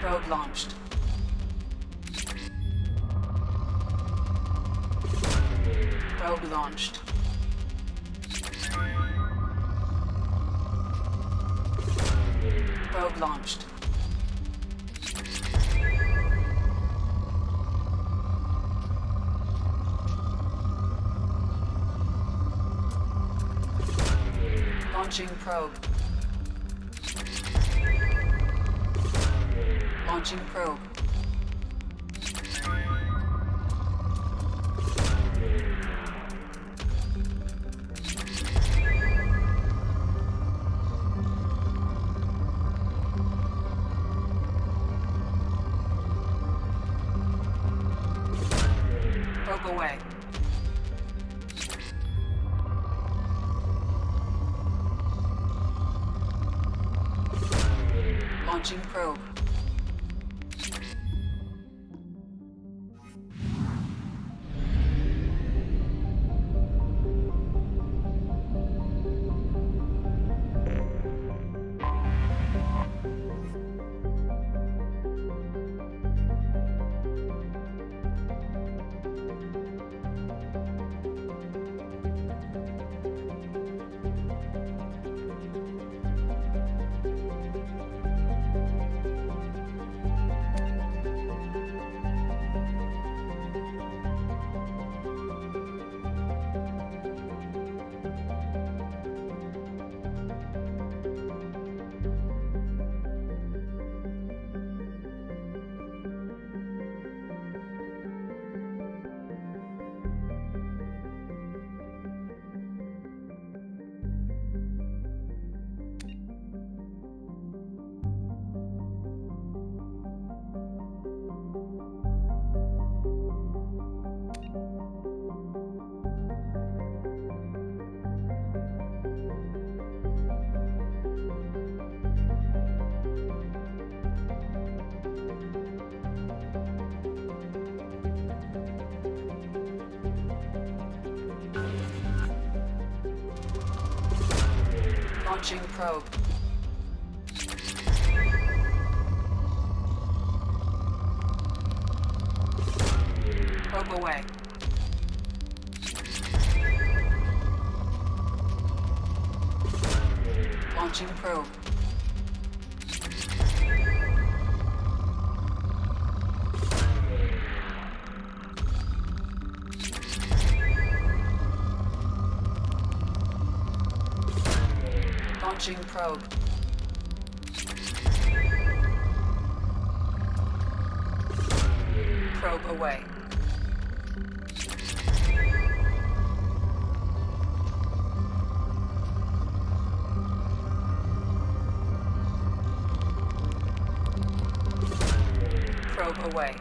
Probe launched. Probe launched. Probe launched. Launching probe. Launching probe. Probe away. Launching probe. Launching probe. Probe away. Launching probe. Launching probe. Probe away. Probe away.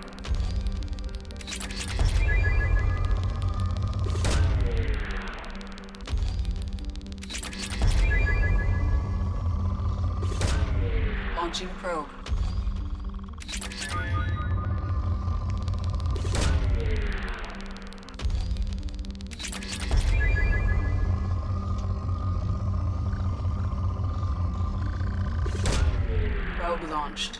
Launching probe. Probe launched.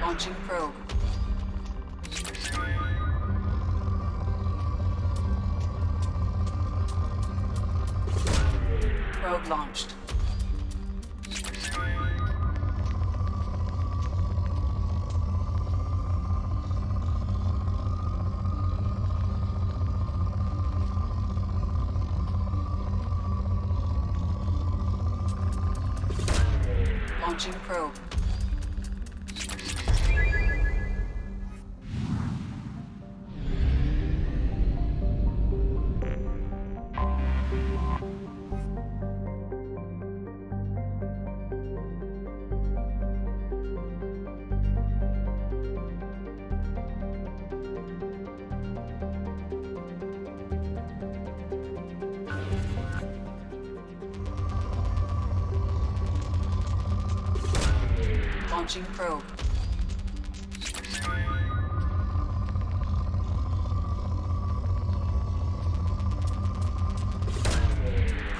Launching probe. Probe launched. Launching probe. Launching probe.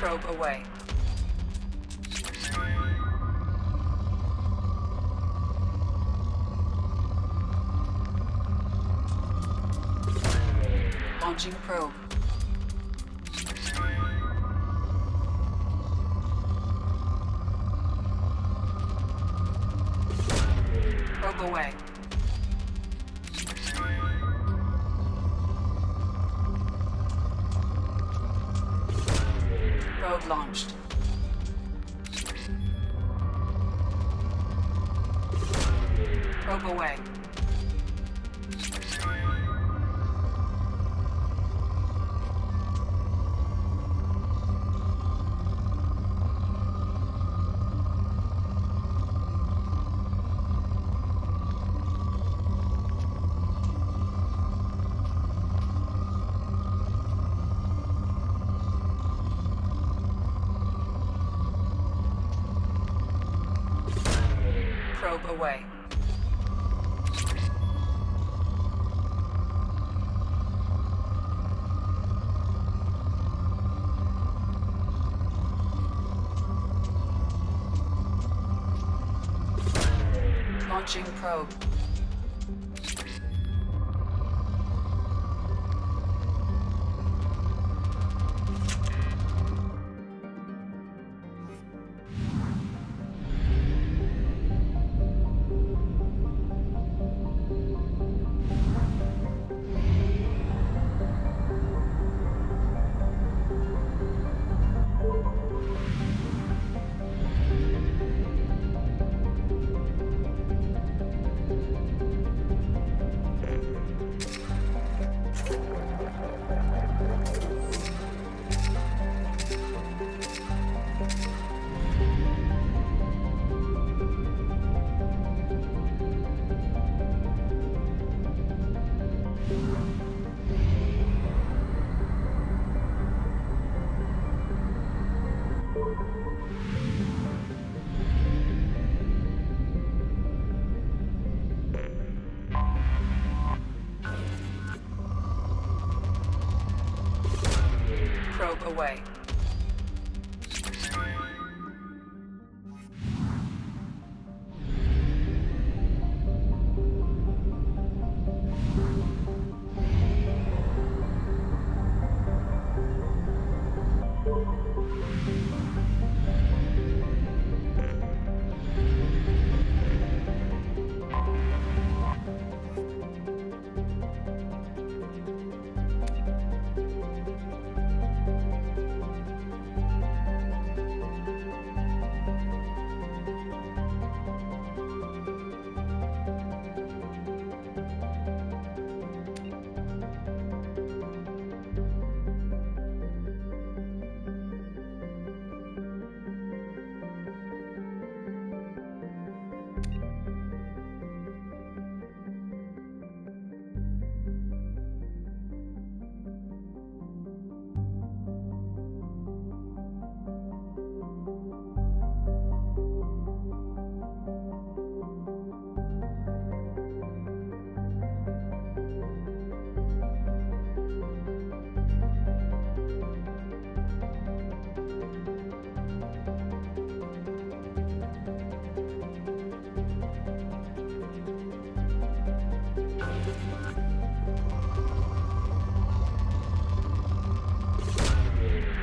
Probe away. Launching probe. Probe away. Probe launched. Probe away. Probe away. Launching probe. Probe away.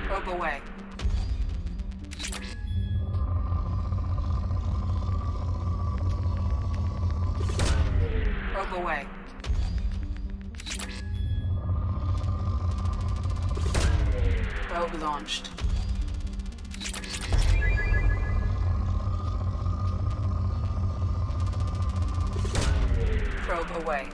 Probe away. Probe away. Probe launched. Probe away.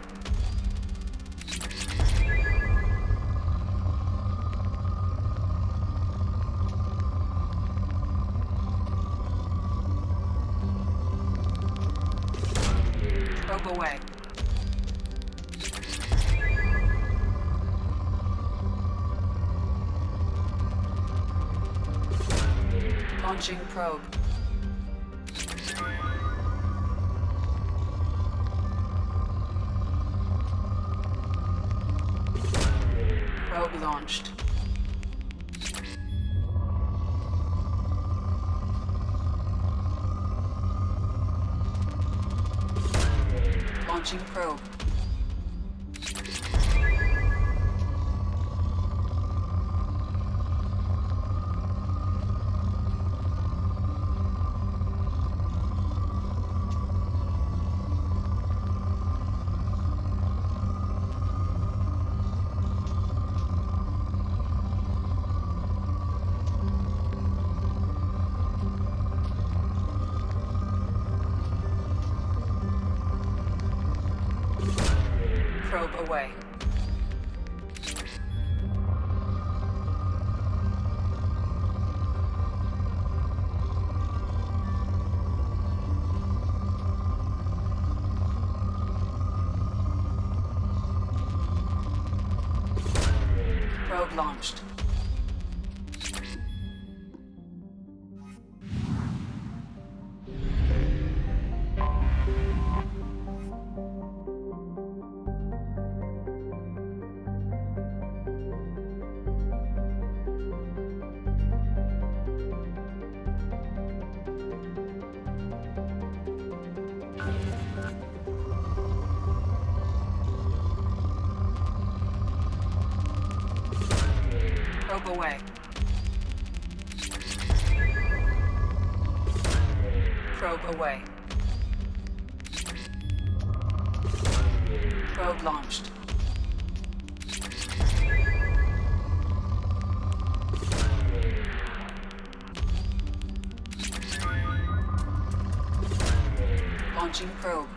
Probe away. Launching probe. Probe launched. Launching probe. Probe away. Probe launched. Probe away. Probe away. Probe launched. Launching probe.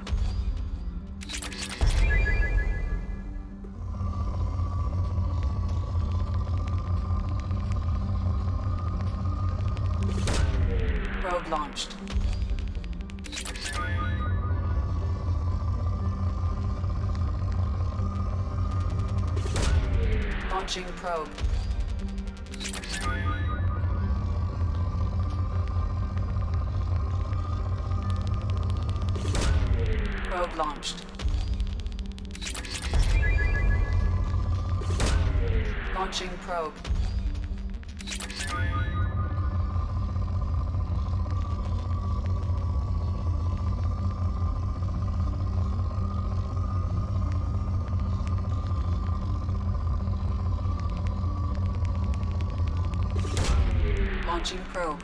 Probe launched. Launching probe. Probe launched. Launching probe. Launching probe.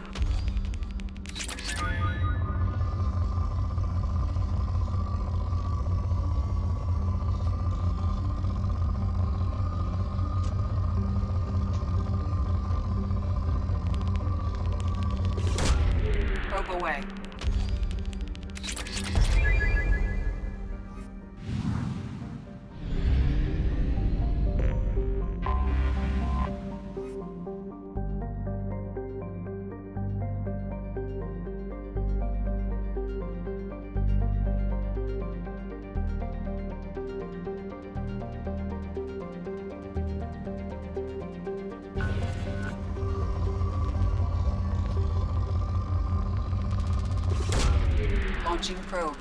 Probe away. Launching probe.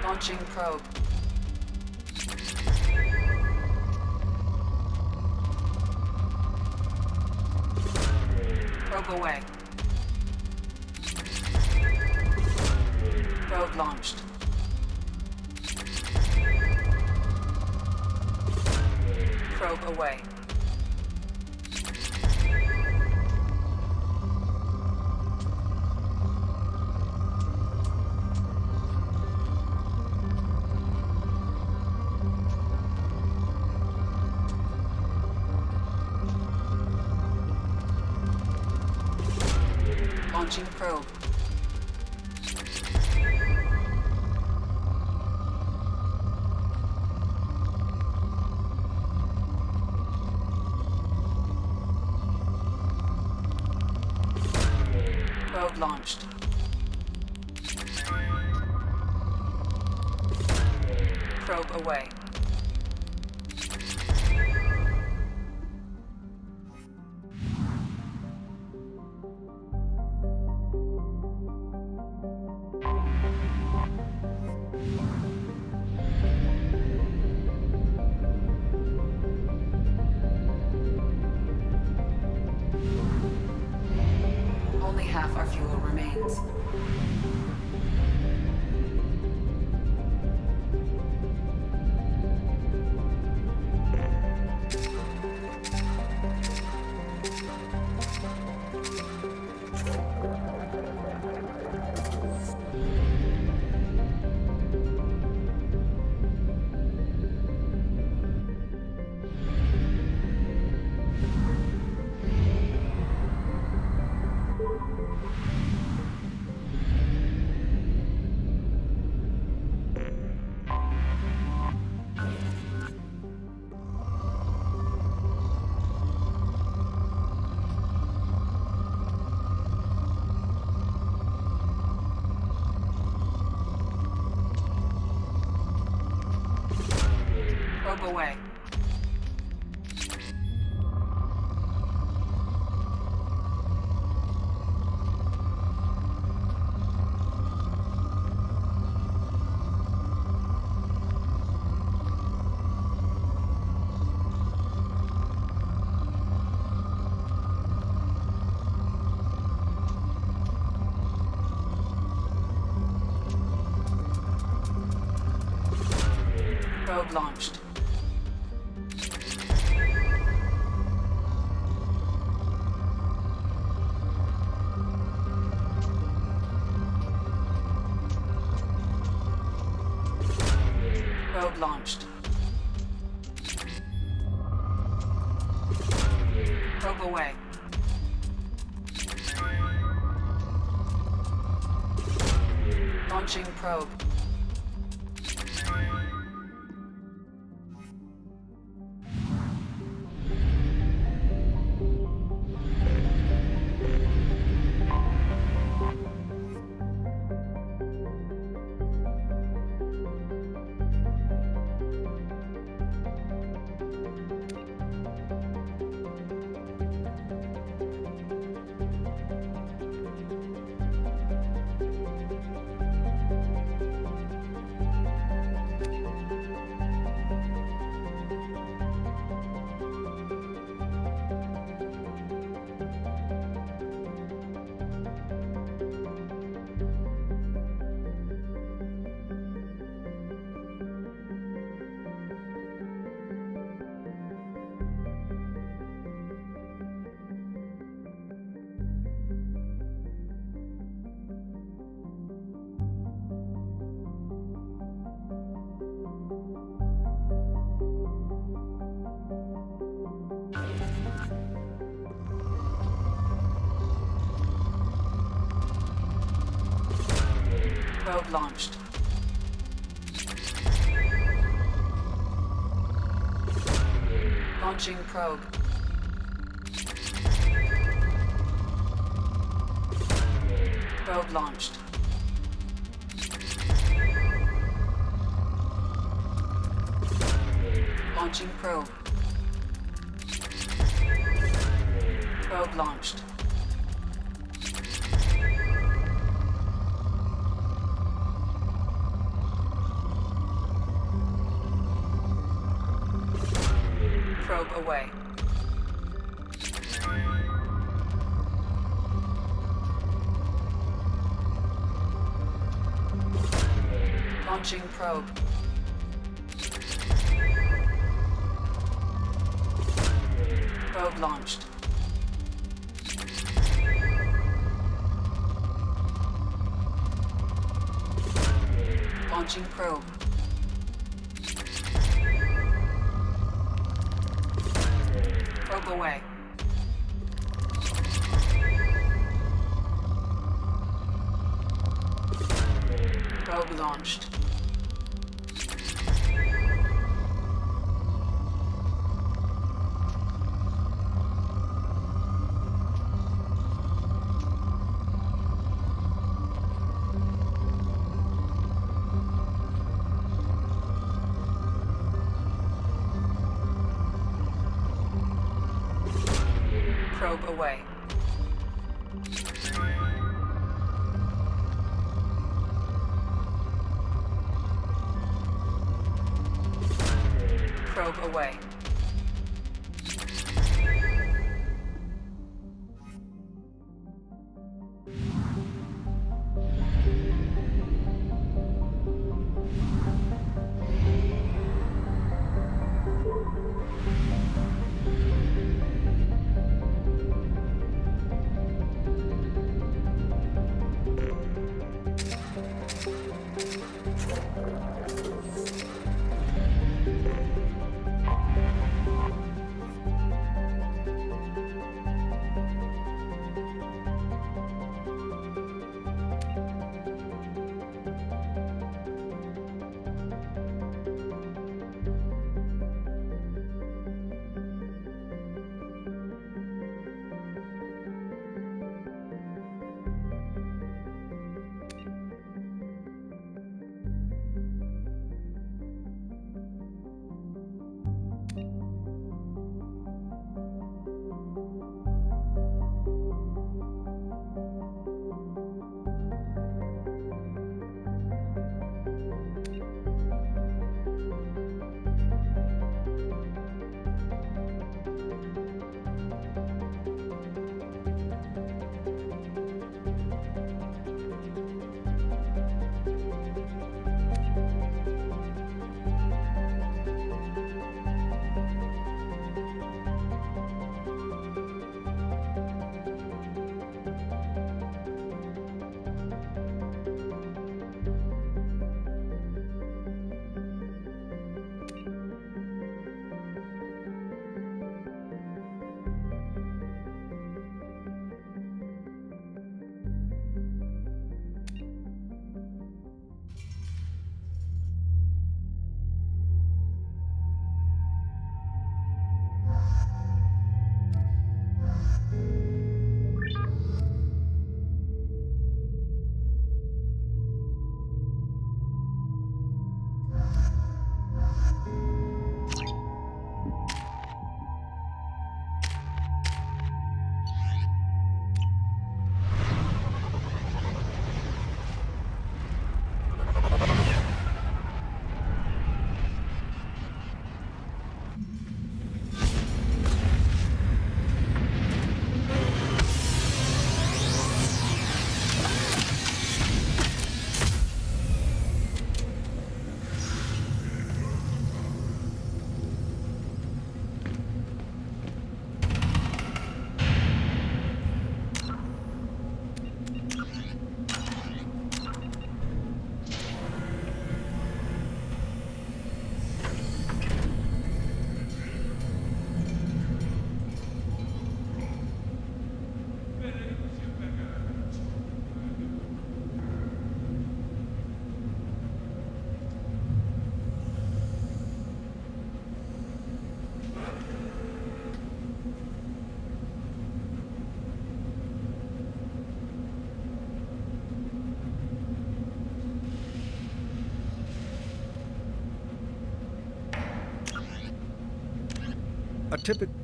Launching probe. Probe away. Probe launched. Probe away. Launching probe. Probe launched. Probe away. half our fuel remains. Probe away. Probe launched. Probe launched. Probe away. Launching probe. Probe launched. Launching probe. Probe launched. Launching probe. Probe launched. Probe away. Launching probe. Probe launched. Launching probe. Probe away. Probe launched. Probe away. Probe away. typical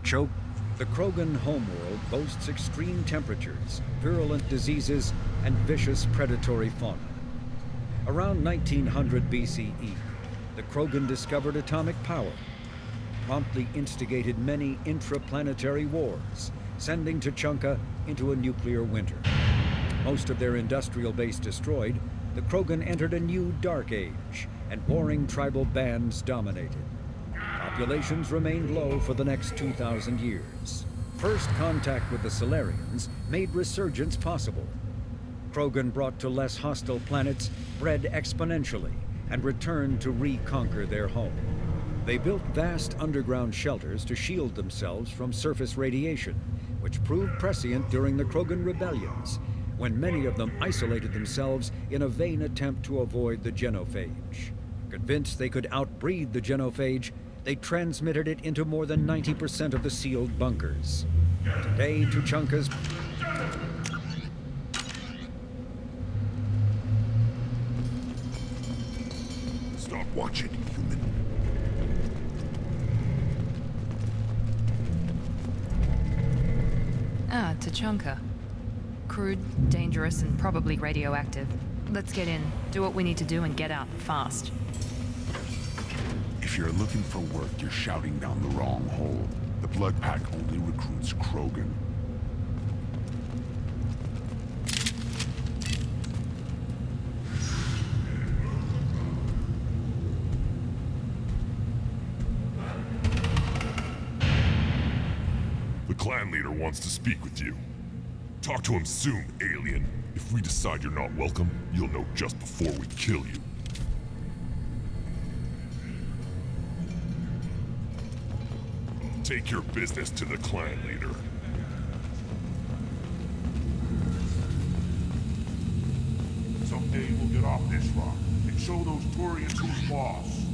choke, the Krogan homeworld boasts extreme temperatures, virulent diseases, and vicious predatory fauna. Around 1900 BCE, the Krogan discovered atomic power, promptly instigated many intraplanetary wars, sending Tuchanka into a nuclear winter. Most of their industrial base destroyed, the Krogan entered a new dark age, and warring tribal bands dominated. Populations remained low for the next 2,000 years. First contact with the Solarians made resurgence possible. Krogan brought to less hostile planets bred exponentially and returned to reconquer their home. They built vast underground shelters to shield themselves from surface radiation, which proved prescient during the Krogan rebellions, when many of them isolated themselves in a vain attempt to avoid the genophage. Convinced they could outbreed the genophage, they transmitted it into more than 90% of the sealed bunkers. Today, Tuchanka's Stop watching, human. Ah, Tuchanka. Crude, dangerous, and probably radioactive. Let's get in, do what we need to do, and get out fast. If you're looking for work, you're shouting down the wrong hole. The Blood Pack only recruits Krogan. The clan leader wants to speak with you. Talk to him soon, alien. If we decide you're not welcome, you'll know just before we kill you. Take your business to the clan leader. Someday we'll get off this rock and show those Turians who's boss.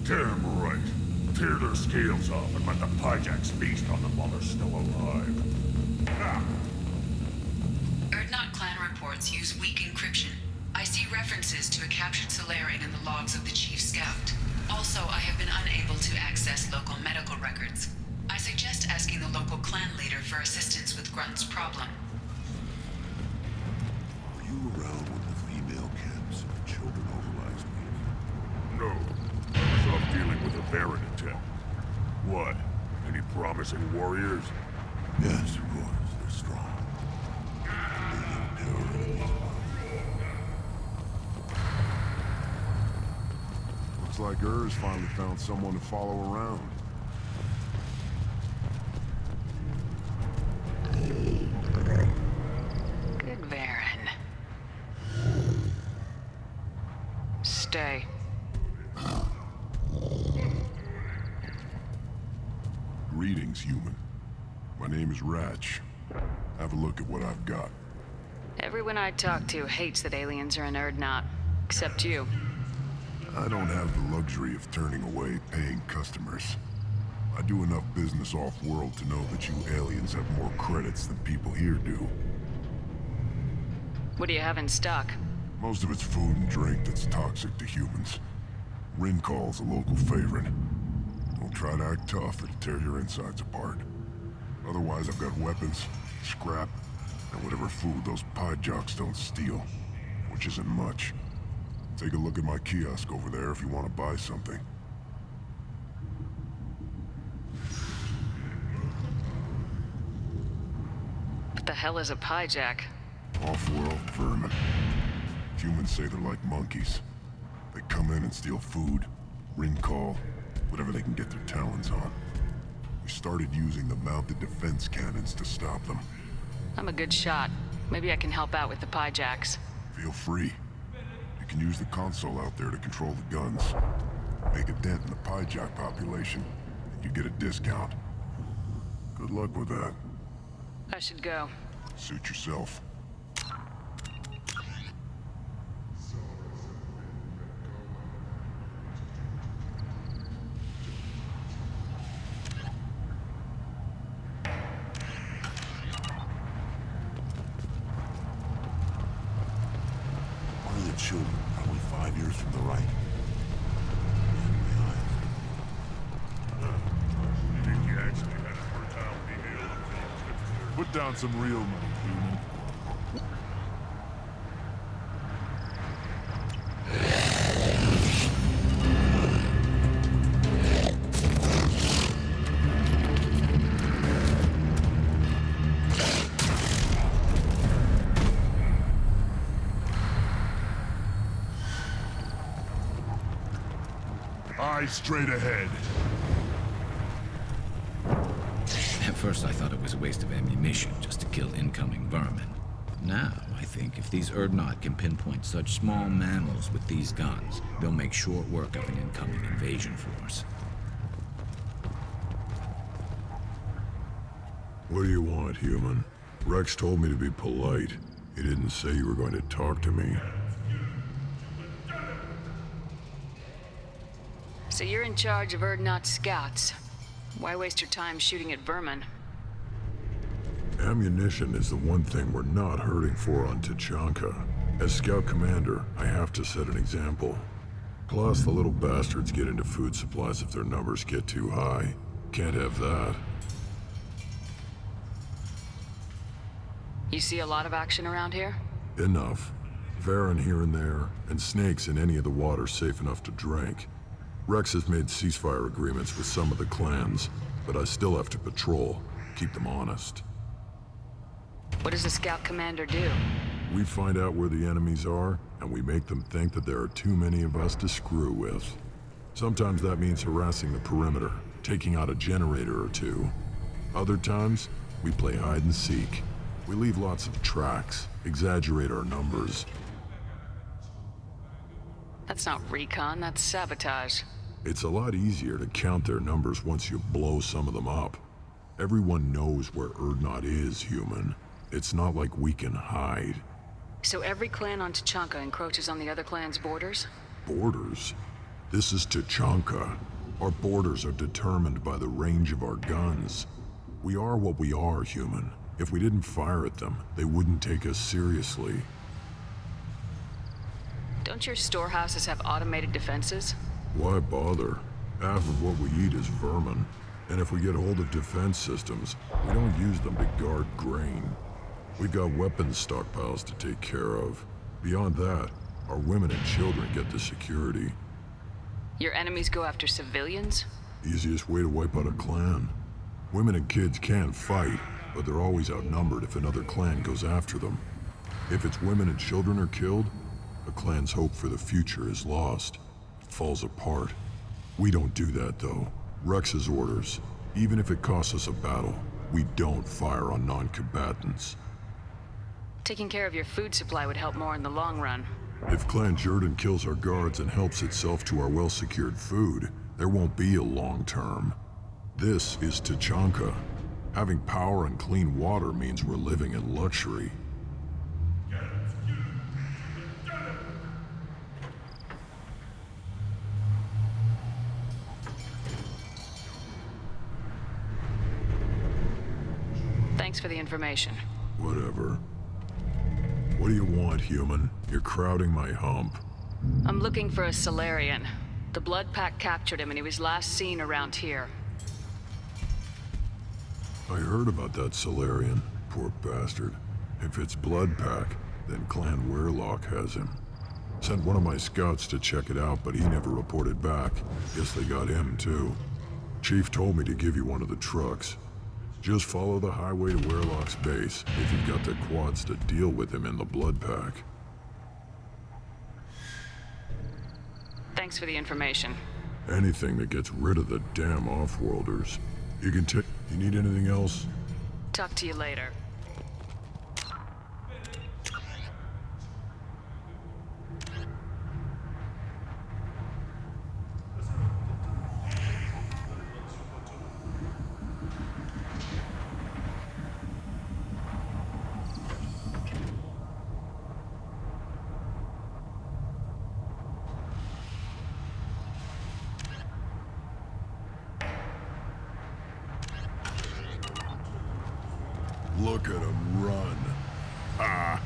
Damn right. Tear their scales off and let the Pyjaks feast on them while they're still alive. Ah. Erdnot clan reports use weak encryption. I see references to a captured Solarian in the logs of the Chief Scout. Also, I have been unable to access local medical records. I suggest asking the local clan leader for assistance with Grunt's problem. Were you around when the female camps and the children overlast me? No. I was off dealing with a Baron attempt. What? Any promising warriors? Yes, of course. They're strong. Leading terror in these Looks like Urs finally found someone to follow around. Good Baron. Stay. Greetings, human. My name is Ratch. Have a look at what I've got. Everyone I talk to hates that aliens are an Erdnot. Except you. I don't have the luxury of turning away paying customers. I do enough business off-world to know that you aliens have more credits than people here do. What do you have in stock? Most of it's food and drink that's toxic to humans. Rincall's a local favorite. Don't try to act tough, it'll tear your insides apart. Otherwise, I've got weapons, scrap, and whatever food those Pyjaks don't steal. Which isn't much. Take a look at my kiosk over there if you want to buy something. What the hell is a Pyjak? Off-world vermin. Humans say they're like monkeys. They come in and steal food, Rincall, whatever they can get their talons on. We started using the mounted defense cannons to stop them. I'm a good shot. Maybe I can help out with the Pyjaks. Feel free. You can use the console out there to control the guns. Make a dent in the Pyjak population, and you get a discount. Good luck with that. I should go. Suit yourself. children, probably 5 years from the right. Put down some real money, human. Eyes straight ahead. At first I thought it was a waste of ammunition just to kill incoming vermin. But now I think if these Urdnot can pinpoint such small mammals with these guns, they'll make short work of an incoming invasion force. What do you want, human? Rex told me to be polite. He didn't say you were going to talk to me. So you're in charge of Urdnot scouts. Why waste your time shooting at vermin? Ammunition is the one thing we're not hurting for on Tachanka. As scout commander, I have to set an example. Plus, the little bastards get into food supplies if their numbers get too high. Can't have that. You see a lot of action around here? Enough. Varen here and there, and snakes in any of the water safe enough to drink. Rex has made ceasefire agreements with some of the clans, but I still have to patrol, keep them honest. What does the scout commander do? We find out where the enemies are, and we make them think that there are too many of us to screw with. Sometimes that means harassing the perimeter, taking out a generator or two. Other times, we play hide and seek. We leave lots of tracks, exaggerate our numbers. That's not recon, that's sabotage. It's a lot easier to count their numbers once you blow some of them up. Everyone knows where Urdnot is, human. It's not like we can hide. So every clan on Tachanka encroaches on the other clan's borders? Borders? This is Tachanka. Our borders are determined by the range of our guns. We are what we are, human. If we didn't fire at them, they wouldn't take us seriously. Don't your storehouses have automated defenses? Why bother? Half of what we eat is vermin. And if we get hold of defense systems, we don't use them to guard grain. We've got weapons stockpiles to take care of. Beyond that, our women and children get the security. Your enemies go after civilians? Easiest way to wipe out a clan. Women and kids can fight, but they're always outnumbered if another clan goes after them. If its women and children are killed, a clan's hope for the future is lost. It falls apart. We don't do that, though. Rex's orders. Even if it costs us a battle, we don't fire on non-combatants. Taking care of your food supply would help more in the long run. If Clan Jordan kills our guards and helps itself to our well-secured food, there won't be a long term. This is Tachanka. Having power and clean water means we're living in luxury. Thanks for the information. Whatever. What do you want, human? You're crowding my hump. I'm looking for a Solarian. The Blood Pack captured him and he was last seen around here. I heard about that Solarian. Poor bastard. If it's Blood Pack, then Clan Weirlock has him. Sent one of my scouts to check it out, but he never reported back. Guess they got him, too. Chief told me to give you one of the trucks. Just follow the highway to Weirlock's base, if you've got the quads to deal with him in the Blood Pack. Thanks for the information. Anything that gets rid of the damn Offworlders. You can take... You need anything else? Talk to you later. Look at him run. Ah!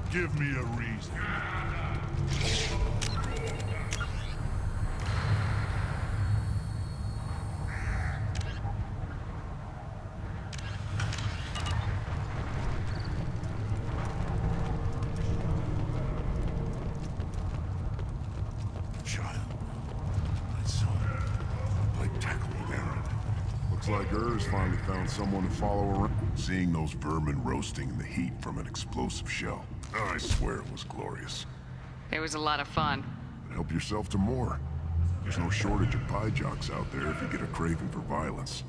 Give me a reason. Child. My son. Like tackling Aaron. Looks like Urs finally found someone to follow around. Seeing those vermin roasting in the heat from an explosive shell. I swear it was glorious. It was a lot of fun. Help yourself to more. There's no shortage of pie jocks out there if you get a craving for violence.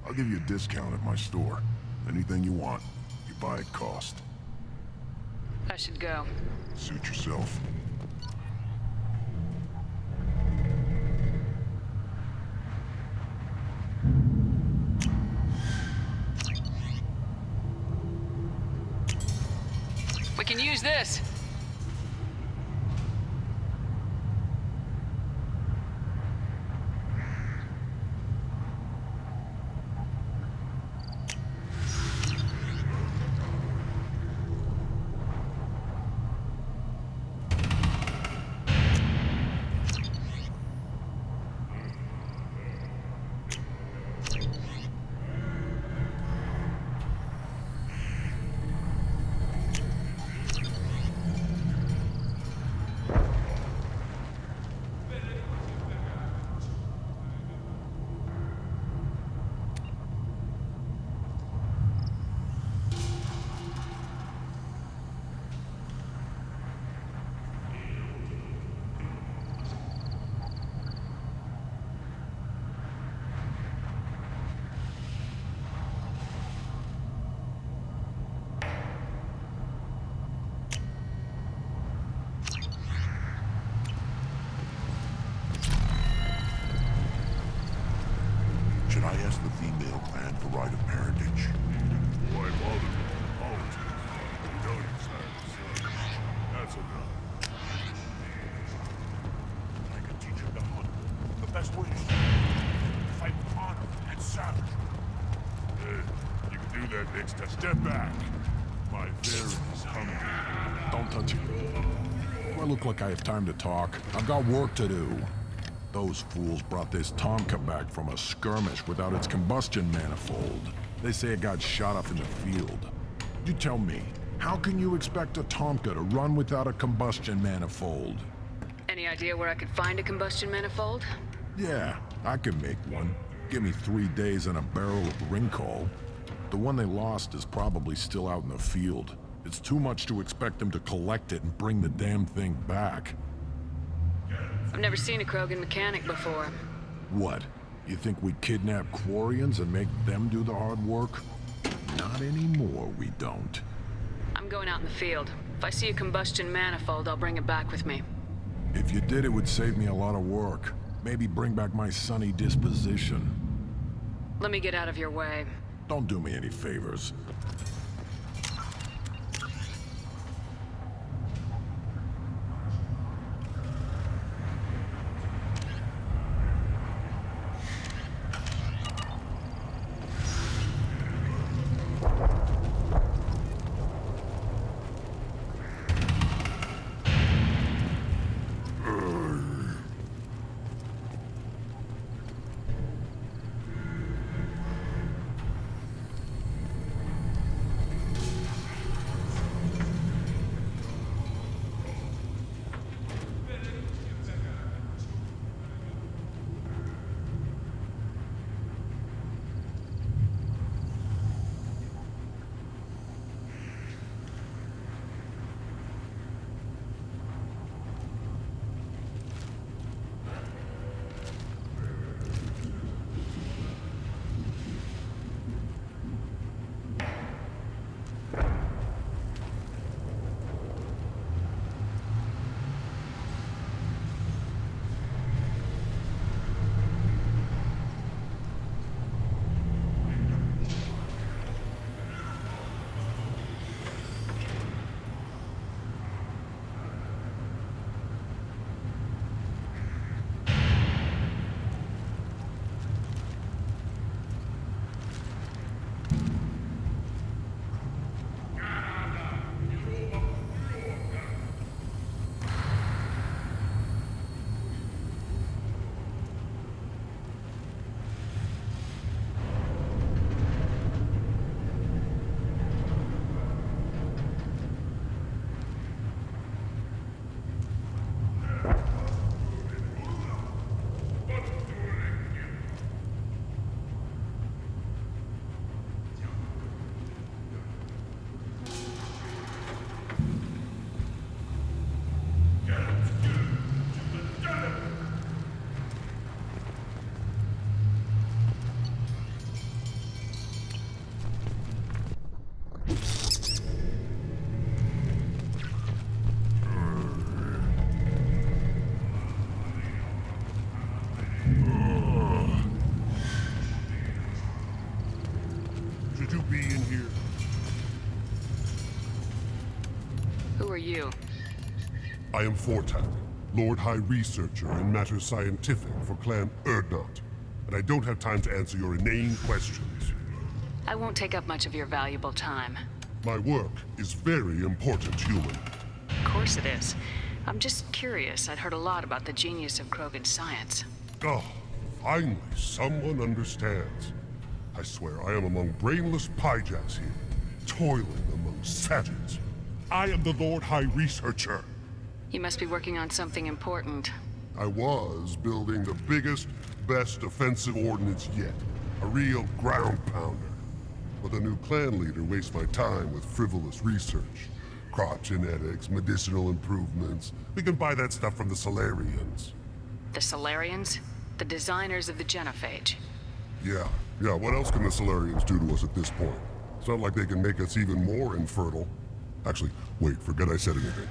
I'll give you a discount at my store. Anything you want, you buy at cost. I should go. Suit yourself. We can use this. Should I ask the female clan for rite of parentage? Why bother with politics? You know you said. That's enough. I can teach him to hunt. The best way is to fight with honor and savage. Hey, you can do that next time. Step back. My Varyn is hungry. Don't touch it. Do I look like I have time to talk? I've got work to do. Those fools brought this Tomka back from a skirmish without its combustion manifold. They say it got shot up in the field. You tell me, how can you expect a Tomka to run without a combustion manifold? Any idea where I could find a combustion manifold? Yeah, I can make one. Give me 3 days and a barrel of Rincol. The one they lost is probably still out in the field. It's too much to expect them to collect it and bring the damn thing back. I've never seen a Krogan mechanic before. What? You think we kidnap Quarians and make them do the hard work? Not anymore, we don't. I'm going out in the field. If I see a combustion manifold, I'll bring it back with me. If you did, it would save me a lot of work. Maybe bring back my sunny disposition. Let me get out of your way. Don't do me any favors. here. Who are you? I am Fortak, Lord High Researcher in matters scientific for Clan Urdnot, and I don't have time to answer your inane questions. I won't take up much of your valuable time. My work is very important, human. Of course it is. I'm just curious. I'd heard a lot about the genius of Krogan's science. Oh, finally, someone understands. I swear I am among brainless pyjaks here, toiling among savages. I am the Lord High Researcher. You must be working on something important. I was building the biggest, best offensive ordnance yet. A real ground pounder. But the new clan leader wastes my time with frivolous research. Crop genetics, medicinal improvements. We can buy that stuff from the Solarians. The Solarians? The designers of the genophage. Yeah, what else can the Solarians do to us at this point? It's not like they can make us even more infertile. Actually, wait, forget I said anything.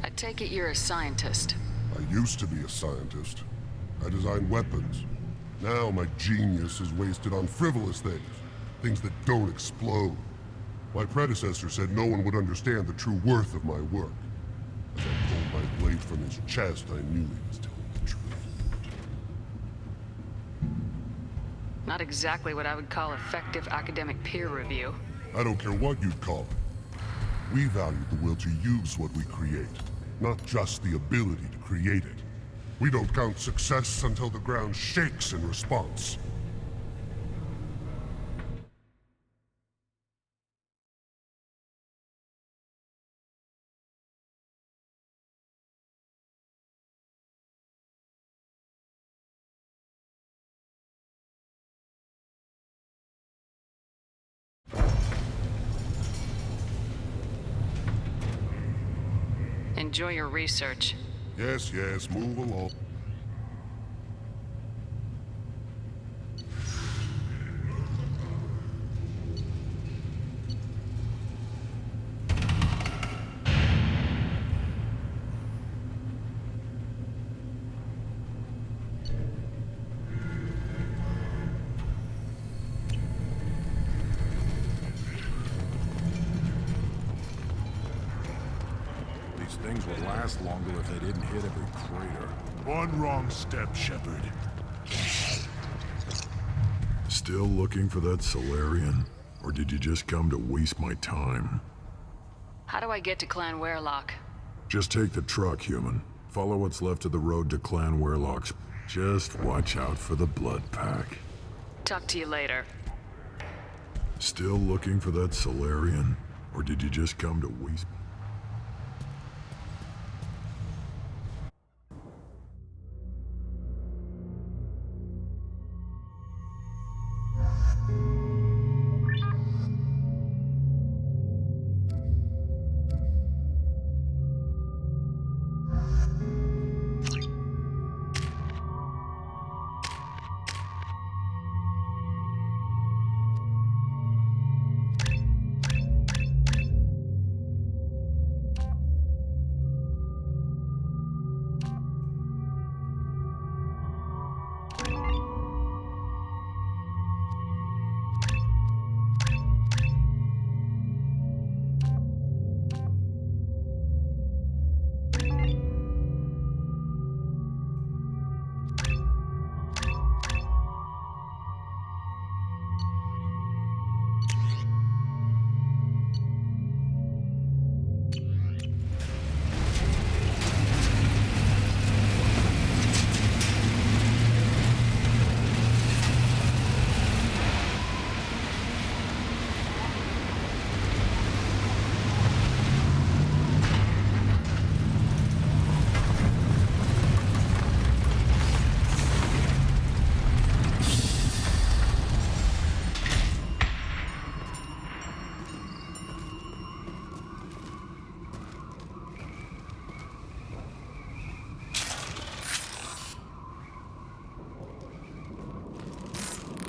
I take it you're a scientist. I used to be a scientist. I designed weapons. Now my genius is wasted on frivolous things. Things that don't explode. My predecessor said no one would understand the true worth of my work. As I pulled my blade from his chest, I knew he was telling the truth. Not exactly what I would call effective academic peer review. I don't care what you'd call it. We value the will to use what we create, not just the ability to create it. We don't count success until the ground shakes in response. Enjoy your research. Yes, move along. Things would last longer if they didn't hit every crater. One wrong step, Shepard. Still looking for that Solarian? Or did you just come to waste my time? How do I get to Clan Werelock? Just take the truck, human. Follow what's left of the road to Clan Werelock's. Just watch out for the blood pack. Talk to you later. Still looking for that Solarian? Or did you just come to waste...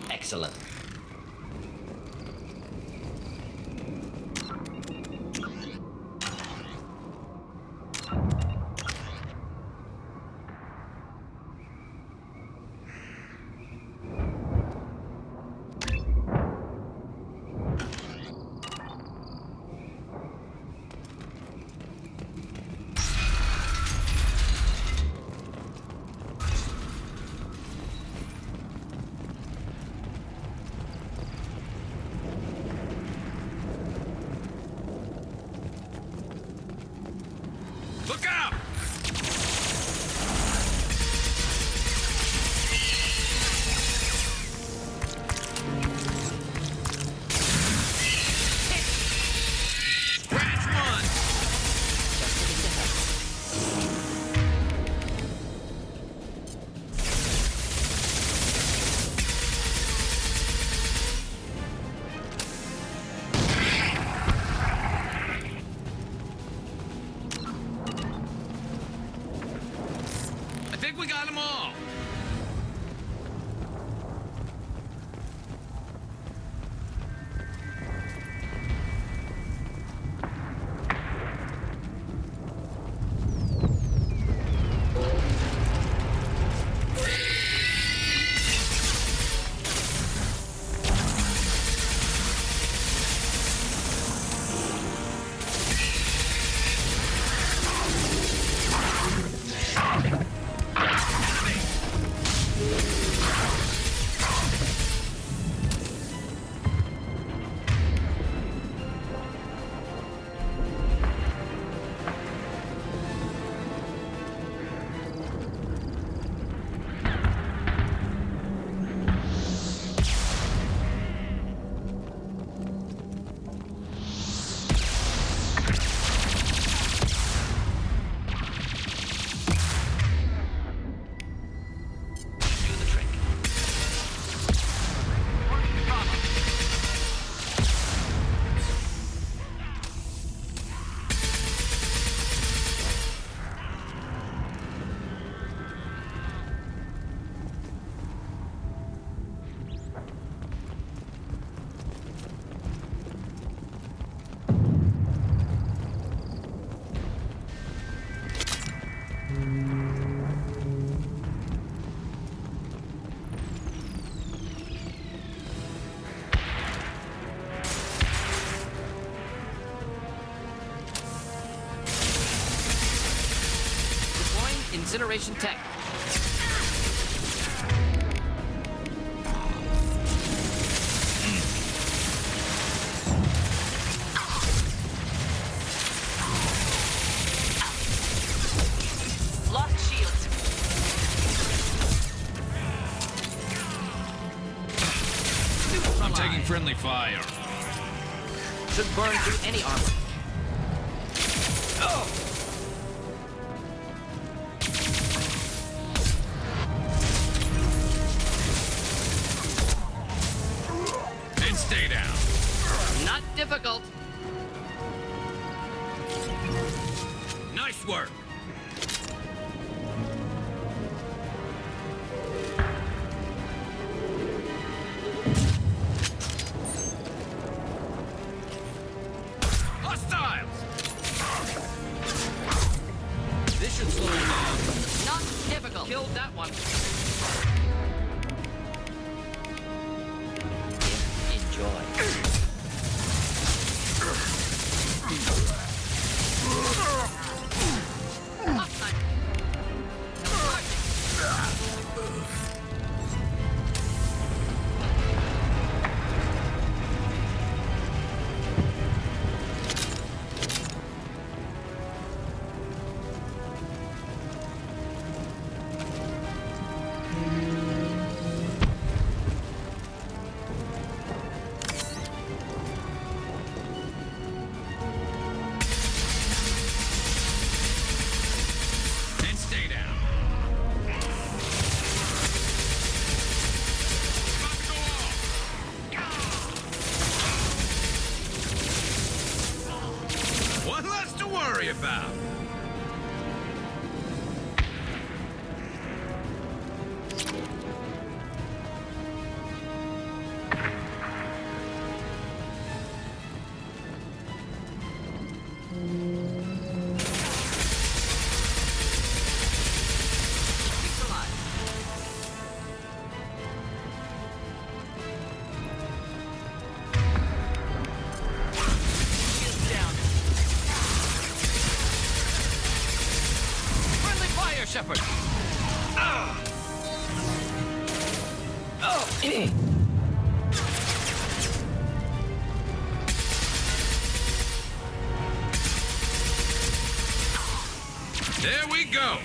Excellent. incineration tech. Lost shield. I'm taking friendly fire. Should burn through any armor. Oh! And stay down. Not difficult. Nice work. Hostiles! This should slow him down. Not difficult. Killed that one. Enjoy. And stay down. About to go off. One less to worry about. Keeps alive. Shield down. Friendly fire, Shepard. There we go.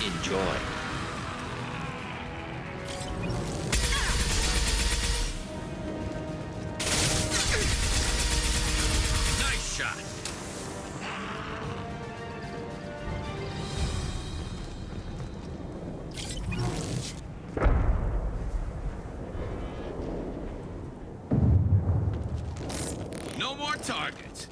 Enjoy. Nice shot. No more targets.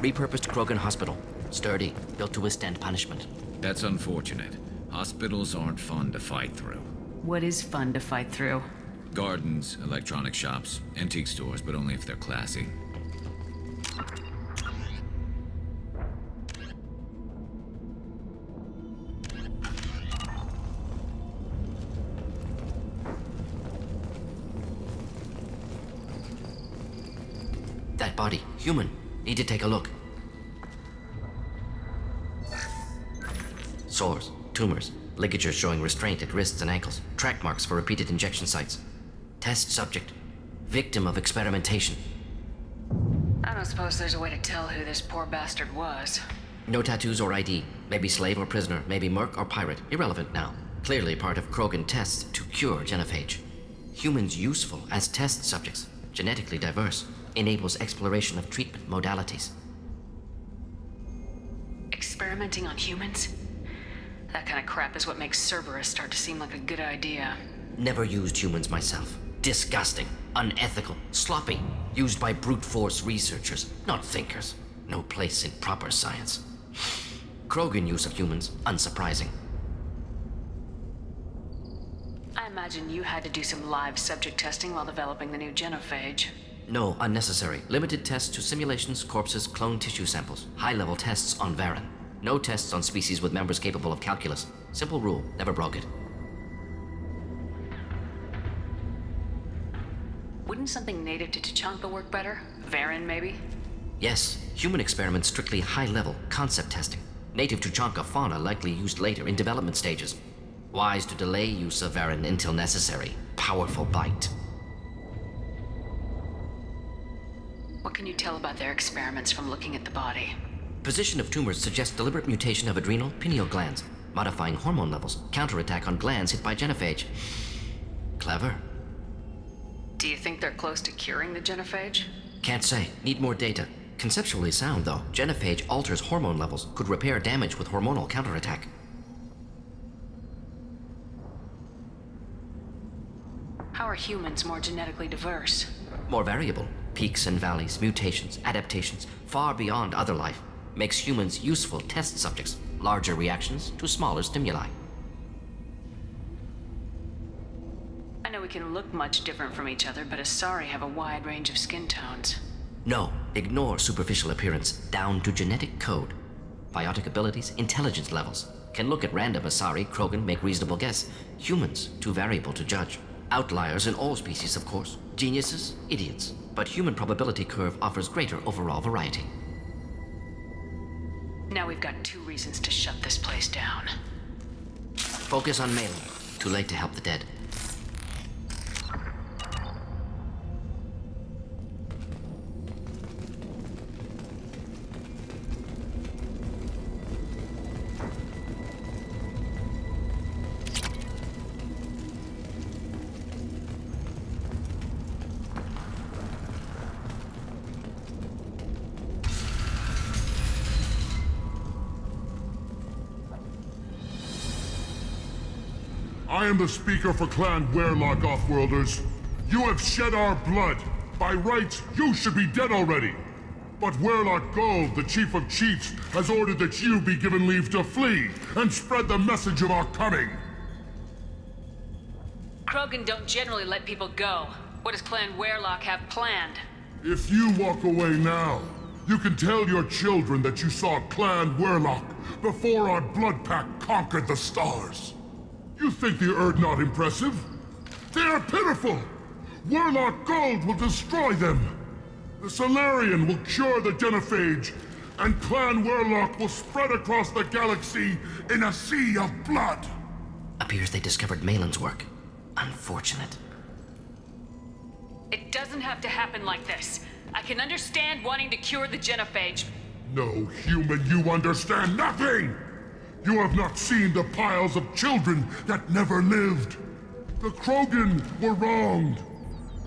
Repurposed Krogan Hospital. Sturdy, built to withstand punishment. That's unfortunate. Hospitals aren't fun to fight through. What is fun to fight through? Gardens, electronic shops, antique stores, but only if they're classy. That body, human. Need to take a look. Sores, tumors, ligatures showing restraint at wrists and ankles, track marks for repeated injection sites. Test subject, victim of experimentation. I don't suppose there's a way to tell who this poor bastard was. No tattoos or ID. Maybe slave or prisoner, maybe merc or pirate. Irrelevant now. Clearly part of Krogan tests to cure genophage. Humans useful as test subjects, genetically diverse, enables exploration of treatment modalities. Experimenting on humans? That kind of crap is what makes Cerberus start to seem like a good idea. Never used humans myself. Disgusting, unethical, sloppy. Used by brute force researchers, not thinkers. No place in proper science. Krogan use of humans, unsurprising. I imagine you had to do some live subject testing while developing the new genophage. No, unnecessary. Limited tests to simulations, corpses, cloned tissue samples. High-level tests on Varen. No tests on species with members capable of calculus. Simple rule, never broke it. Wouldn't something native to Tuchanka work better? Varen, maybe? Yes, human experiments strictly high-level, concept testing. Native Tuchanka fauna likely used later in development stages. Wise to delay use of Varen until necessary. Powerful bite. What can you tell about their experiments from looking at the body? Position of tumors suggests deliberate mutation of adrenal, pineal glands, modifying hormone levels, counterattack on glands hit by genophage. Clever. Do you think they're close to curing the genophage? Can't say. Need more data. Conceptually sound, though. Genophage alters hormone levels, could repair damage with hormonal counterattack. How are humans more genetically diverse? More variable. Peaks and valleys, mutations, adaptations, far beyond other life. Makes humans useful test subjects. Larger reactions to smaller stimuli. I know we can look much different from each other, but Asari have a wide range of skin tones. No, ignore superficial appearance, down to genetic code. Biotic abilities, intelligence levels. Can look at random Asari, Krogan, make reasonable guess. Humans, too variable to judge. Outliers in all species, of course. Geniuses, idiots. But human probability curve offers greater overall variety. Now we've got 2 reasons to shut this place down. Focus on Malin. Too late to help the dead. I am the speaker for Clan Werlock, Offworlders. You have shed our blood. By rights, you should be dead already. But Werlock Gold, the Chief of Chiefs, has ordered that you be given leave to flee and spread the message of our coming. Krogan don't generally let people go. What does Clan Werlock have planned? If you walk away now, you can tell your children that you saw Clan Werlock before our blood pack conquered the stars. You think the Erd not impressive? They are pitiful! Werlock Gold will destroy them! The Solarian will cure the genophage, and Clan Werlock will spread across the galaxy in a sea of blood! Appears they discovered Malin's work. Unfortunate. It doesn't have to happen like this. I can understand wanting to cure the genophage. No, human, you understand nothing! You have not seen the piles of children that never lived. The Krogan were wronged.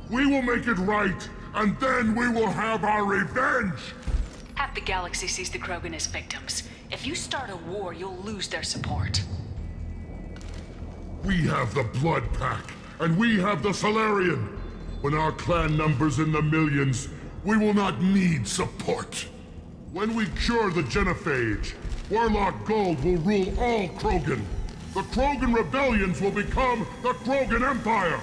We will make it right, and then we will have our revenge! Half the galaxy sees the Krogan as victims. If you start a war, you'll lose their support. We have the Blood Pack, and we have the Solarian. When our clan numbers in the millions, we will not need support. When we cure the genophage, Werlock Gold will rule all Krogan. The Krogan rebellions will become the Krogan Empire.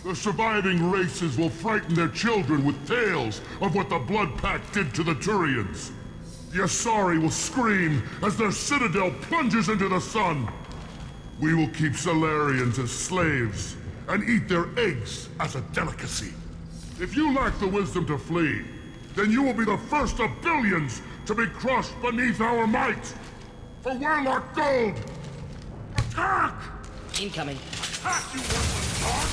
The surviving races will frighten their children with tales of what the Blood Pact did to the Turians. The Asari will scream as their citadel plunges into the sun. We will keep Salarians as slaves and eat their eggs as a delicacy. If you lack the wisdom to flee, then you will be the first of billions to be crushed beneath our might. For Warlock Gold! Attack! Incoming. Attack, you worthless dog!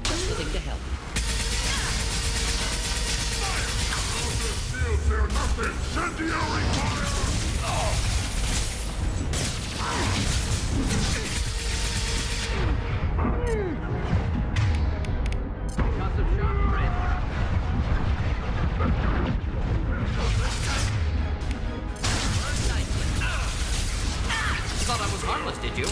Just the thing to help. Shields, they're nothing! Incendiary fire! Thought I was harmless, did you?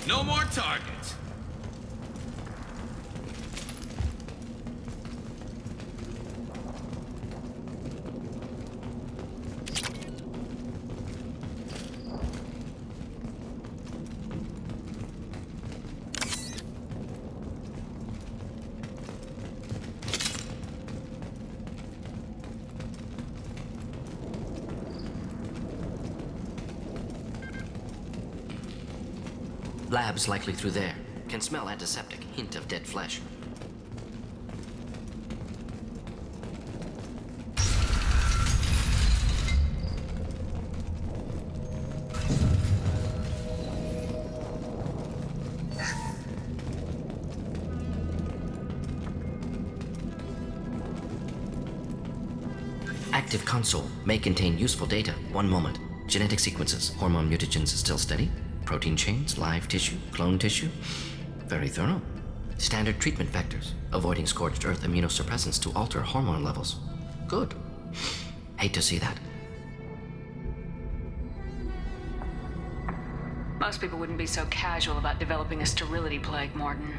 No more targets. Labs likely through there. Can smell antiseptic. Hint of dead flesh. Active console may contain useful data. One moment. Genetic sequences. Hormone mutagens still steady. Protein chains, live tissue, clone tissue. Very thorough. Standard treatment vectors, avoiding scorched earth immunosuppressants to alter hormone levels. Good. Hate to see that. Most people wouldn't be so casual about developing a sterility plague, Morton.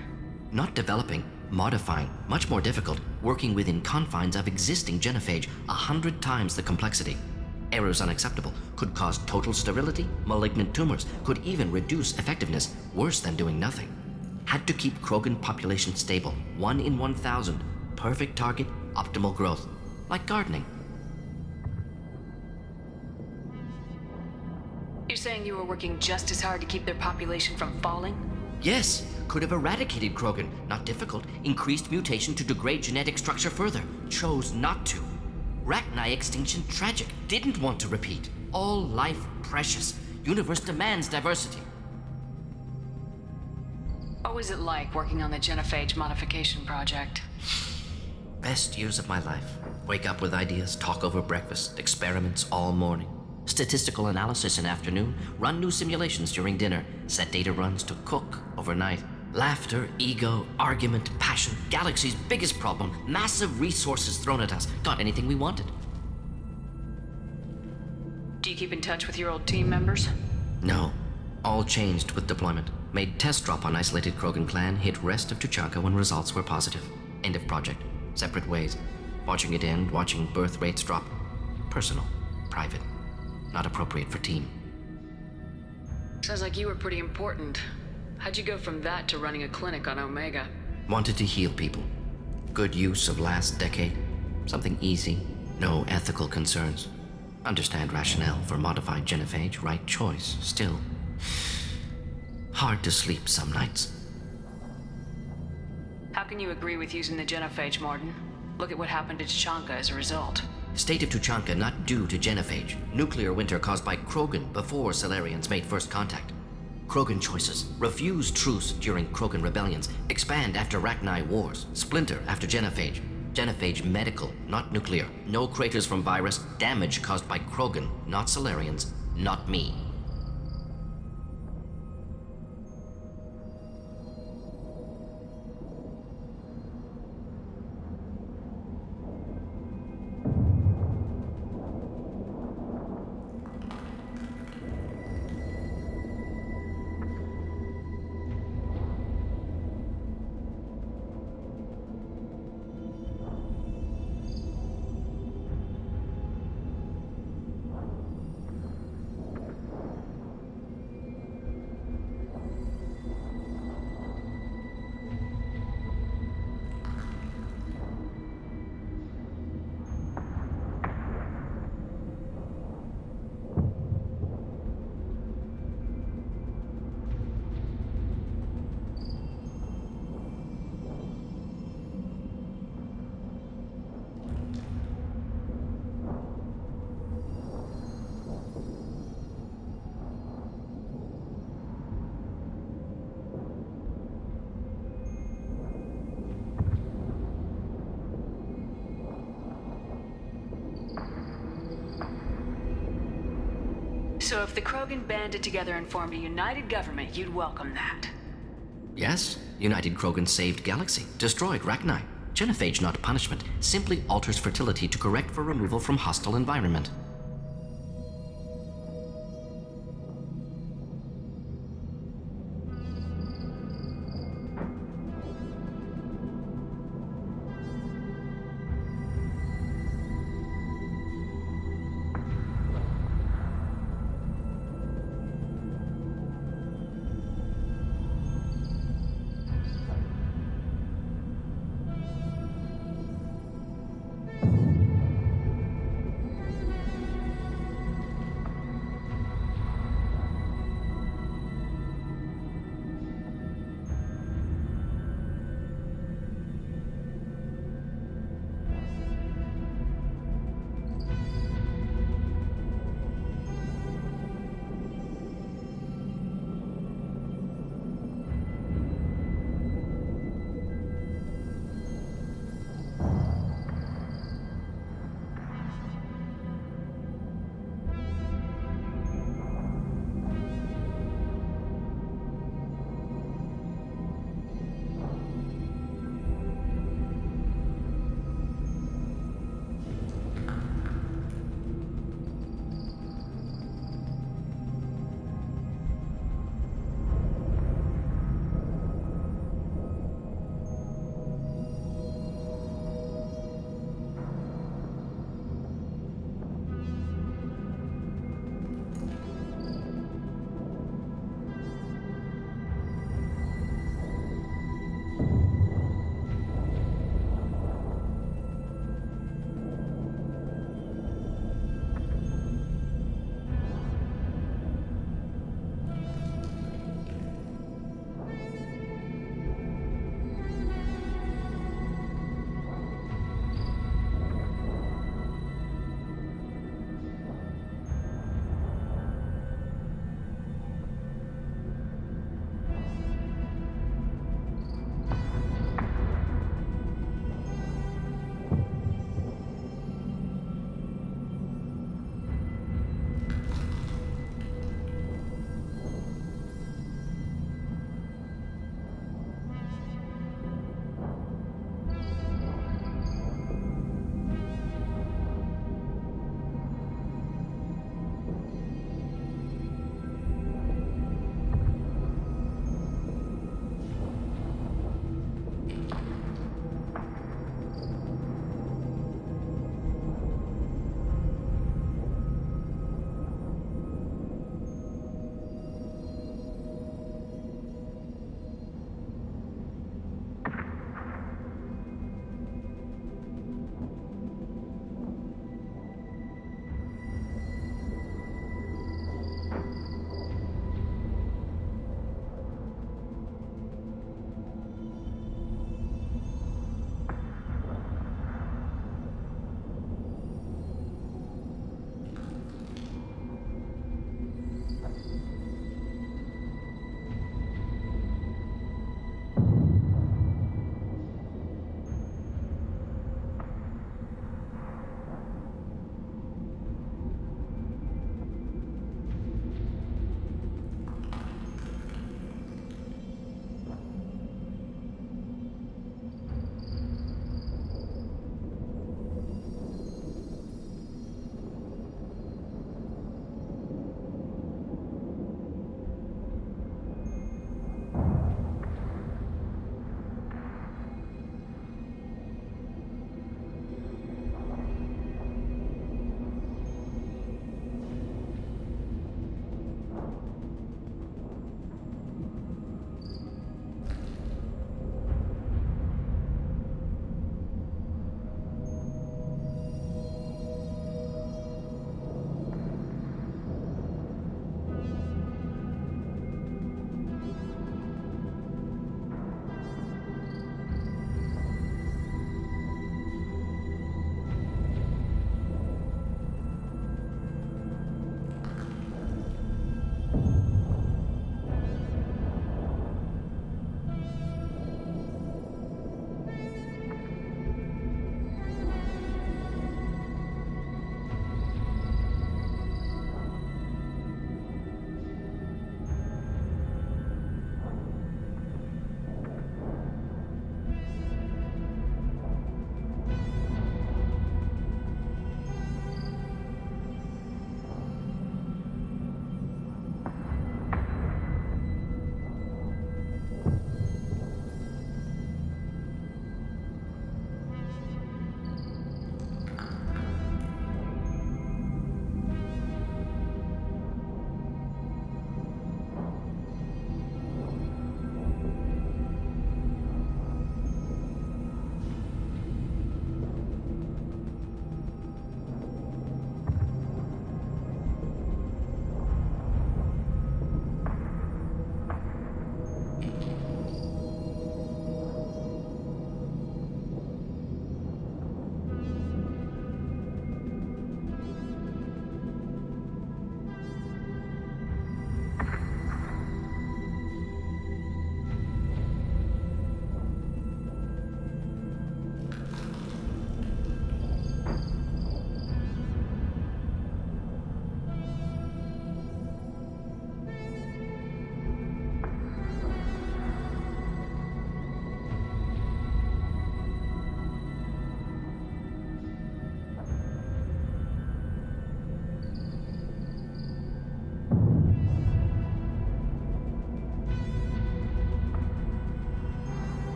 Not developing, modifying, much more difficult, working within confines of existing genophage, 100 times the complexity. Errors unacceptable, could cause total sterility, malignant tumors, could even reduce effectiveness, worse than doing nothing. Had to keep Krogan population stable, 1 in 1,000, perfect target, optimal growth, like gardening. You're saying you were working just as hard to keep their population from falling? Yes, could have eradicated Krogan, not difficult, increased mutation to degrade genetic structure further, chose not to. Rachni extinction tragic, didn't want to repeat. All life precious. Universe demands diversity. What was it like working on the genophage modification project? Best years of my life. Wake up with ideas, talk over breakfast, experiments all morning. Statistical analysis in afternoon, run new simulations during dinner, set data runs to cook overnight. Laughter, ego, argument, passion, galaxy's biggest problem, massive resources thrown at us. Got anything we wanted. Do you keep in touch with your old team members? No. All changed with deployment. Made test drop on isolated Krogan clan, hit rest of Tuchanka when results were positive. End of project. Separate ways. Watching it end, watching birth rates drop. Personal. Private. Not appropriate for team. Sounds like you were pretty important. How'd you go from that to running a clinic on Omega? Wanted to heal people. Good use of last decade. Something easy. No ethical concerns. Understand rationale for modified genophage. Right choice. Still. Hard to sleep some nights. How can you agree with using the genophage, Morton? Look at what happened to Tuchanka as a result. State of Tuchanka not due to genophage. Nuclear winter caused by Krogan before Solarians made first contact. Krogan choices. Refuse truce during Krogan rebellions. Expand after Rachni wars. Splinter after genophage. Genophage medical, not nuclear. No craters from virus. Damage caused by Krogan, not Solarians, not me. So if the Krogan banded together and formed a united government, you'd welcome that. Yes, United Krogan saved Galaxy, destroyed Rachni. Genophage, not punishment, simply alters fertility to correct for removal from hostile environment.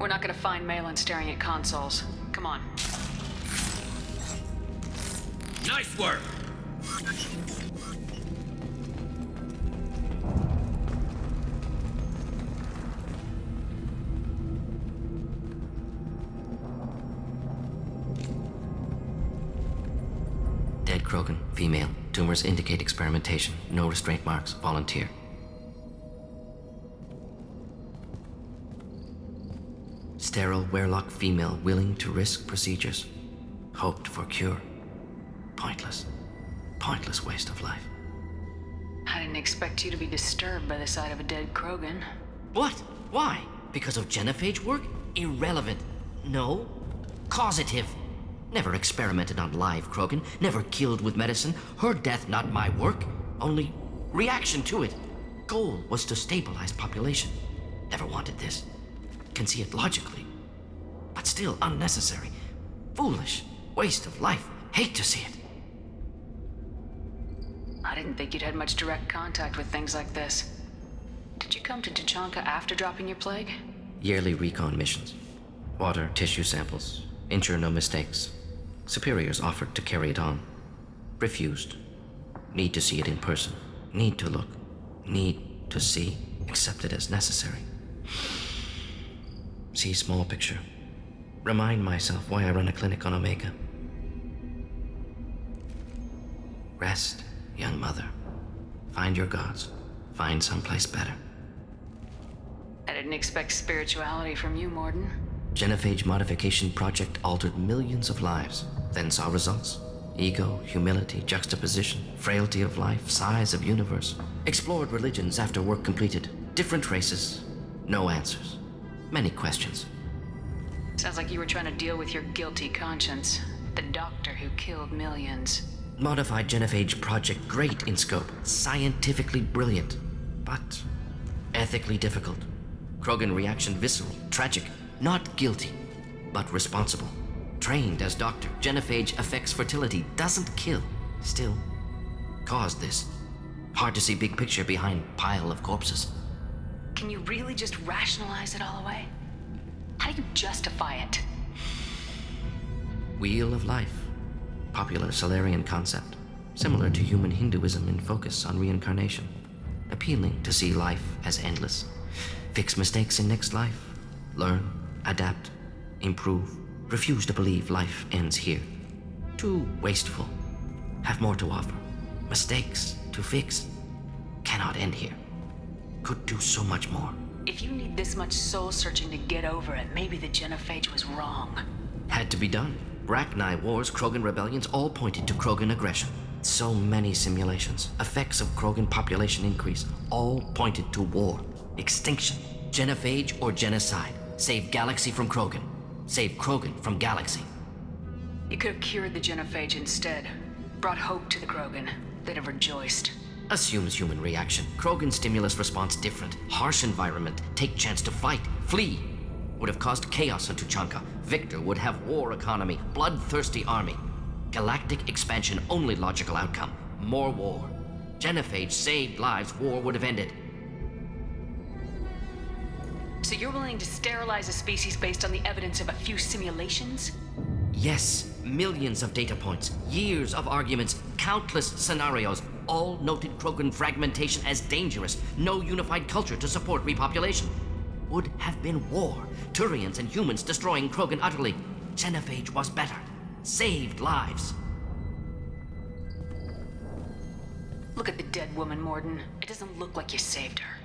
We're not gonna find Malin staring at consoles. Come on. Nice work! Dead Krogan, female. Tumors indicate experimentation. No restraint marks. Volunteer. Sterile Werelock female willing to risk procedures. Hoped for cure. Pointless. Pointless waste of life. I didn't expect you to be disturbed by the sight of a dead Krogan. What? Why? Because of genophage work? Irrelevant. No. Causative. Never experimented on live Krogan. Never killed with medicine. Her death not my work. Only reaction to it. Goal was to stabilize population. Never wanted this. Can see it logically. But still unnecessary. Foolish. Waste of life. Hate to see it. I didn't think you'd had much direct contact with things like this. Did you come to Tuchanka after dropping your plague? Yearly recon missions. Water, tissue samples. Ensure no mistakes. Superiors offered to carry it on. Refused. Need to see it in person. Need to look. Need to see. Accepted as necessary. See small picture. Remind myself why I run a clinic on Omega. Rest, young mother. Find your gods. Find someplace better. I didn't expect spirituality from you, Morden. Genophage modification project altered millions of lives, then saw results. Ego, humility, juxtaposition, frailty of life, size of universe. Explored religions after work completed. Different races. No answers. Many questions. Sounds like you were trying to deal with your guilty conscience. The doctor who killed millions. Modified genophage project great in scope. Scientifically brilliant. But ethically difficult. Krogan reaction visceral, tragic. Not guilty, but responsible. Trained as doctor, genophage affects fertility, doesn't kill. Still, caused this. Hard to see big picture behind pile of corpses. Can you really just rationalize it all away? How do you justify it? Wheel of life. Popular Solarian concept. Similar to human Hinduism in focus on reincarnation. Appealing to see life as endless. Fix mistakes in next life. Learn, adapt, improve. Refuse to believe life ends here. Too wasteful. Have more to offer. Mistakes to fix. Cannot end here. Could do so much more. If you need this much soul searching to get over it, maybe the genophage was wrong. Had to be done. Rachni wars, Krogan rebellions, all pointed to Krogan aggression. So many simulations. Effects of Krogan population increase. All pointed to war. Extinction. Genophage or genocide. Save galaxy from Krogan. Save Krogan from galaxy. You could have cured the genophage instead. Brought hope to the Krogan. They'd have rejoiced. Assumes human reaction. Krogan stimulus response different. Harsh environment. Take chance to fight. Flee. Would have caused chaos in Tuchanka. Victor would have war economy. Bloodthirsty army. Galactic expansion only logical outcome. More war. Genophage saved lives. War would have ended. So you're willing to sterilize a species based on the evidence of a few simulations? Yes. Millions of data points. Years of arguments. Countless scenarios. All noted Krogan fragmentation as dangerous. No unified culture to support repopulation. Would have been war. Turians and humans destroying Krogan utterly. Genophage was better. Saved lives. Look at the dead woman, Morden. It doesn't look like you saved her.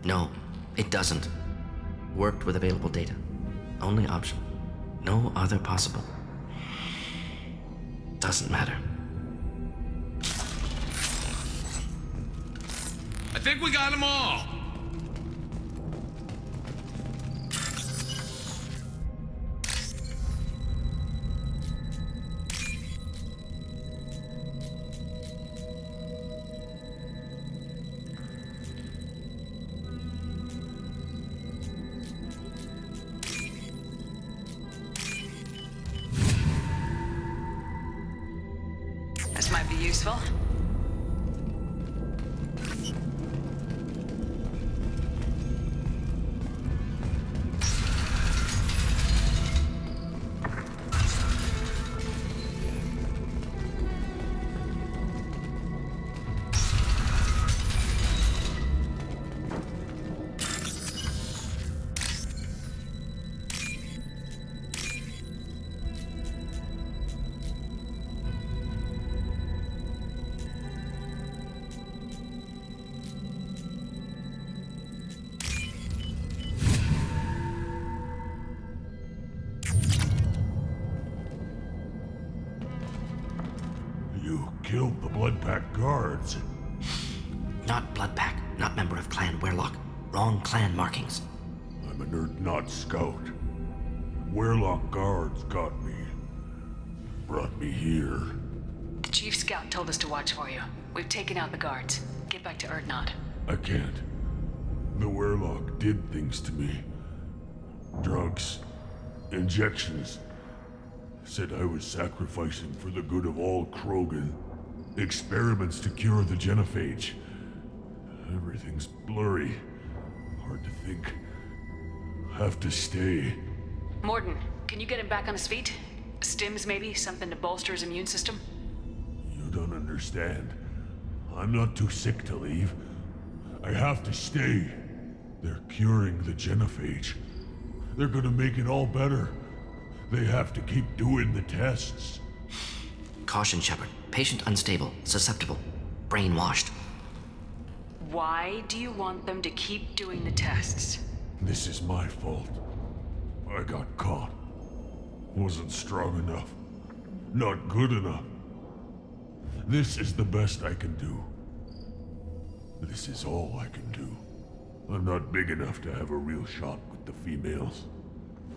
No, it doesn't. Worked with available data. Only option. No other possible. Doesn't matter. I think we got them all. This might be useful. You killed the Blood Pack guards. Not Blood Pack, not member of Clan Werlock. Wrong clan markings. I'm a nerd not scout. Werlock guards got me. Brought me here. The Chief Scout told us to watch for you. We've taken out the guards. Get back to Erdnot. I can't. The Werlock did things to me. Drugs. Injections. Said I was sacrificing for the good of all Krogan. Experiments to cure the genophage. Everything's blurry. Hard to think. Have to stay. Morton, can you get him back on his feet? Stims, maybe? Something to bolster his immune system? You don't understand. I'm not too sick to leave. I have to stay. They're curing the genophage. They're gonna make it all better. They have to keep doing the tests. Caution, Shepard. Patient unstable, susceptible, brainwashed. Why do you want them to keep doing the tests? This is my fault. I got caught. Wasn't strong enough. Not good enough. This is the best I can do. This is all I can do. I'm not big enough to have a real shot with the females.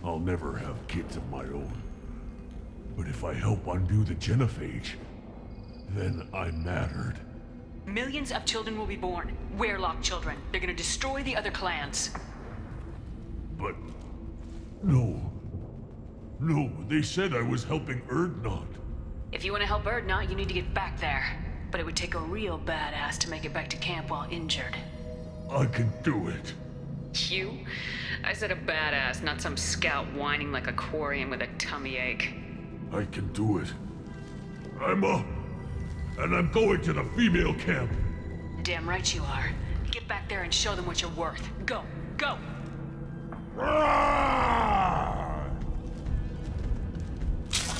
I'll never have kids of my own. But if I help undo the genophage, then I mattered. Millions of children will be born. Werlock children. They're gonna destroy the other clans. But... No. No, they said I was helping Erdnot. If you want to help Erdnot, you need to get back there. But it would take a real badass to make it back to camp while injured. I can do it. You? I said a badass, not some scout whining like a quarian with a tummy ache. I can do it. I'm up. And I'm going to the female camp. Damn right you are. Get back there and show them what you're worth. Go! Go!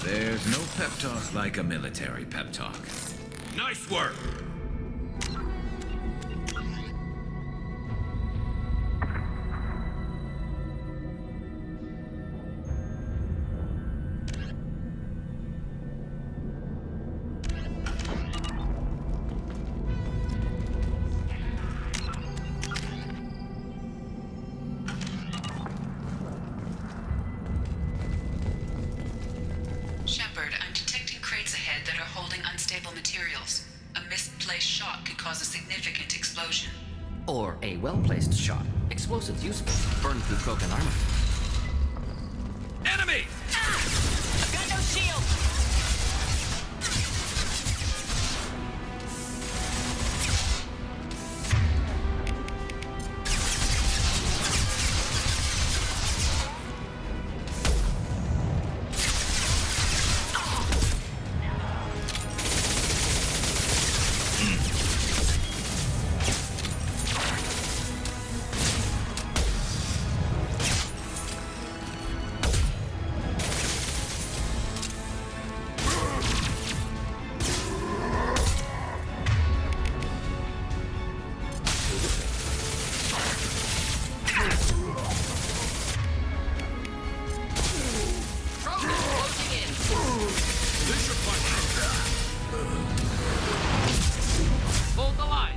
There's no pep talk like a military pep talk. Nice work! Shepard, I'm detecting crates ahead that are holding unstable materials. A misplaced shot could cause a significant explosion. Or a well-placed shot. Explosives useful. Burn through Krogan armor. Enemies! I've got no shield! Hold the line.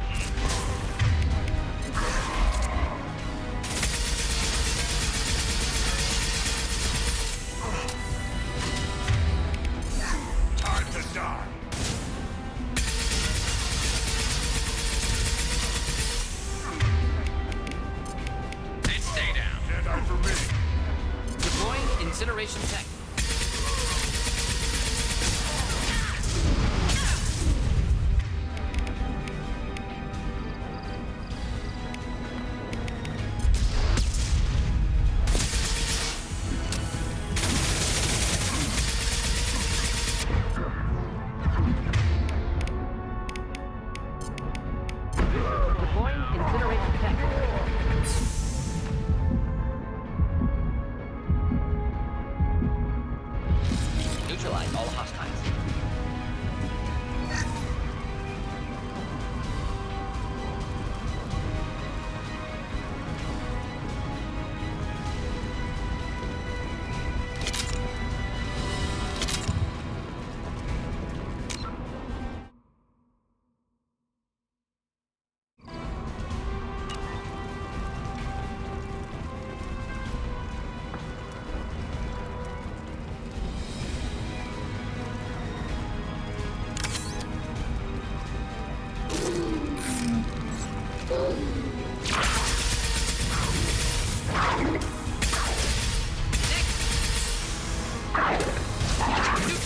Time to die. And stay down. Get after me. Deploying incineration tech. Deploying incineration tech. Neutralize all hostiles.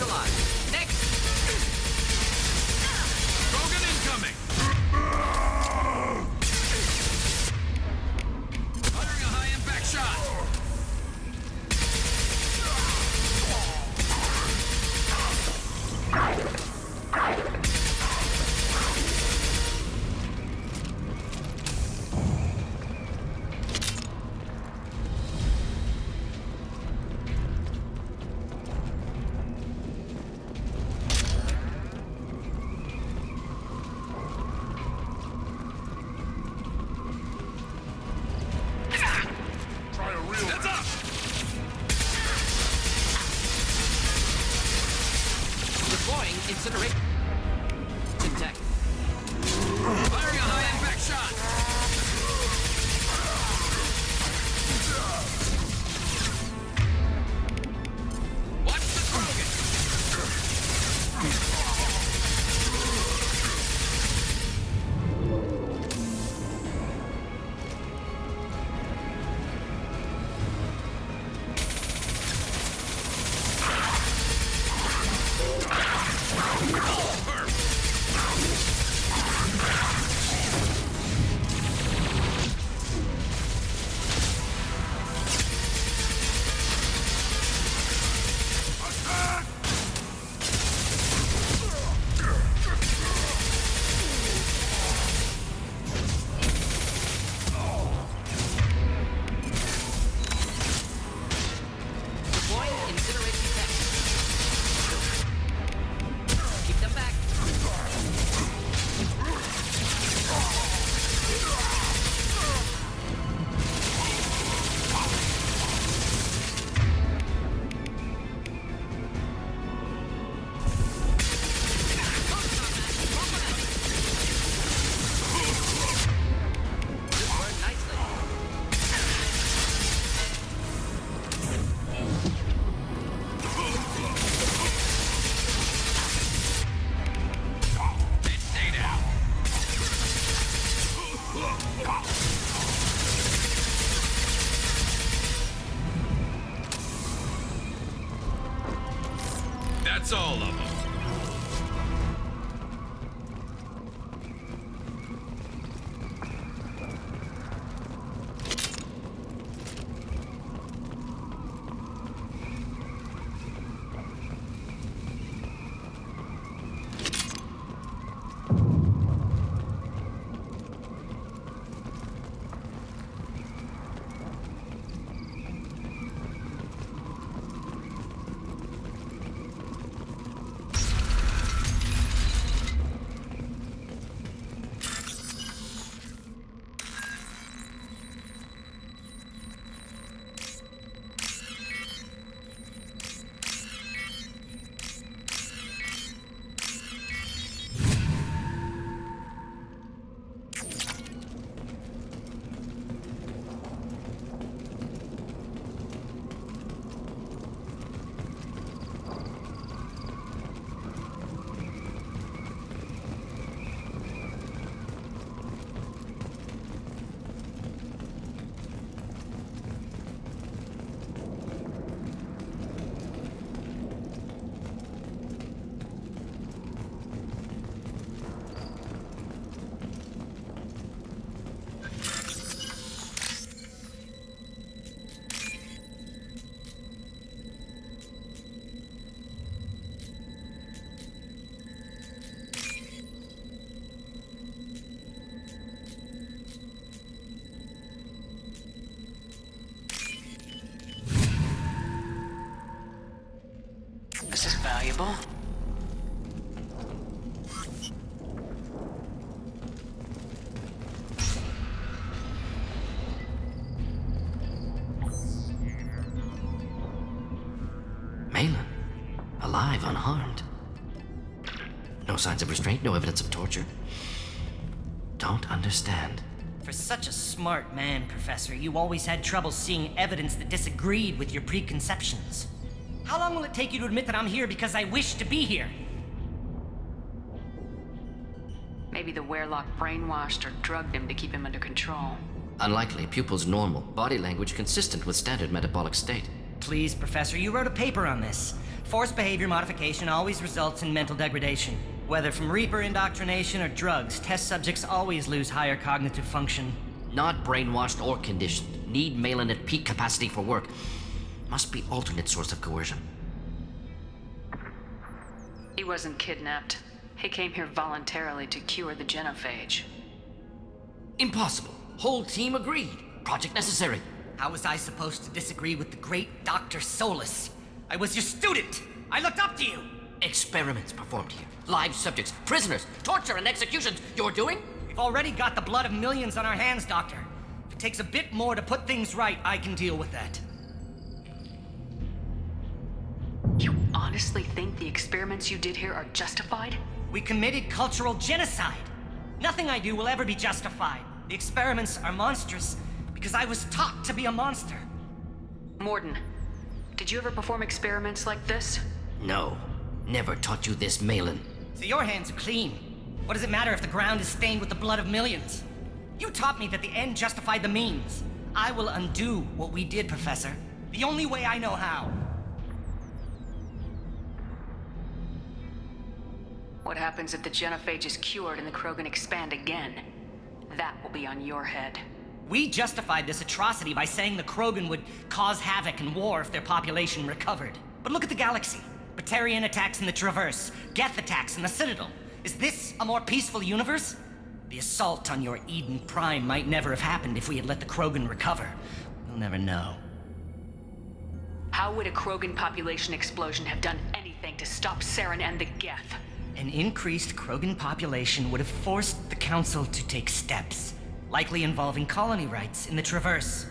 neutralized. Next! Krogan incoming! Firing a high-impact shot! Heads up! Deploying incineration tech. Firing a high-impact shot! Watch the Krogan! Deploying incineration tech. Keep them back. This worked nicely. Stay down. That's all of them. This is valuable. Malin, alive, unharmed. No signs of restraint, no evidence of torture. Don't understand. For such a smart man, Professor, you always had trouble seeing evidence that disagreed with your preconceptions. How long will it take you to admit that I'm here because I wish to be here? Maybe the Werelock brainwashed or drugged him to keep him under control. Unlikely. Pupil's normal. Body language consistent with standard metabolic state. Please, Professor, you wrote a paper on this. Forced behavior modification always results in mental degradation. Whether from Reaper indoctrination or drugs, test subjects always lose higher cognitive function. Not brainwashed or conditioned. Need Malin at peak capacity for work. Must be alternate source of coercion. He wasn't kidnapped. He came here voluntarily to cure the genophage. Impossible. Whole team agreed. Project necessary. How was I supposed to disagree with the great Dr. Solus? I was your student! I looked up to you! Experiments performed here. Live subjects, prisoners, torture and executions. You're doing? We've already got the blood of millions on our hands, Doctor. If it takes a bit more to put things right, I can deal with that. You honestly think the experiments you did here are justified? We committed cultural genocide. Nothing I do will ever be justified. The experiments are monstrous because I was taught to be a monster. Morden, did you ever perform experiments like this? No. Never taught you this, Malin. So your hands are clean. What does it matter if the ground is stained with the blood of millions? You taught me that the end justified the means. I will undo what we did, Professor. The only way I know how. What happens if the genophage is cured and the Krogan expand again? That will be on your head. We justified this atrocity by saying the Krogan would cause havoc and war if their population recovered. But look at the galaxy. Batarian attacks in the Traverse, Geth attacks in the Citadel. Is this a more peaceful universe? The assault on your Eden Prime might never have happened if we had let the Krogan recover. We'll never know. How would a Krogan population explosion have done anything to stop Saren and the Geth? An increased Krogan population would have forced the Council to take steps, likely involving colony rights in the Traverse.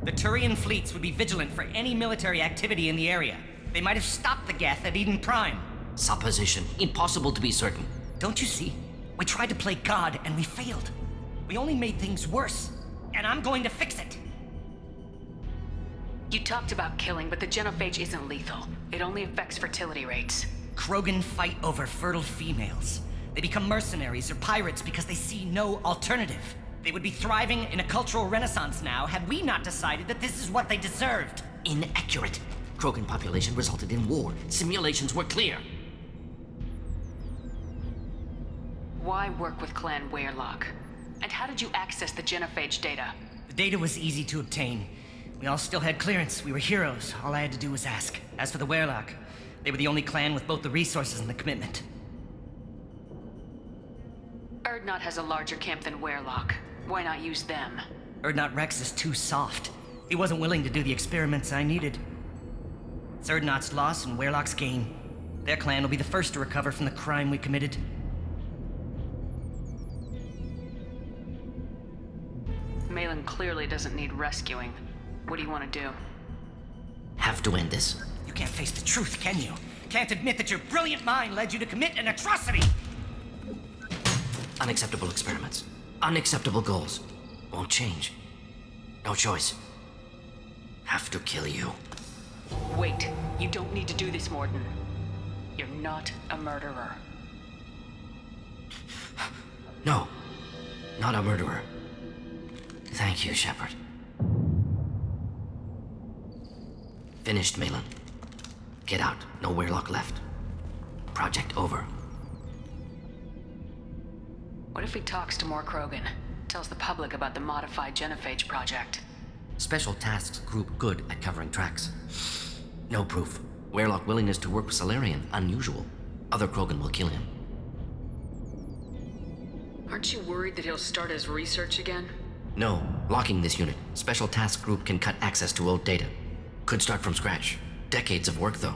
The Turian fleets would be vigilant for any military activity in the area. They might have stopped the Geth at Eden Prime. Supposition. Impossible to be certain. Don't you see? We tried to play God and we failed. We only made things worse. And I'm going to fix it. You talked about killing, but the genophage isn't lethal. It only affects fertility rates. Krogan fight over fertile females. They become mercenaries or pirates because they see no alternative. They would be thriving in a cultural renaissance now had we not decided that this is what they deserved. Inaccurate. Krogan population resulted in war. Simulations were clear. Why work with Clan Weyrloc? And how did you access the genophage data? The data was easy to obtain. We all still had clearance. We were heroes. All I had to do was ask. As for the Weyrloc, they were the only clan with both the resources and the commitment. Urdnot has a larger camp than Weyrloc. Why not use them? Urdnot Rex is too soft. He wasn't willing to do the experiments I needed. It's Urdnot's loss and Weyrloc's gain. Their clan will be the first to recover from the crime we committed. Malin clearly doesn't need rescuing. What do you want to do? Have to end this. You can't face the truth, can you? Can't admit that your brilliant mind led you to commit an atrocity! Unacceptable experiments. Unacceptable goals. Won't change. No choice. Have to kill you. Wait. You don't need to do this, Morden. You're not a murderer. No. Not a murderer. Thank you, Shepard. Finished, Malin. Get out. No Weyrloc left. Project over. What if he talks to more Krogan? Tells the public about the modified genophage project? Special tasks group good at covering tracks. No proof. Weyrloc willingness to work with Salarian, unusual. Other Krogan will kill him. Aren't you worried that he'll start his research again? No. Locking this unit. Special task group can cut access to old data. Could start from scratch. Decades of work, though.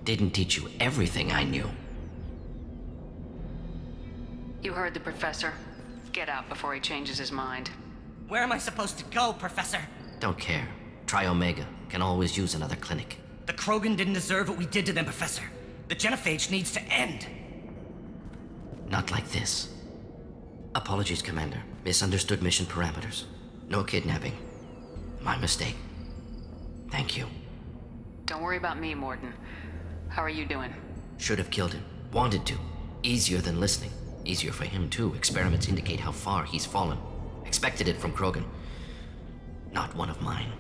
Didn't teach you everything I knew. You heard the professor. Get out before he changes his mind. Where am I supposed to go, Professor? Don't care. Try Omega. Can always use another clinic. The Krogan didn't deserve what we did to them, Professor. The genophage needs to end. Not like this. Apologies, Commander. Misunderstood mission parameters. No kidnapping. My mistake. Thank you. Don't worry about me, Morden. How are you doing? Should have killed him. Wanted to. Easier than listening. Easier for him, too. Experiments indicate how far he's fallen. Expected it from Krogan. Not one of mine.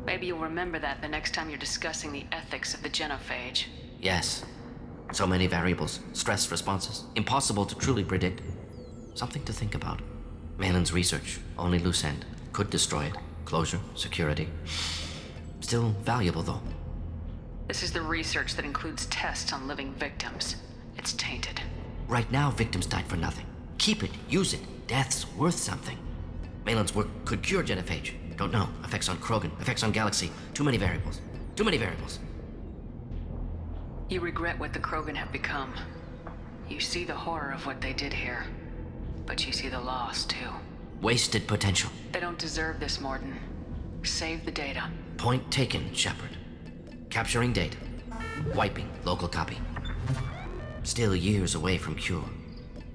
Maybe you'll remember that the next time you're discussing the ethics of the genophage. Yes. So many variables, stress responses, impossible to truly predict. Something to think about. Malin's research, only loose end, could destroy it. Closure, security. Still valuable, though. This is the research that includes tests on living victims. It's tainted. Right now, victims died for nothing. Keep it, use it. Death's worth something. Malin's work could cure genophage. Don't know. Effects on Krogan, effects on Galaxy. Too many variables. Too many variables. You regret what the Krogan have become. You see the horror of what they did here. But you see the loss, too. Wasted potential. They don't deserve this, Morden. Save the data. Point taken, Shepard. Capturing data. Wiping local copy. Still years away from cure.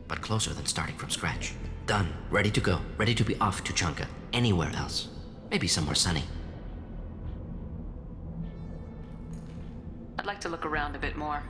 But closer than starting from scratch. Done. Ready to go. Ready to be off to Tuchanka. Anywhere else. Maybe somewhere sunny. I'd like to look around a bit more.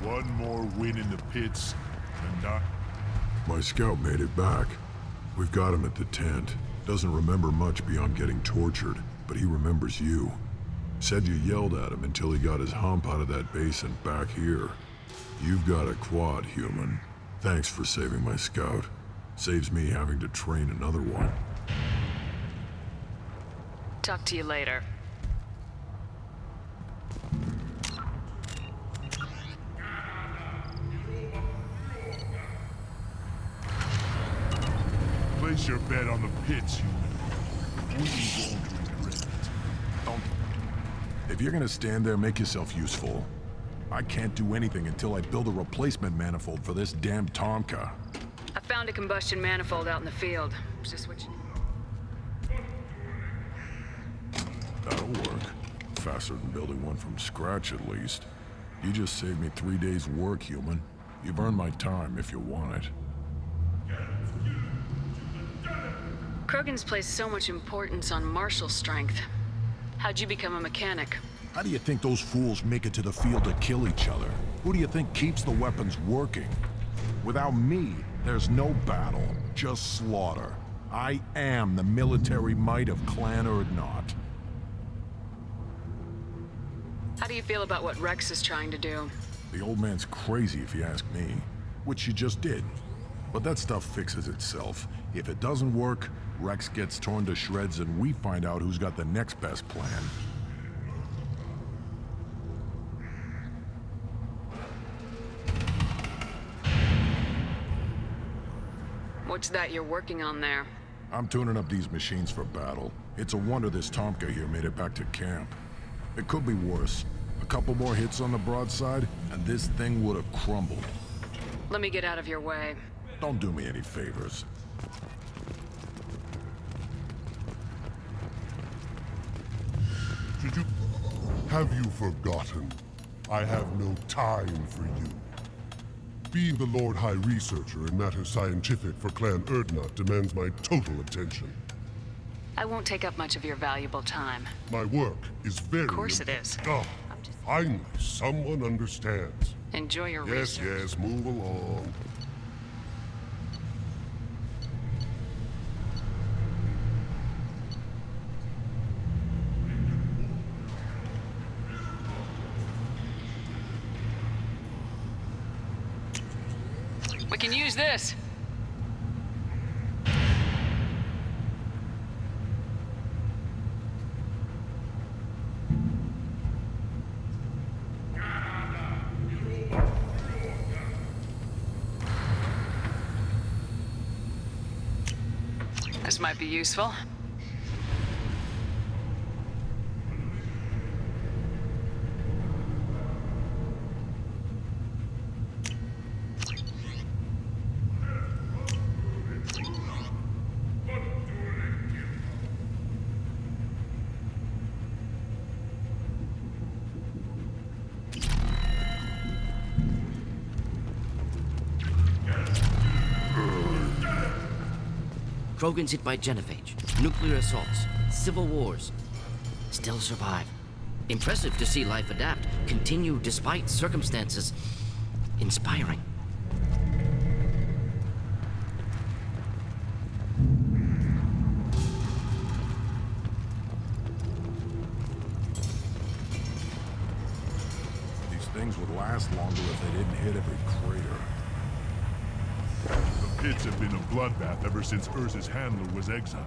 One more win in the pits, and not... My scout made it back. We've got him at the tent. Doesn't remember much beyond getting tortured, but he remembers you. Said you yelled at him until he got his hump out of that basin back here. You've got a quad, human. Thanks for saving my scout. Saves me having to train another one. Talk to you later. Place your bet on the pits, human. We won't regret it. Don't... If you're gonna stand there, make yourself useful. I can't do anything until I build a replacement manifold for this damn Tomka. I found a combustion manifold out in the field. Is this what you... That'll work. Faster than building one from scratch, at least. You just saved me 3 days' work, human. You've earned my time if you want it. Krogan's placed so much importance on martial strength. How'd you become a mechanic? How do you think those fools make it to the field to kill each other? Who do you think keeps the weapons working? Without me, there's no battle, just slaughter. I am the military might of Clan Urdnot. How do you feel about what Rex is trying to do? The old man's crazy if you ask me. Which you just did. But that stuff fixes itself. If it doesn't work, Rex gets torn to shreds and we find out who's got the next best plan. What's that you're working on there? I'm tuning up these machines for battle. It's a wonder this Tomka here made it back to camp. It could be worse. A couple more hits on the broadside, and this thing would have crumbled. Let me get out of your way. Don't do me any favors. Have you forgotten? I have no time for you. Being the Lord High Researcher in matters scientific for Clan Erdnot demands my total attention. I won't take up much of your valuable time. My work is very... Of course it is. Oh, finally, someone understands. Enjoy your Yes, research. yes, move along. We can use this. This might be useful. Krogan's hit by genophage, nuclear assaults, civil wars. Still survive. Impressive to see life adapt, continue despite circumstances. Inspiring. These things would last longer if they didn't hit every crater. The pits have been a bloodbath ever since Urza's handler was exiled.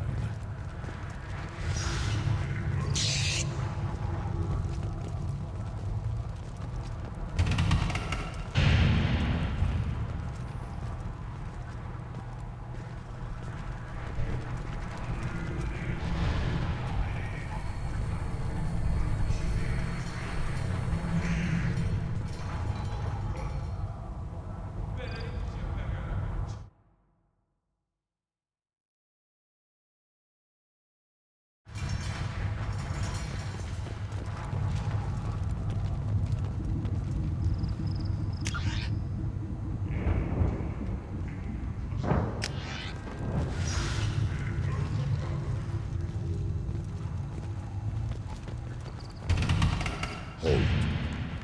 Halt.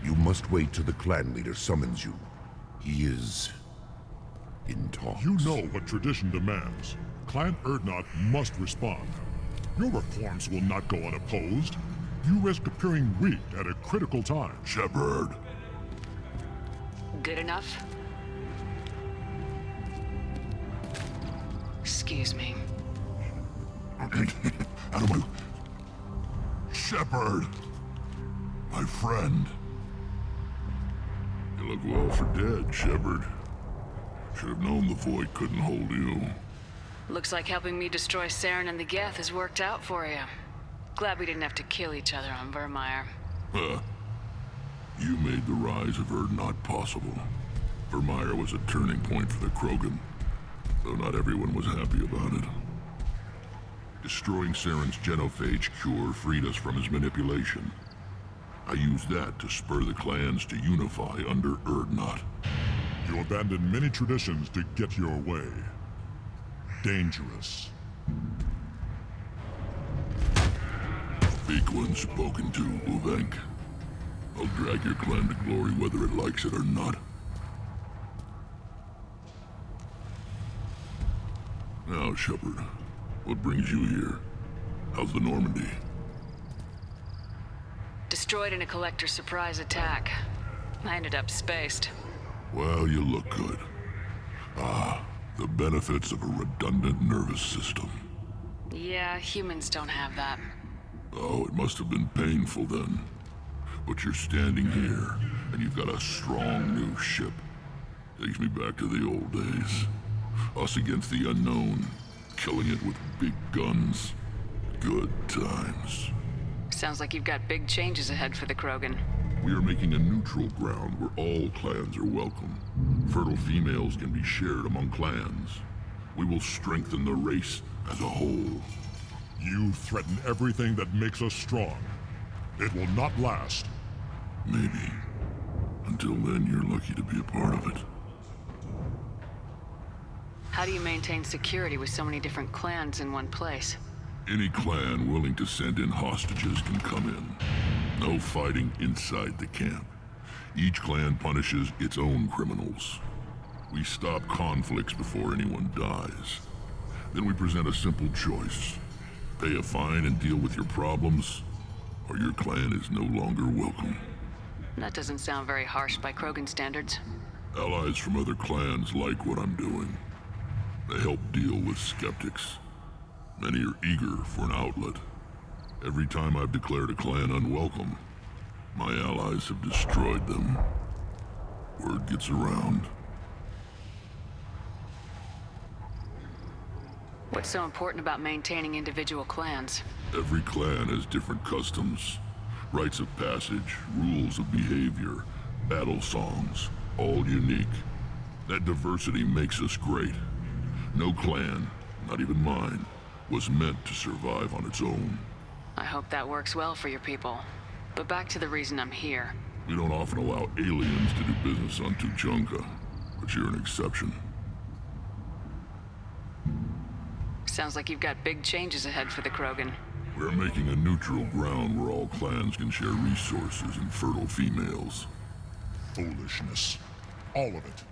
You must wait till the clan leader summons you. He is... in talks. You know what tradition demands. Clan Erdnot must respond. Your reforms will not go unopposed. You risk appearing weak at a critical time. Shepard. Good enough? Excuse me. Out of my... Shepard! My friend. You look well for dead, Shepard. Should have known the void couldn't hold you. Looks like helping me destroy Saren and the Geth has worked out for you. Glad we didn't have to kill each other on Vermeer. Huh. You made the rise of Erdnot possible. Vermeer was a turning point for the Krogan, though not everyone was happy about it. Destroying Saren's genophage cure freed us from his manipulation. I used that to spur the clans to unify under Erdnot. You abandoned many traditions to get your way. Dangerous. Big one spoken to, Uvenk. I'll drag your clan to glory whether it likes it or not. Now, Shepard, what brings you here? How's the Normandy? Destroyed in a collector surprise attack. I ended up spaced. Well, you look good. Ah, The benefits of a redundant nervous system. Yeah, humans don't have that. Oh, it must have been painful then. But you're standing here, and you've got a strong new ship. Takes me back to the old days. Us against the unknown, killing it with big guns. Good times. Sounds like you've got big changes ahead for the Krogan. We are making a neutral ground where all clans are welcome. Fertile females can be shared among clans. We will strengthen the race as a whole. You threaten everything that makes us strong. It will not last. Maybe. Until then, you're lucky to be a part of it. How do you maintain security with so many different clans in one place? Any clan willing to send in hostages can come in. No fighting inside the camp. Each clan punishes its own criminals. We stop conflicts before anyone dies. Then we present a simple choice. Pay a fine and deal with your problems, or your clan is no longer welcome. That doesn't sound very harsh by Krogan standards. Allies from other clans like what I'm doing. They help deal with skeptics. Many are eager for an outlet. Every time I've declared a clan unwelcome, my allies have destroyed them. Word gets around. What's so important about maintaining individual clans? Every clan has different customs, rites of passage, rules of behavior, battle songs, all unique. That diversity makes us great. No clan, not even mine, was meant to survive on its own. I hope that works well for your people. But back to the reason I'm here. We don't often allow aliens to do business on Tuchanka, but you're an exception. Sounds like you've got big changes ahead for the Krogan. We're making a neutral ground where all clans can share resources and fertile females. Foolishness. All of it.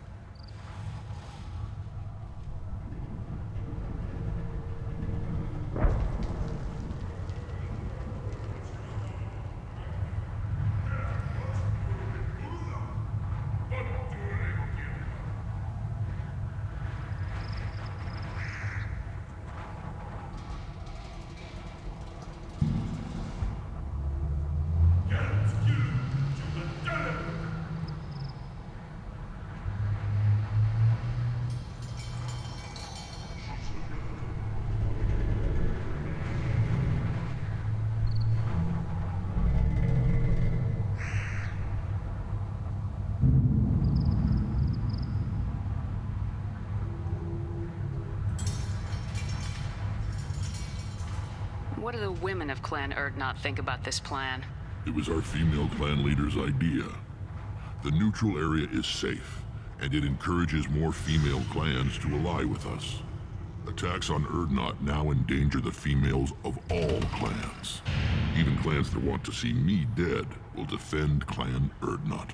What do the women of Clan Urdnot think about this plan? It was our female clan leader's idea. The neutral area is safe, and it encourages more female clans to ally with us. Attacks on Urdnot now endanger the females of all clans. Even clans that want to see me dead will defend Clan Urdnot.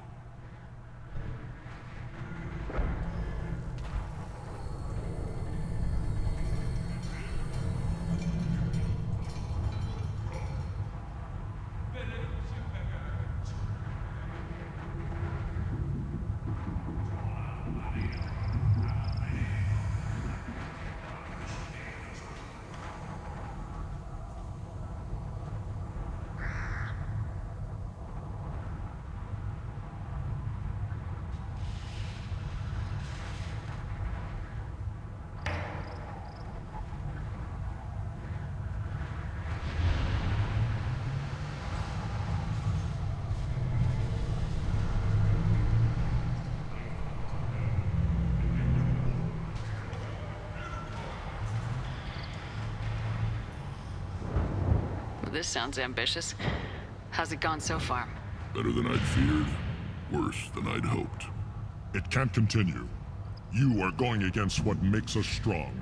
This sounds ambitious. How's it gone so far? Better than I'd feared, worse than I'd hoped. It can't continue. You are going against what makes us strong.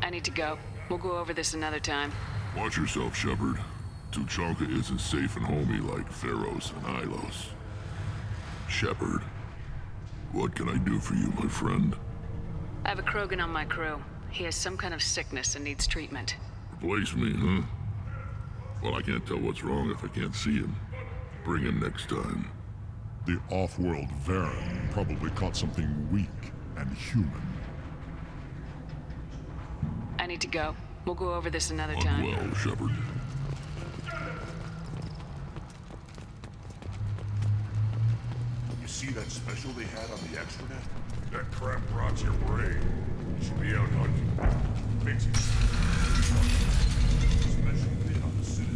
I need to go. We'll go over this another time. Watch yourself, Shepard. Tuchanka isn't safe and homey like Theros and Ilos. Shepard, what can I do for you, my friend? I have a Krogan on my crew. He has some kind of sickness and needs treatment. Replace me, huh? Well, I can't tell what's wrong if I can't see him. Bring him next time. The off-world Varen probably caught something weak and human. I need to go. We'll go over this another time. Well, Shepard. You see that special they had on the extranet? That crap rots your brain. You should be out hunting. Fix it. Special hit on the Citadel.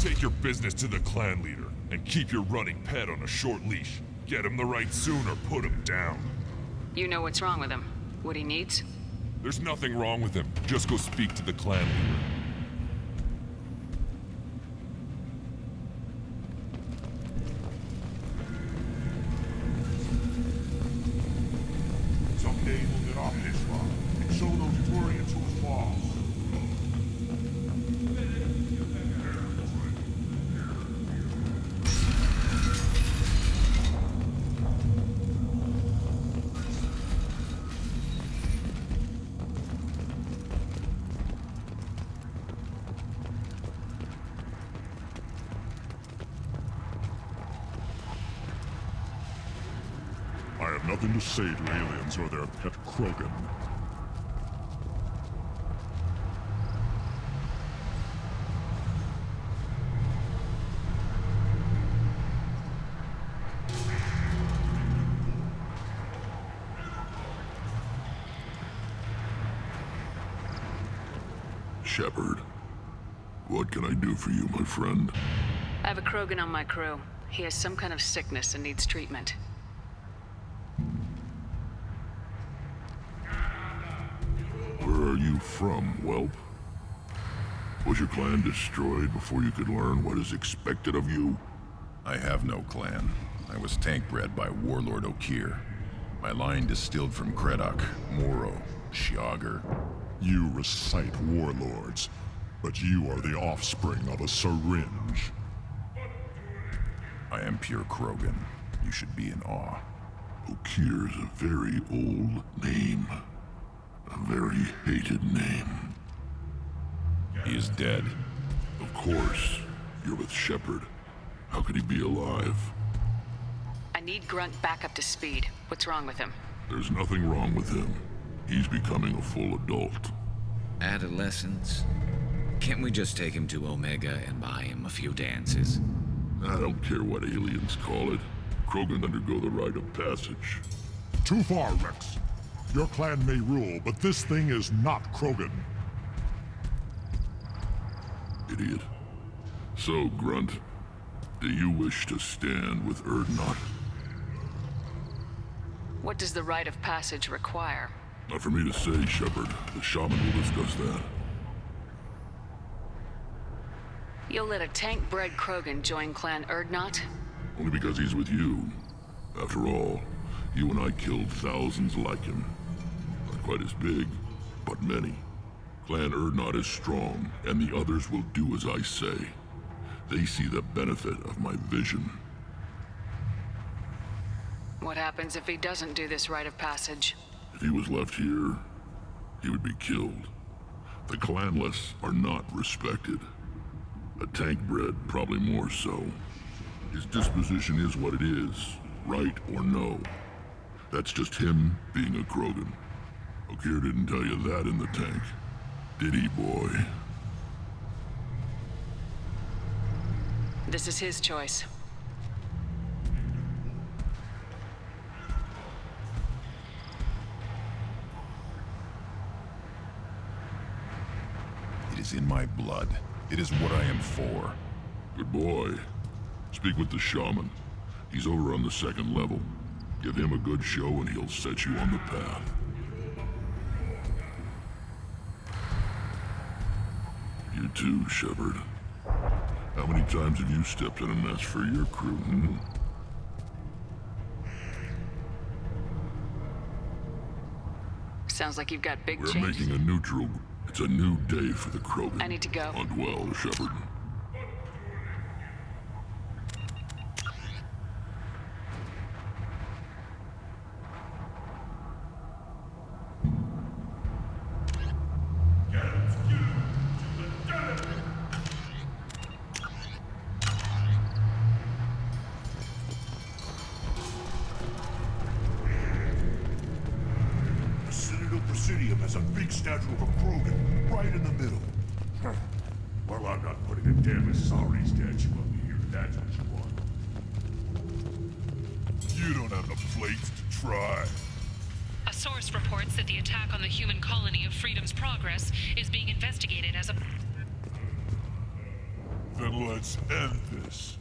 Take your business to the clan leader, and keep your running pet on a short leash. Get him the right soon or put him down. You know what's wrong with him? What he needs? There's nothing wrong with him. Just go speak to the clan leader. Someday we'll get off this rock and show those Turians who's boss. I have nothing to say to aliens or their pet Krogan. Shepard, what can I do for you, my friend? I have a Krogan on my crew. He has some kind of sickness and needs treatment. Where are you from, whelp? Was your clan destroyed before you could learn what is expected of you? I have no clan. I was tank bred by Warlord Okir. My line distilled from Kredok, Moro, Shiagar. You recite warlords, but you are the offspring of a syringe. I am pure Krogan. You should be in awe. Okir is a very old name. A very hated name. He is dead. Of course. You're with Shepard. How could he be alive? I need Grunt back up to speed. What's wrong with him? There's nothing wrong with him. He's becoming a full adult. Adolescence? Can't we just take him to Omega and buy him a few dances? I don't care what aliens call it. Krogan undergo the rite of passage. Too far, Rex. Your clan may rule, but this thing is not Krogan. idiot. So, Grunt, do you wish to stand with Urdnot? What does the rite of passage require? Not for me to say, Shepard. The shaman will discuss that. You'll let a tank-bred Krogan join Clan Urdnot? Only because he's with you. After all, you and I killed thousands like him. Not quite as big, but many. Clan Urdnot is strong, and the others will do as I say. They see the benefit of my vision. What happens if he doesn't do this rite of passage? If he was left here, he would be killed. The clanless are not respected. A tank-bred, probably more so. His disposition is what it is, right or no. That's just him being a Krogan. Okeer didn't tell you that in the tank, did he, boy? This is his choice. It is in my blood. It is what I am for. Good boy. Speak with the shaman. He's over on the second level. Give him a good show and he'll set you on the path. You too, Shepard. How many times have you stepped in a mess for your crew, hmm? Sounds like you've got big We're change. making a neutral. It's a new day for the Krogan. I need to go. Hunt well, Shepard. Presidium has a big statue of a Krogan right in the middle. Well, I'm not putting a damn Asari statue up here, that's what you want. You don't have the plates to try. A source reports that the attack on the human colony of Freedom's Progress is being investigated as a... Then let's end this.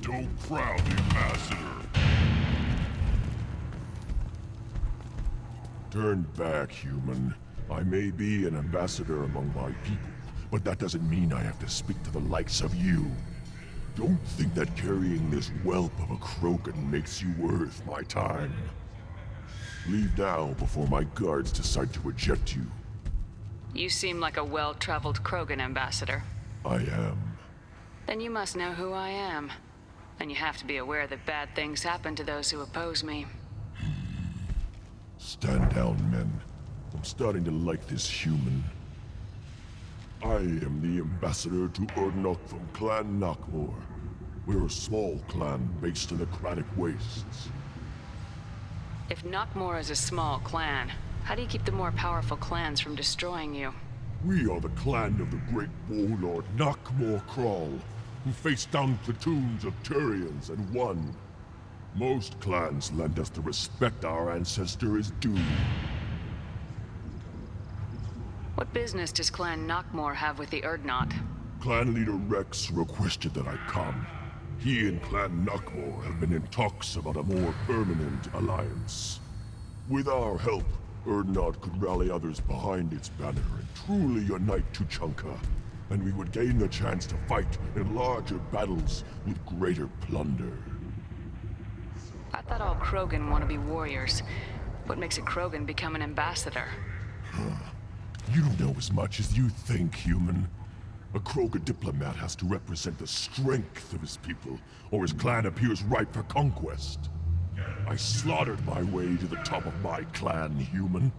Don't crowd the ambassador. Turn back, human. I may be an ambassador among my people, but that doesn't mean I have to speak to the likes of you. Don't think that carrying this whelp of a Krogan makes you worth my time. Leave now before my guards decide to eject you. You seem like a well-traveled Krogan ambassador. I am. Then you must know who I am. And you have to be aware that bad things happen to those who oppose me. Stand down, men. I'm starting to like this human. I am the ambassador to Urdnot from Clan Nakmor. We're a small clan based in the Kratic Wastes. If Nakmor is a small clan, how do you keep the more powerful clans from destroying you? We are the clan of the great warlord Nakmor Kral, who faced down platoons of Turians and won. Most clans lend us the respect our ancestor is due. What business does Clan Nakmor have with the Urdnot? Clan leader Rex requested that I come. He and Clan Nakmor have been in talks about a more permanent alliance. With our help, Urdnot could rally others behind its banner and truly unite Tuchanka, and we would gain the chance to fight in larger battles with greater plunder. I thought all Krogan want to be warriors. What makes a Krogan become an ambassador? You don't know as much as you think, human. A Krogan diplomat has to represent the strength of his people, or his clan appears ripe for conquest. I slaughtered my way to the top of my clan, human.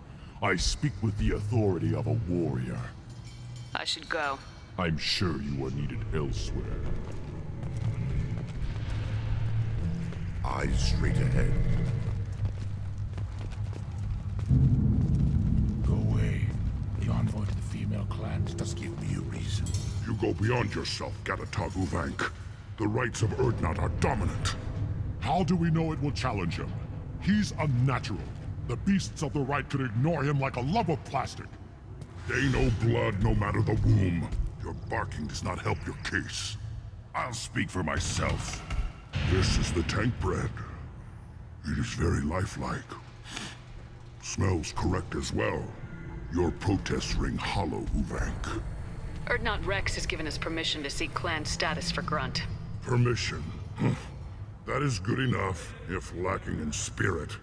I speak with the authority of a warrior. I should go. I'm sure you are needed elsewhere. Eyes straight ahead. Go away. The envoy to the female clans does give me a reason. You go beyond yourself, Gatatagu Vank. The rights of Urdnot are dominant. How do we know it will challenge him? He's unnatural. The beasts of the right could ignore him like a lump of plastic. They know blood no matter the womb. Your barking does not help your case. I'll speak for myself. This is the tank bread. It is very lifelike. Smells correct as well. Your protests ring hollow, Uvank. Erdnot Rex has given us permission to seek clan status for Grunt. Permission? That is good enough, if lacking in spirit.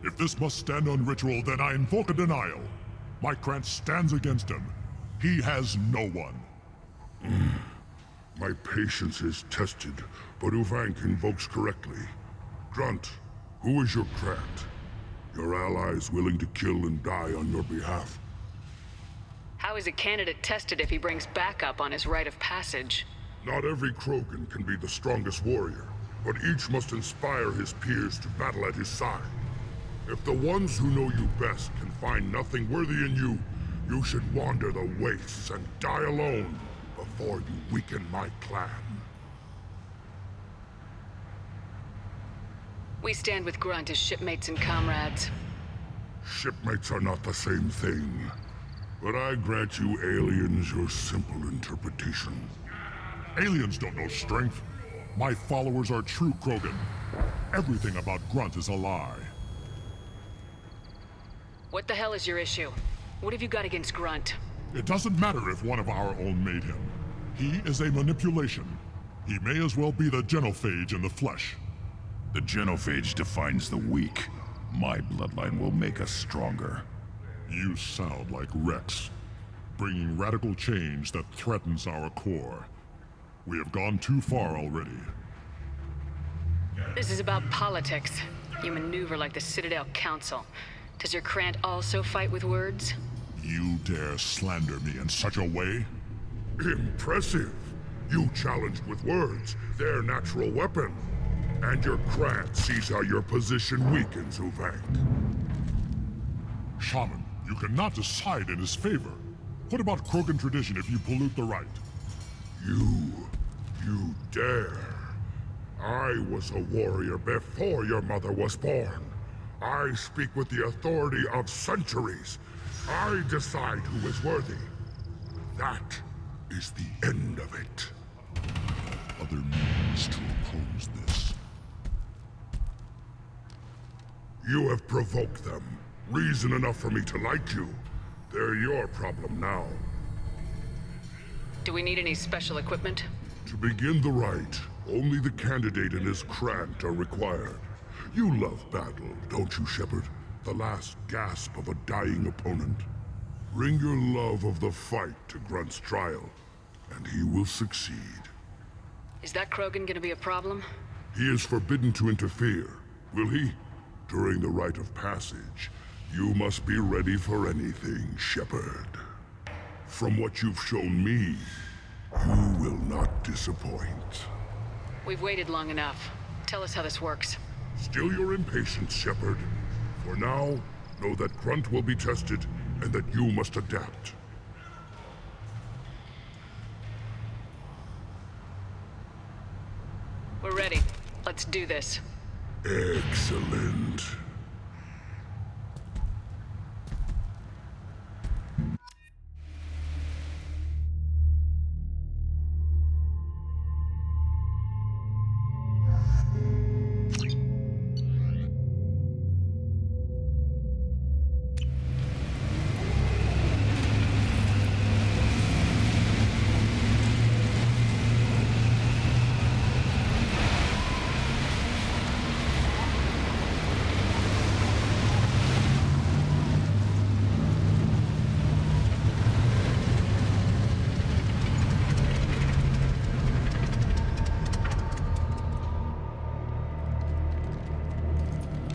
If this must stand on ritual, then I invoke a denial. My Krant stands against him. He has no one. My patience is tested, but Uvank invokes correctly. Grunt, who is your Krant? Your allies willing to kill and die on your behalf? How is a candidate tested if he brings backup on his rite of passage? Not every Krogan can be the strongest warrior, but each must inspire his peers to battle at his side. If the ones who know you best can find nothing worthy in you, you should wander the wastes and die alone before you weaken my clan. We stand with Grunt as shipmates and comrades. Shipmates are not the same thing. But I grant you aliens your simple interpretation. Aliens don't know strength. My followers are true Krogan. Everything about Grunt is a lie. What the hell is your issue? What have you got against Grunt? It doesn't matter if one of our own made him. He is a manipulation. He may as well be the genophage in the flesh. The genophage defines the weak. My bloodline will make us stronger. You sound like Rex, bringing radical change that threatens our core. We have gone too far already. This is about politics. You maneuver like the Citadel Council. Does your Krant also fight with words? You dare slander me in such a way? Impressive! You challenged with words, their natural weapon. And your Krant sees how your position weakens, Uvank. Shaman, you cannot decide in his favor. What about Krogan tradition if you pollute the rite? You dare. I was a warrior before your mother was born. I speak with the authority of centuries. I decide who is worthy. That is the end of it. Other means to oppose this. You have provoked them. Reason enough for me to like you. They're your problem now. Do we need any special equipment? To begin the rite, only the candidate and his Krant are required. You love battle, don't you, Shepard? The last gasp of a dying opponent. Bring your love of the fight to Grunt's trial, and he will succeed. Is that Krogan gonna be a problem? He is forbidden to interfere, will he? During the rite of passage, you must be ready for anything, Shepard. From what you've shown me, you will not disappoint. We've waited long enough. Tell us how this works. Still your impatience, Shepard. For now, know that Grunt will be tested, and that you must adapt. We're ready. Let's do this. Excellent.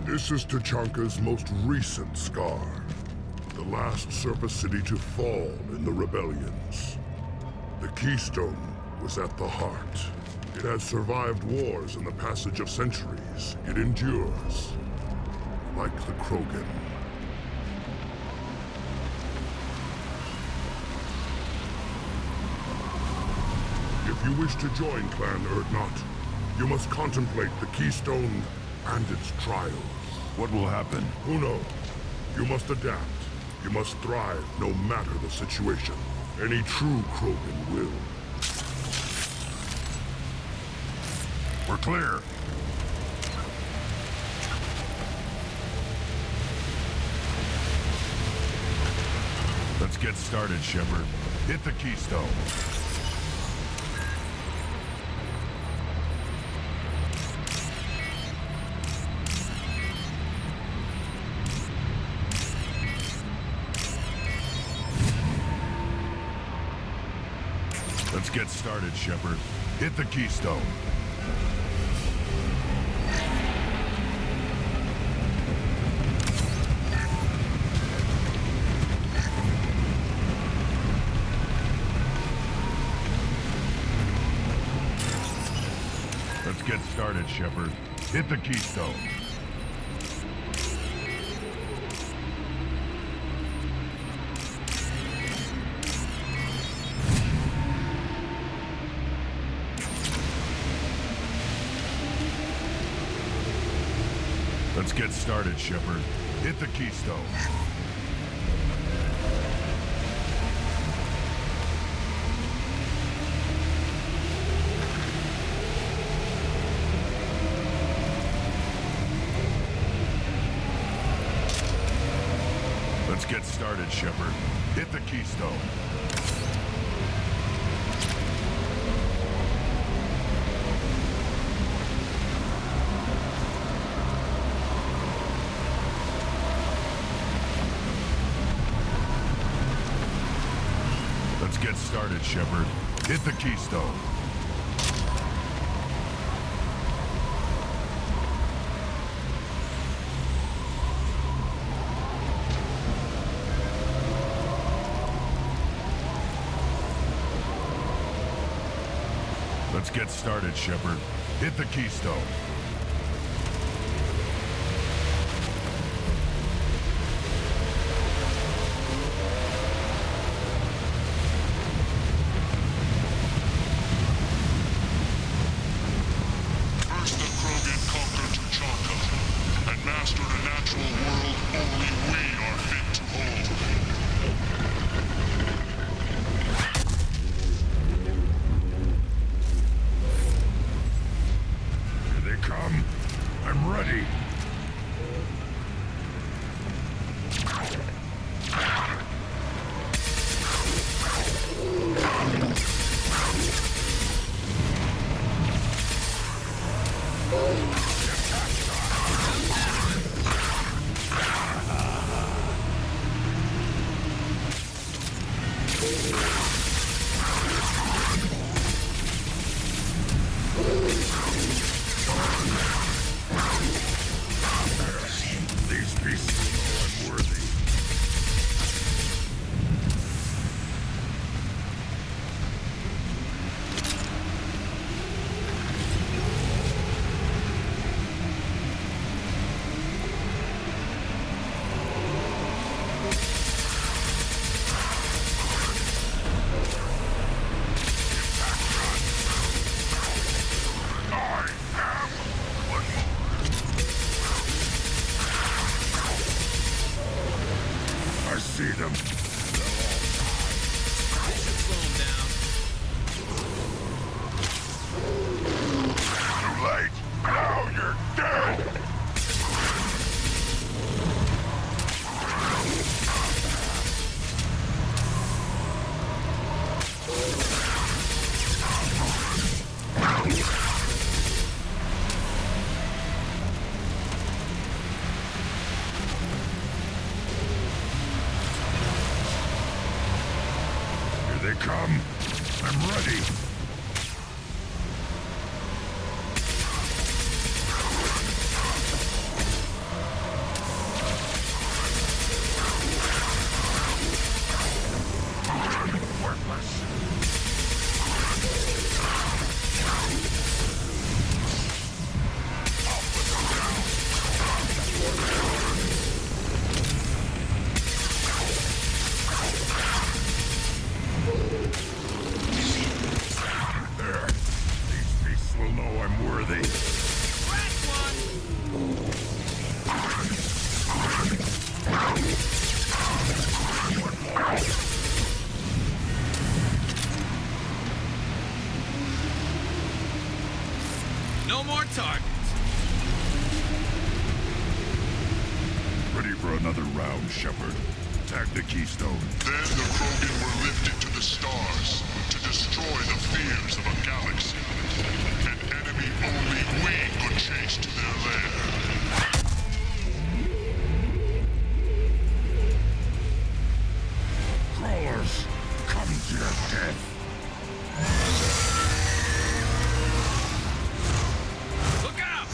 This is Tachanka's most recent scar. The last surface city to fall in the rebellions. The Keystone was at the heart. It has survived wars and the passage of centuries. It endures. Like the Krogan. If you wish to join Clan Erdnot, you must contemplate the Keystone and its trials. What will happen? Who knows? You must adapt. You must thrive no matter the situation. Any true Krogan will. We're clear. Let's get started, Shepard. Hit the keystone. Let's get started, Shepard. Hit the keystone. Let's get started, Shepard. Hit the keystone. Let's get started, Shepard. Hit the keystone. Let's get started, Shepard. Hit the keystone. Let's get started, Shepard. Hit the keystone. Let's get started, Shepard. Hit the keystone. First the Krogan conquered Tuchanka and mastered a natural world only we are fit to hold. Here they come. I'm ready. These beasts are unworthy. I see them. Too late. Now you're dead. Here they come. I'm ready. Worthless. There. These beasts will know I'm worthy. Last one! No more targets. Ready for another round, Shepard. Tag the Keystone. Then the Krogan were lifted to the stars to destroy the fears of a galaxy. An enemy only we could chase to their lair. Crawlers, come to your death. Look out!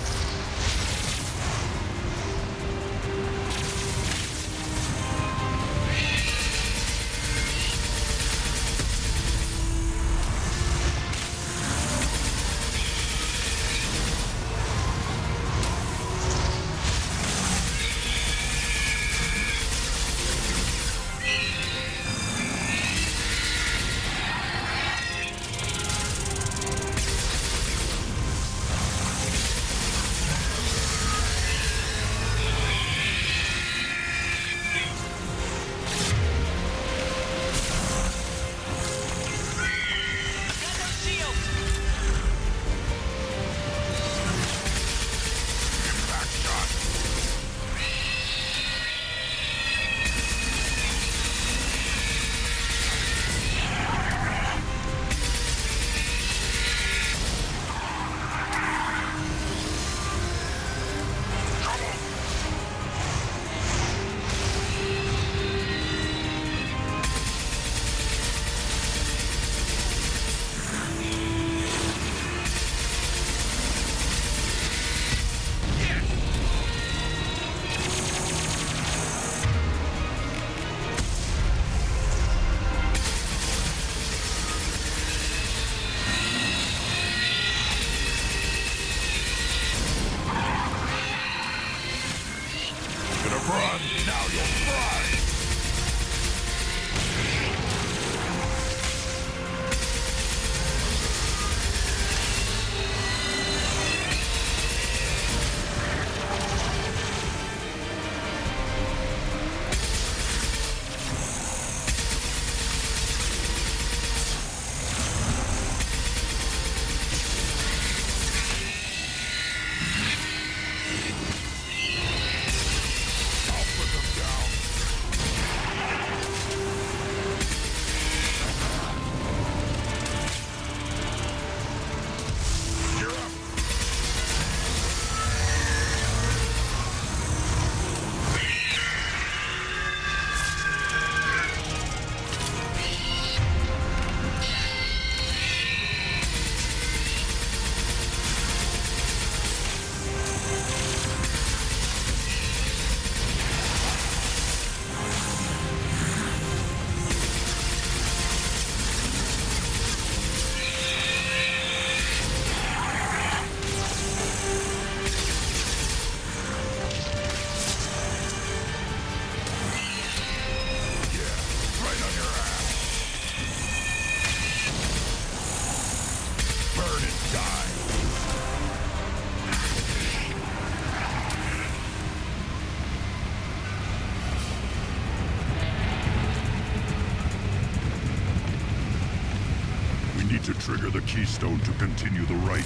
To trigger the Keystone to continue the right.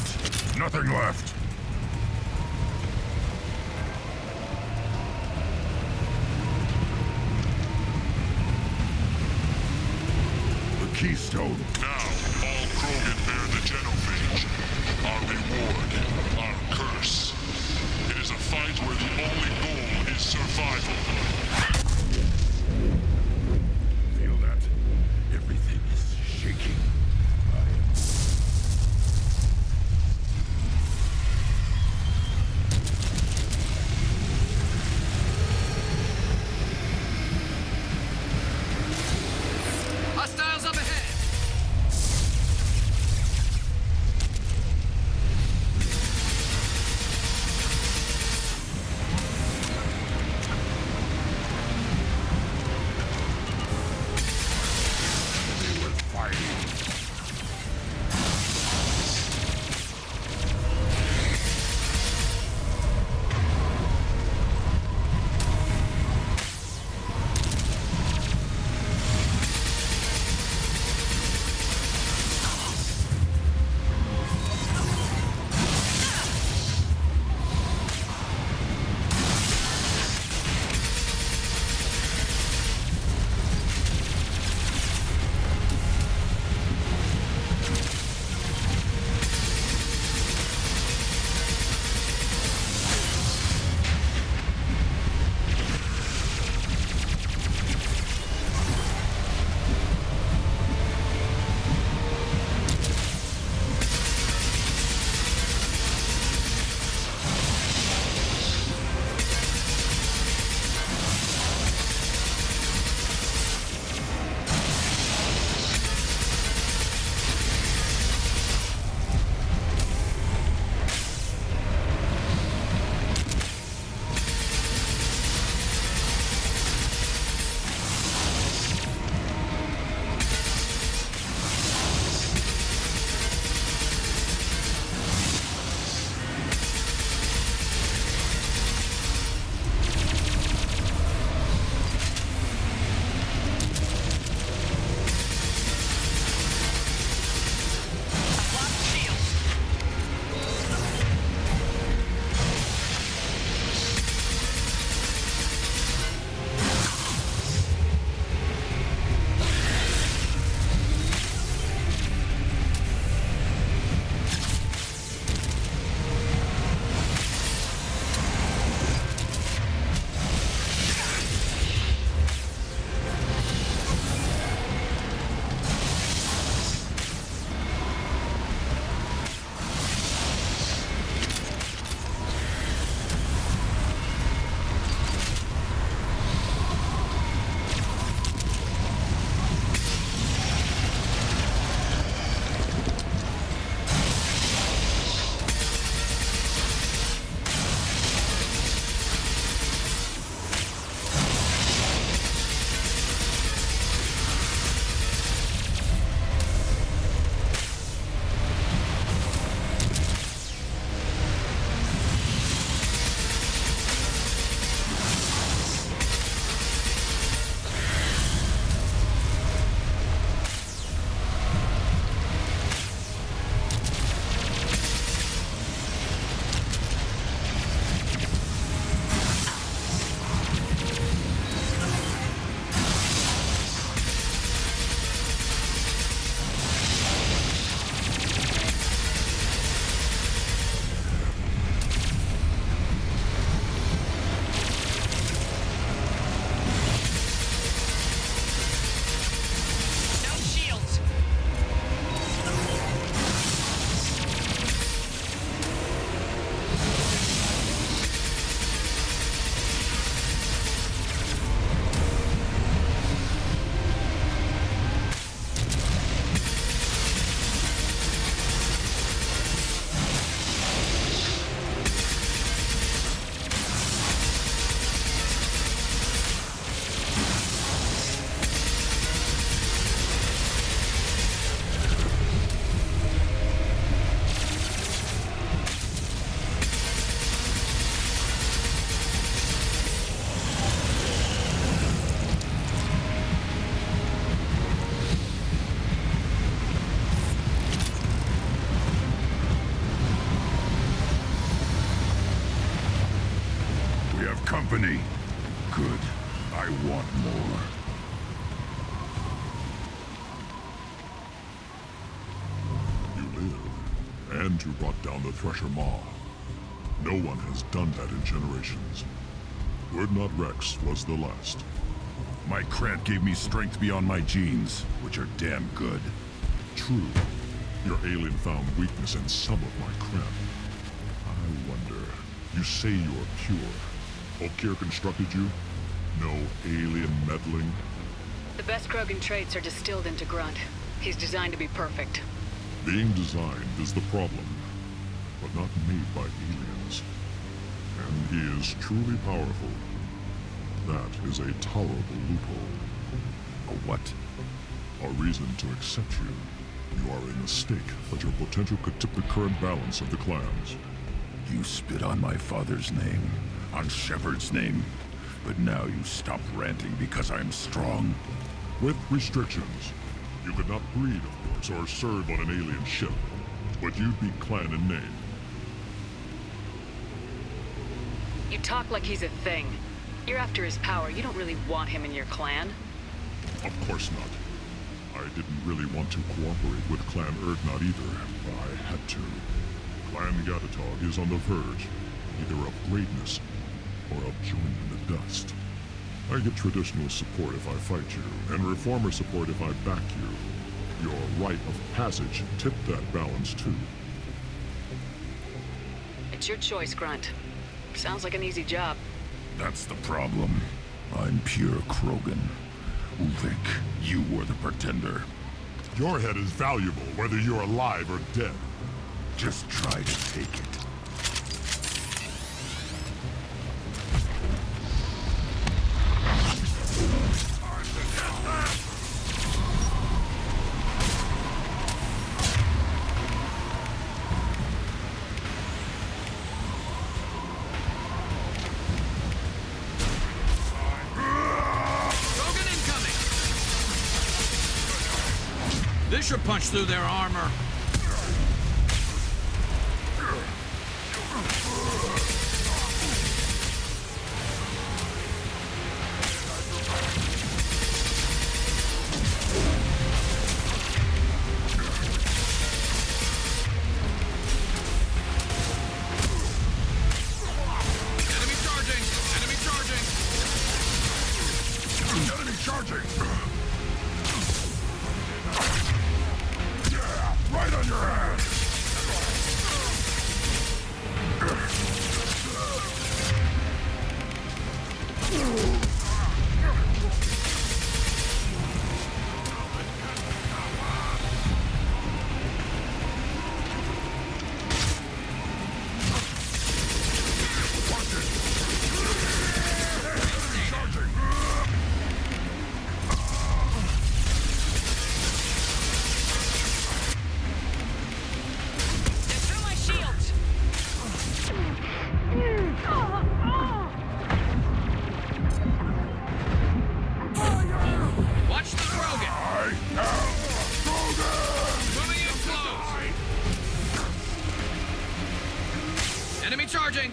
Nothing left. The Keystone. Now, all Krogan bear the genophage. Our reward, our curse. It is a fight where the only goal is survival. Feel that? Everything is shaking. Hostiles up ahead! company. Good. I want more. You live, and you brought down the Thresher Maw. No one has done that in generations. Urdnot Rex was the last. My Krant gave me strength beyond my genes, which are damn good. True. Your alien found weakness in some of my Krant. I wonder, you say you're pure. Okeer constructed you? No alien meddling? The best Krogan traits are distilled into Grunt. He's designed to be perfect. Being designed is the problem, but not made by aliens. And he is truly powerful. That is a tolerable loophole. A what? A reason to accept you. You are a mistake, but your potential could tip the current balance of the clans. You spit on my father's name, on Shepard's name, but now you stop ranting because I'm strong. With restrictions. You could not breed, of course, or serve on an alien ship, but you'd be clan in name. You talk like he's a thing. You're after his power. You don't really want him in your clan. Of course not. I didn't really want to cooperate with Clan Urdnot either, but I had to. Clan Gatatog is on the verge, either of greatness or of joining the dust. I get traditional support if I fight you, and reformer support if I back you. Your rite of passage tipped that balance too. It's your choice, Grunt. Sounds like an easy job. That's the problem. I'm pure Krogan. Ulvik, you were the pretender. Your head is valuable, whether you're alive or dead. Just try to take it. This should punch through their armor. Enemy charging! Enemy charging! Enemy charging! Right on your head! Enemy charging!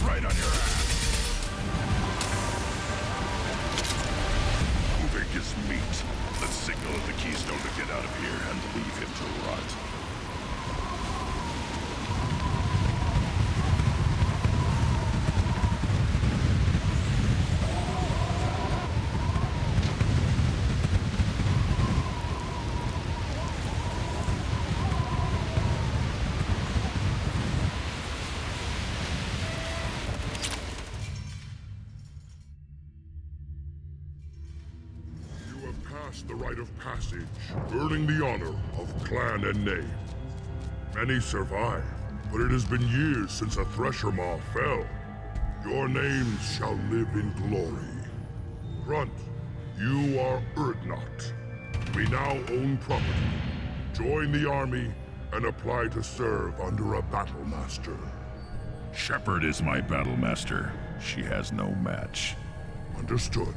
Right on your ass. Ulvik is meat. Let's signal at the Keystone to get out of here and leave him to rot. The rite of passage, earning the honor of clan and name. Many survive, but it has been years since a Thresher Maw fell. Your names shall live in glory. Grunt, you are Urdnot. We now own property. Join the army and apply to serve under a battle master. Shepard is my battle master. She has no match. Understood.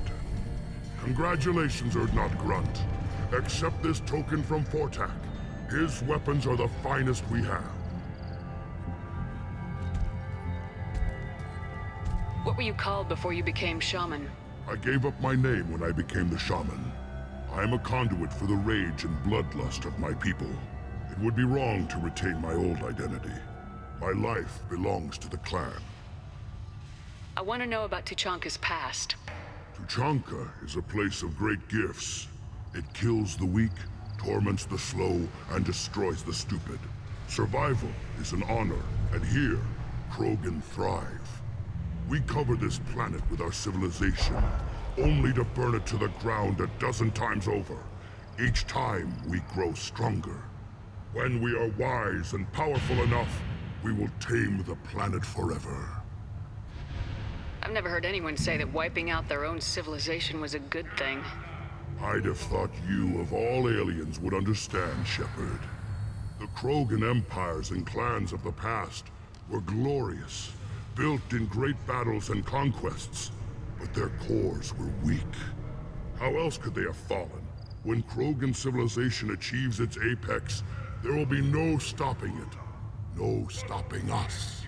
Congratulations, Urdnot Grunt. Accept this token from Fortak. His weapons are the finest we have. What were you called before you became shaman? I gave up my name when I became the shaman. I am a conduit for the rage and bloodlust of my people. It would be wrong to retain my old identity. My life belongs to the clan. I want to know about Tuchanka's past. Tuchanka is a place of great gifts. It kills the weak, torments the slow, and destroys the stupid. Survival is an honor, and here, Krogan thrive. We cover this planet with our civilization, only to burn it to the ground a dozen times over. Each time, we grow stronger. When we are wise and powerful enough, we will tame the planet forever. I've never heard anyone say that wiping out their own civilization was a good thing. I'd have thought you, of all aliens, would understand, Shepard. The Krogan empires and clans of the past were glorious, built in great battles and conquests, but their cores were weak. How else could they have fallen? When Krogan civilization achieves its apex, there will be no stopping it. No stopping us.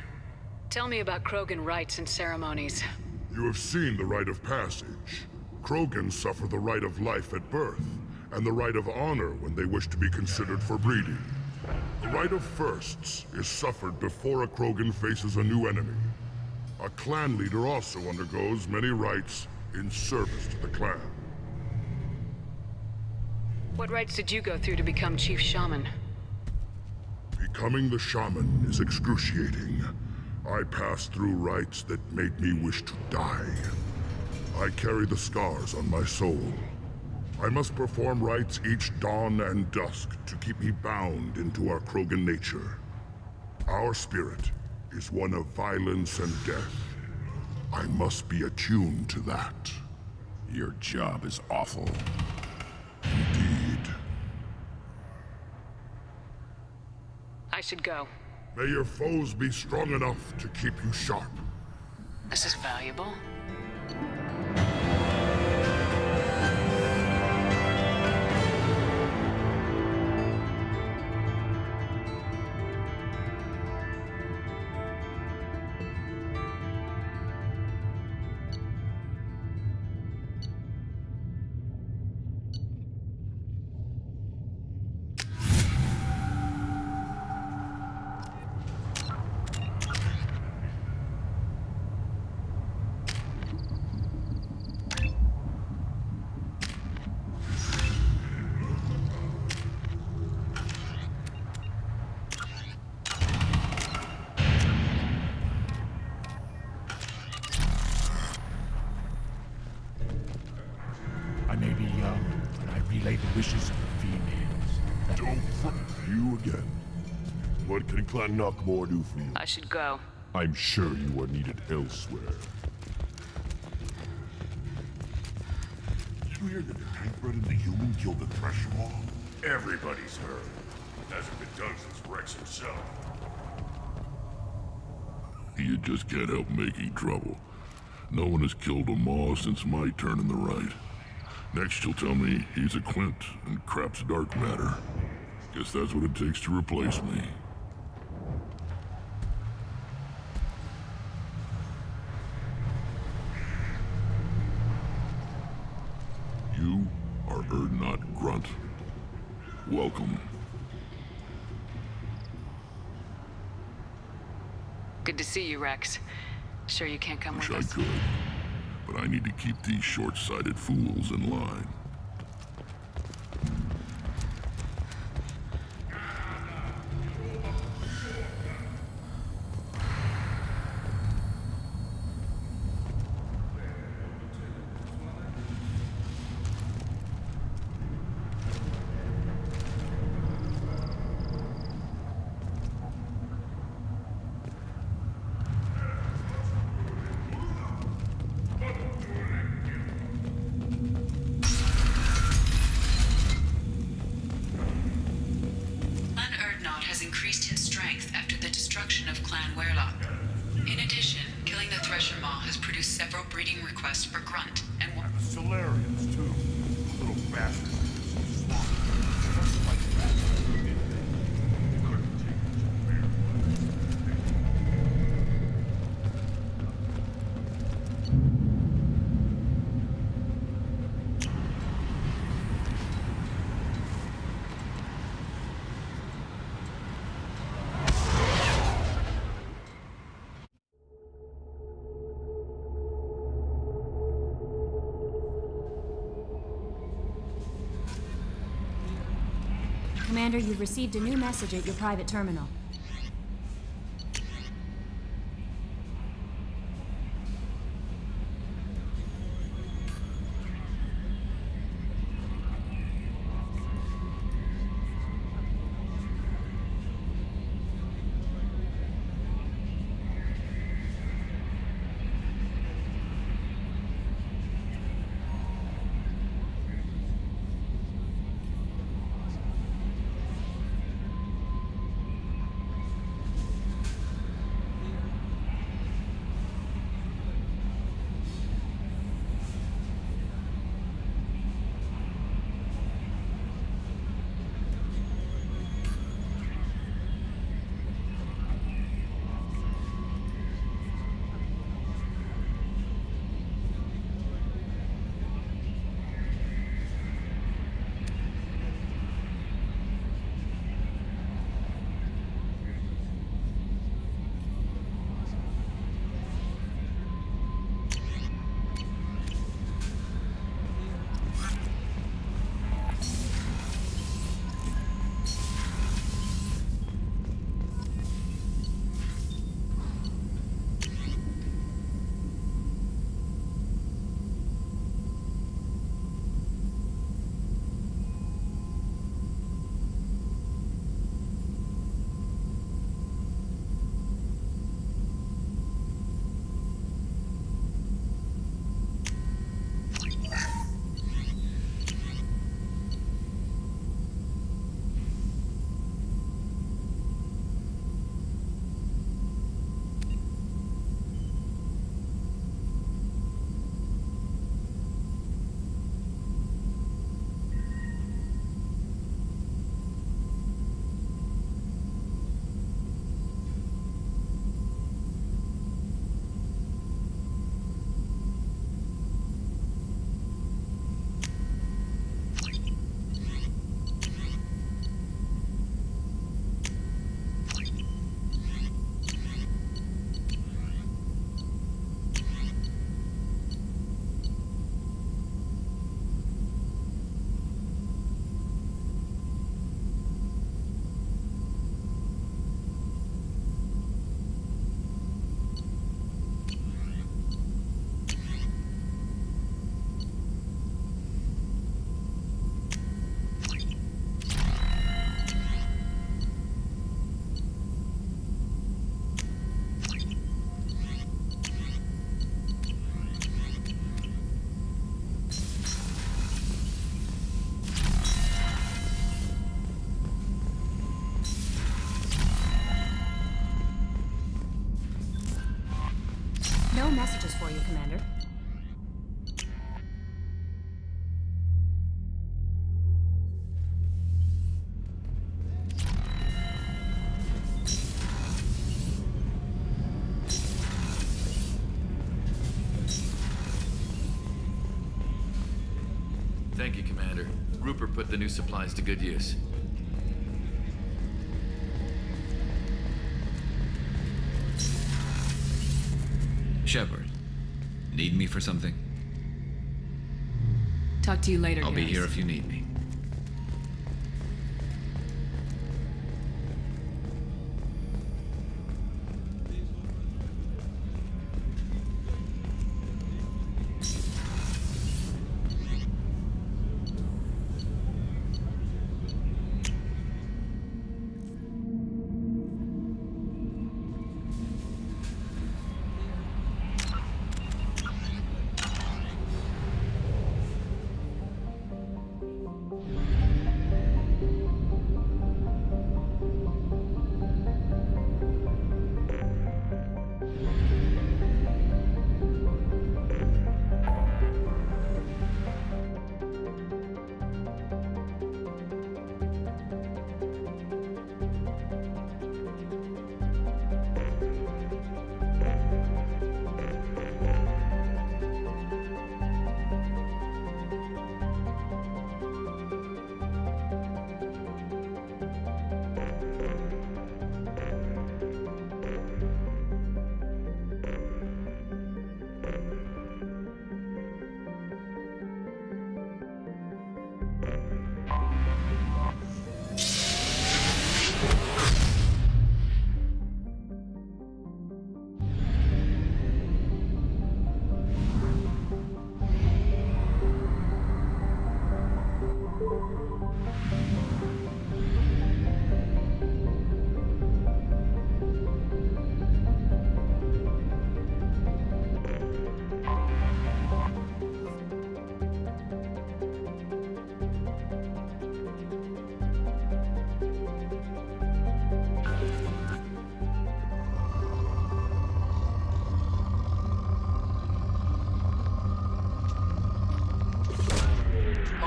Tell me about Krogan rites and ceremonies. You have seen the rite of passage. Krogans suffer the rite of life at birth, and the rite of honor when they wish to be considered for breeding. The rite of firsts is suffered before a Krogan faces a new enemy. A clan leader also undergoes many rites in service to the clan. What rites did you go through to become Chief Shaman? Becoming the shaman is excruciating. I passed through rites that made me wish to die. I carry the scars on my soul. I must perform rites each dawn and dusk to keep me bound into our Krogan nature. Our spirit is one of violence and death. I must be attuned to that. Your job is awful. Indeed. I should go. May your foes be strong enough to keep you sharp. This is valuable. I may be young, but I relay the wishes of the females. Don't You again. What can Clan Knockmore do for you? I should go. I'm sure you are needed elsewhere. Did you hear that the Tankbred and the human killed the Thresher Maw? Everybody's heard. Hasn't been done since Rex himself. You just can't help making trouble. No one has killed a Maw since my turn in the right. Next you'll tell me he's a Clint and crap's dark matter. Guess that's what it takes to replace me. You are Urdnot Grunt. Welcome. Good to see you, Rex. Sure you can't come Wish with I us? could, but I need to keep these short-sighted fools in line. Clan Urdnot has increased in strength after the destruction of Clan Werlock. In addition, killing the Thresher Maw has produced several breeding requests for Grunt, and one... Solarians, too. Little bastards. Just like that. You couldn't take it too fair. Commander, you've received a new message at your private terminal. No messages for you, Commander. Thank you, Commander. Rupert put the new supplies to good use. Shepard, need me for something? Talk to you later, I'll be guys. here if you need me.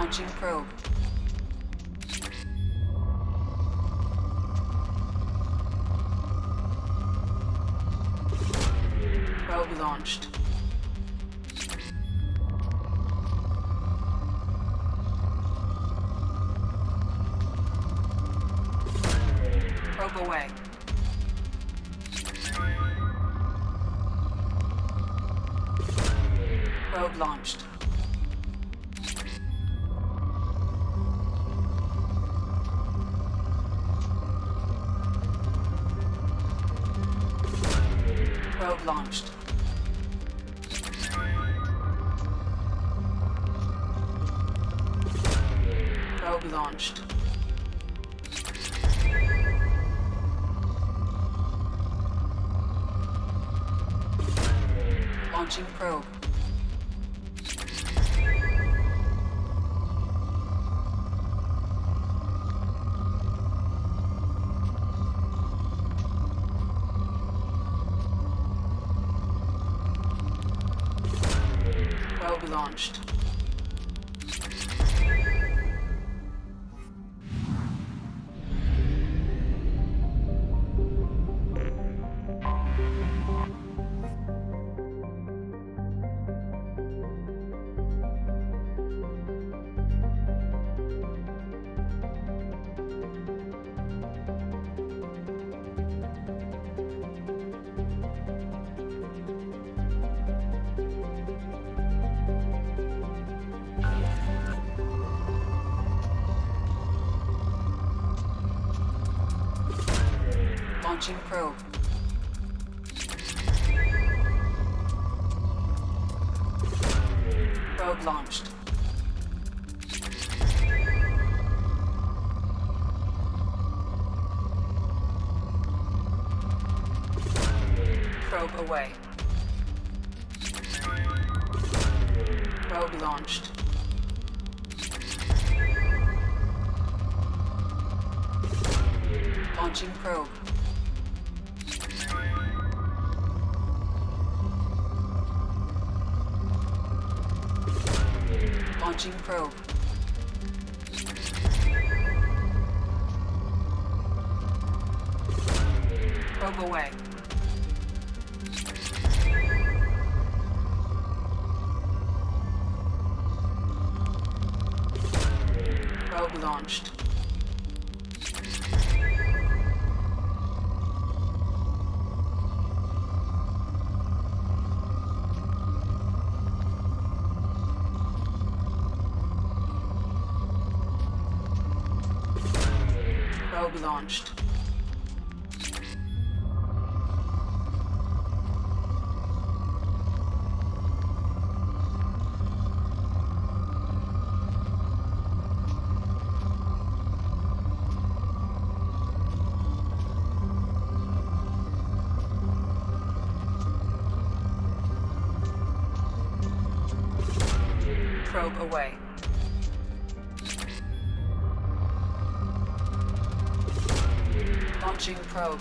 Launching probe. Probe launched. Probe away. Probe launched. Probe launched. Probe launched. Launching probe. Probe launched. Launching probe. Probe launched. Probe away. Probe launched. Launching probe. Launching probe. Probe away. Probe launched. Probe launched. Probe away. Launching probe.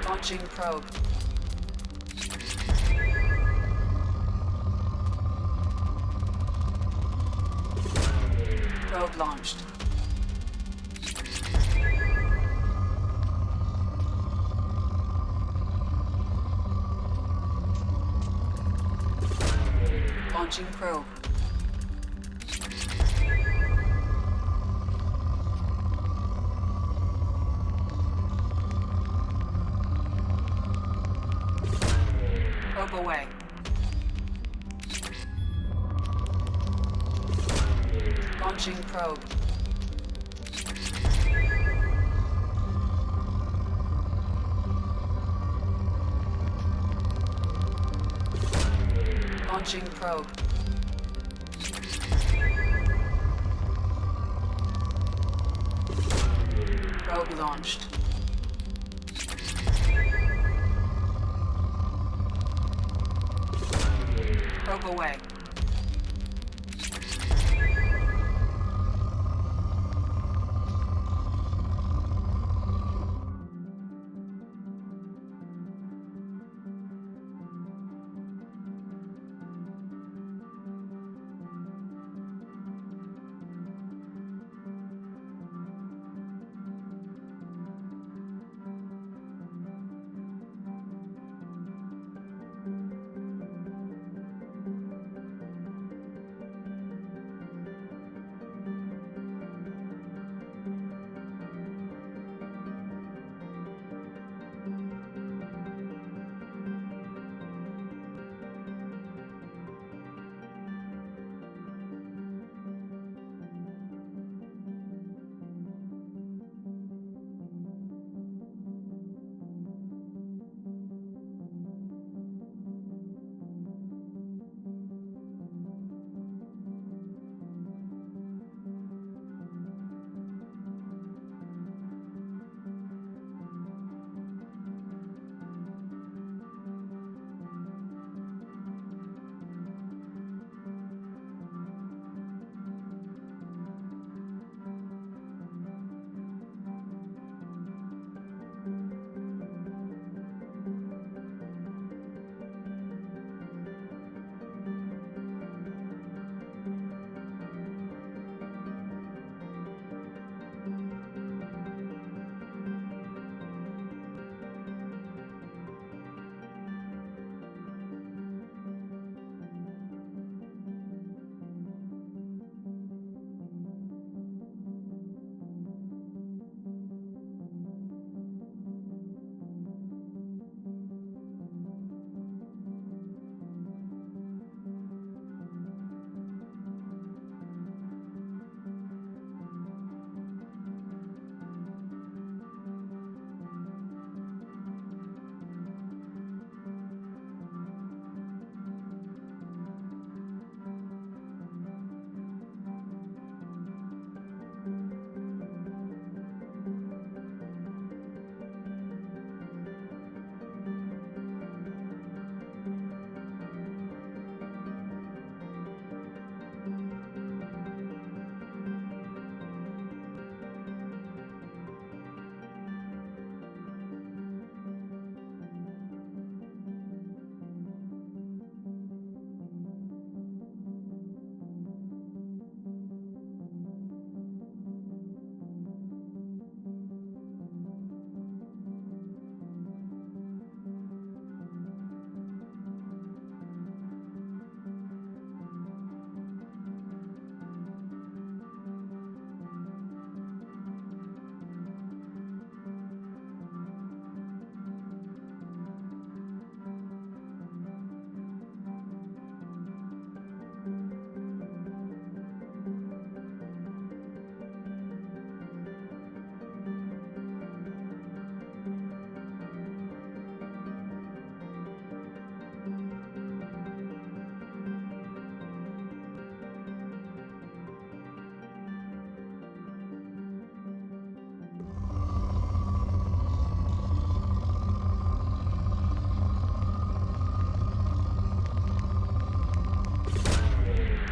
Launching probe. Probe launched. Launching probe. Probe away. Launching probe. Launching probe. Probe launched. Probe away.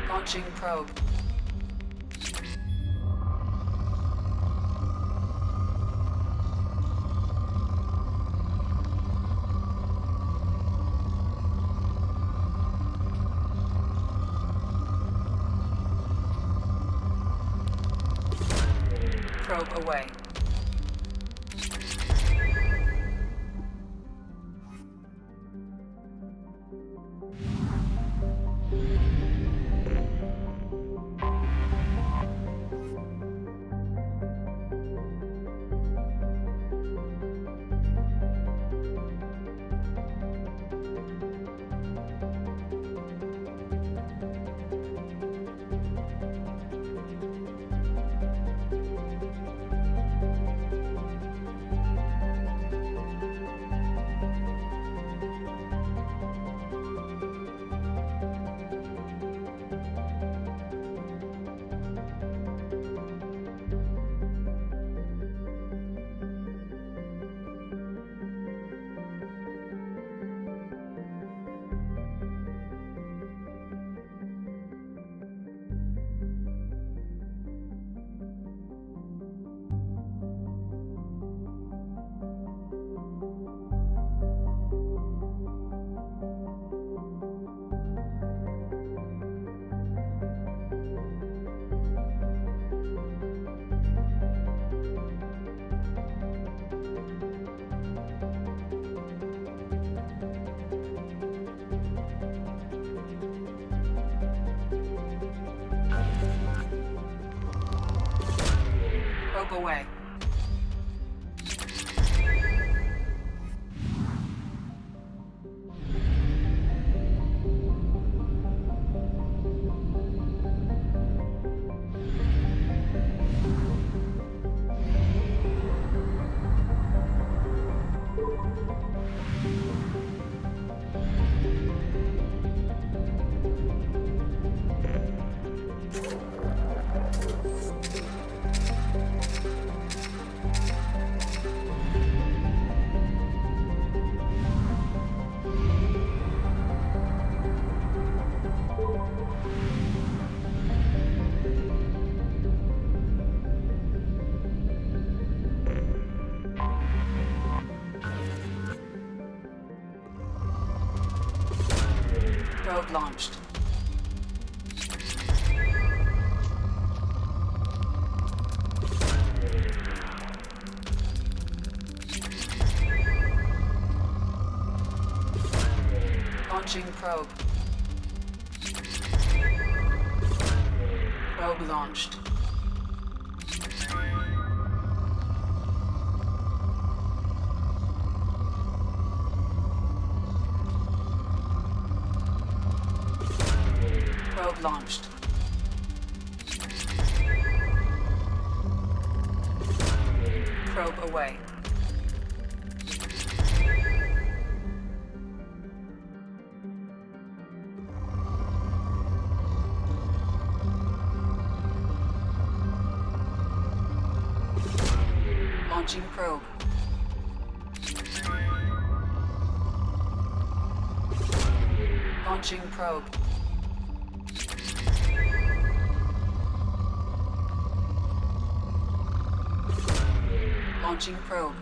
Launching probe. Probe away. Probe away. Probe launched. Launching probe. Probe launched. Probe launched. Probe away. Launching probe. Launching probe. Launching probe.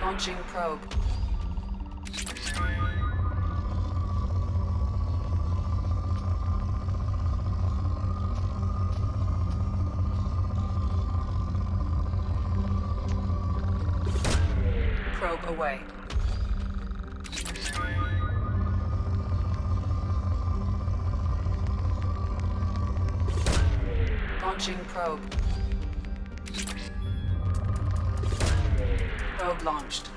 Launching probe. Probe away. Launching probe. Probe launched.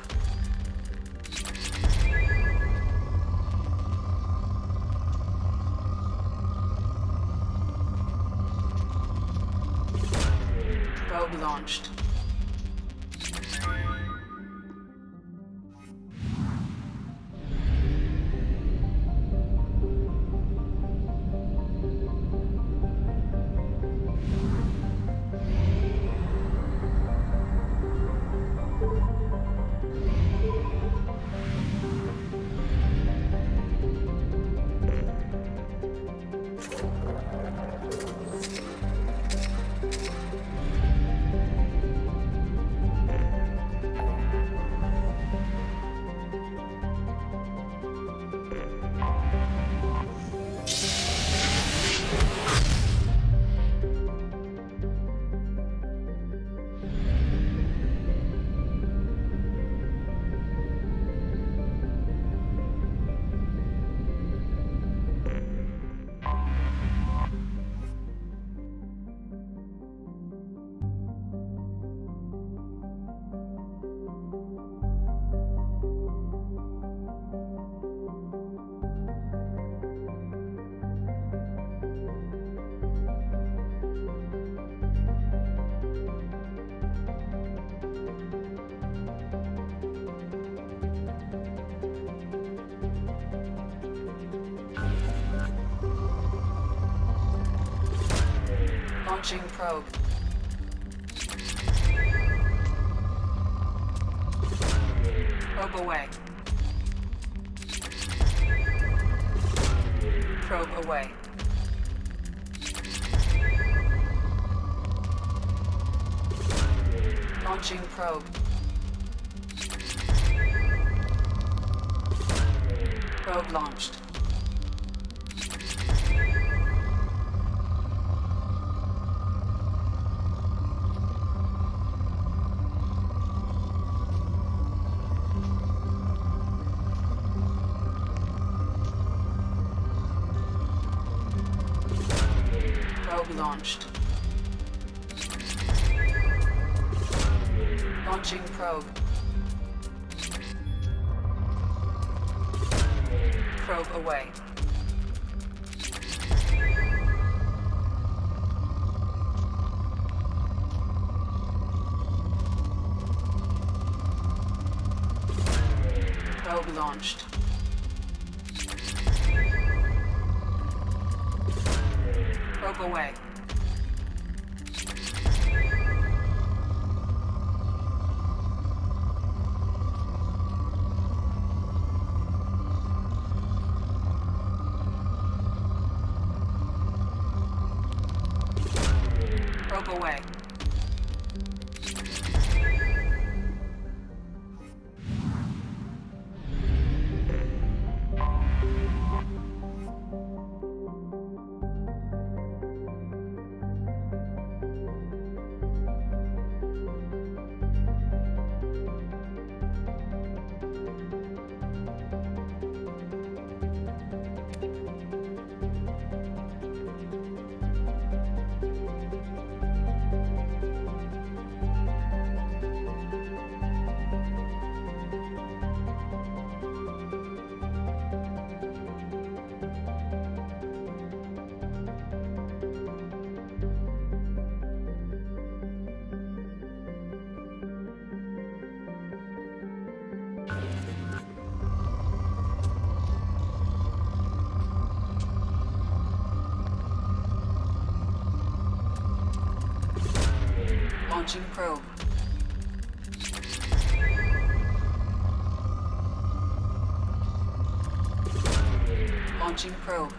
Probe launched. Launching probe. Probe away. Probe away. Launching probe. Probe launched. launched. Launching probe. Probe away. Probe launched. Probe away. Probe away. Launching probe. Launching probe.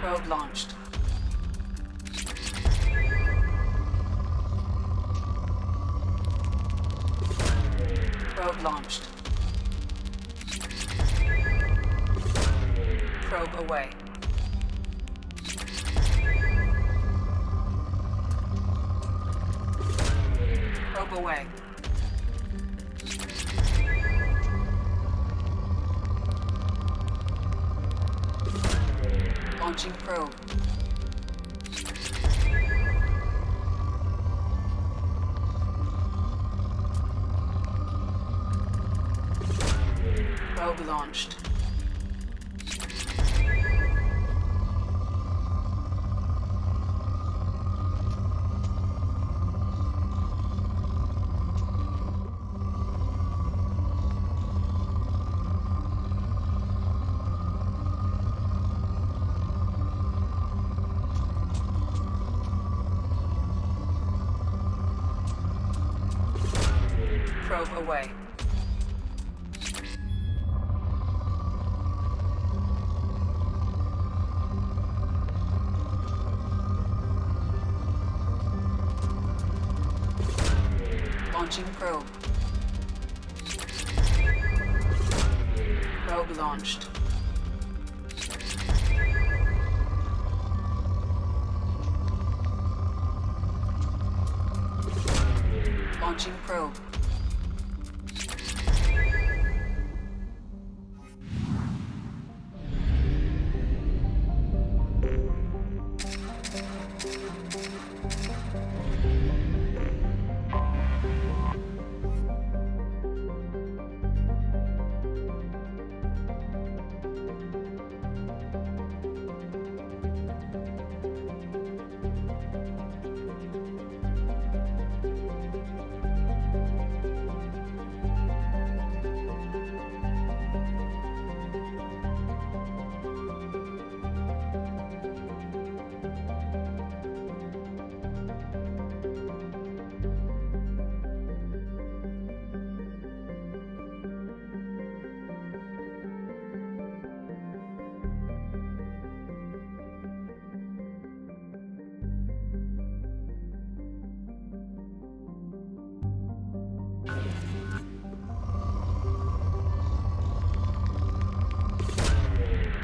Probe launched. Probe launched. Probe away. Probe away. Launching probe. Probe launched. Probe away. Launching probe. Probe launched. Launching probe.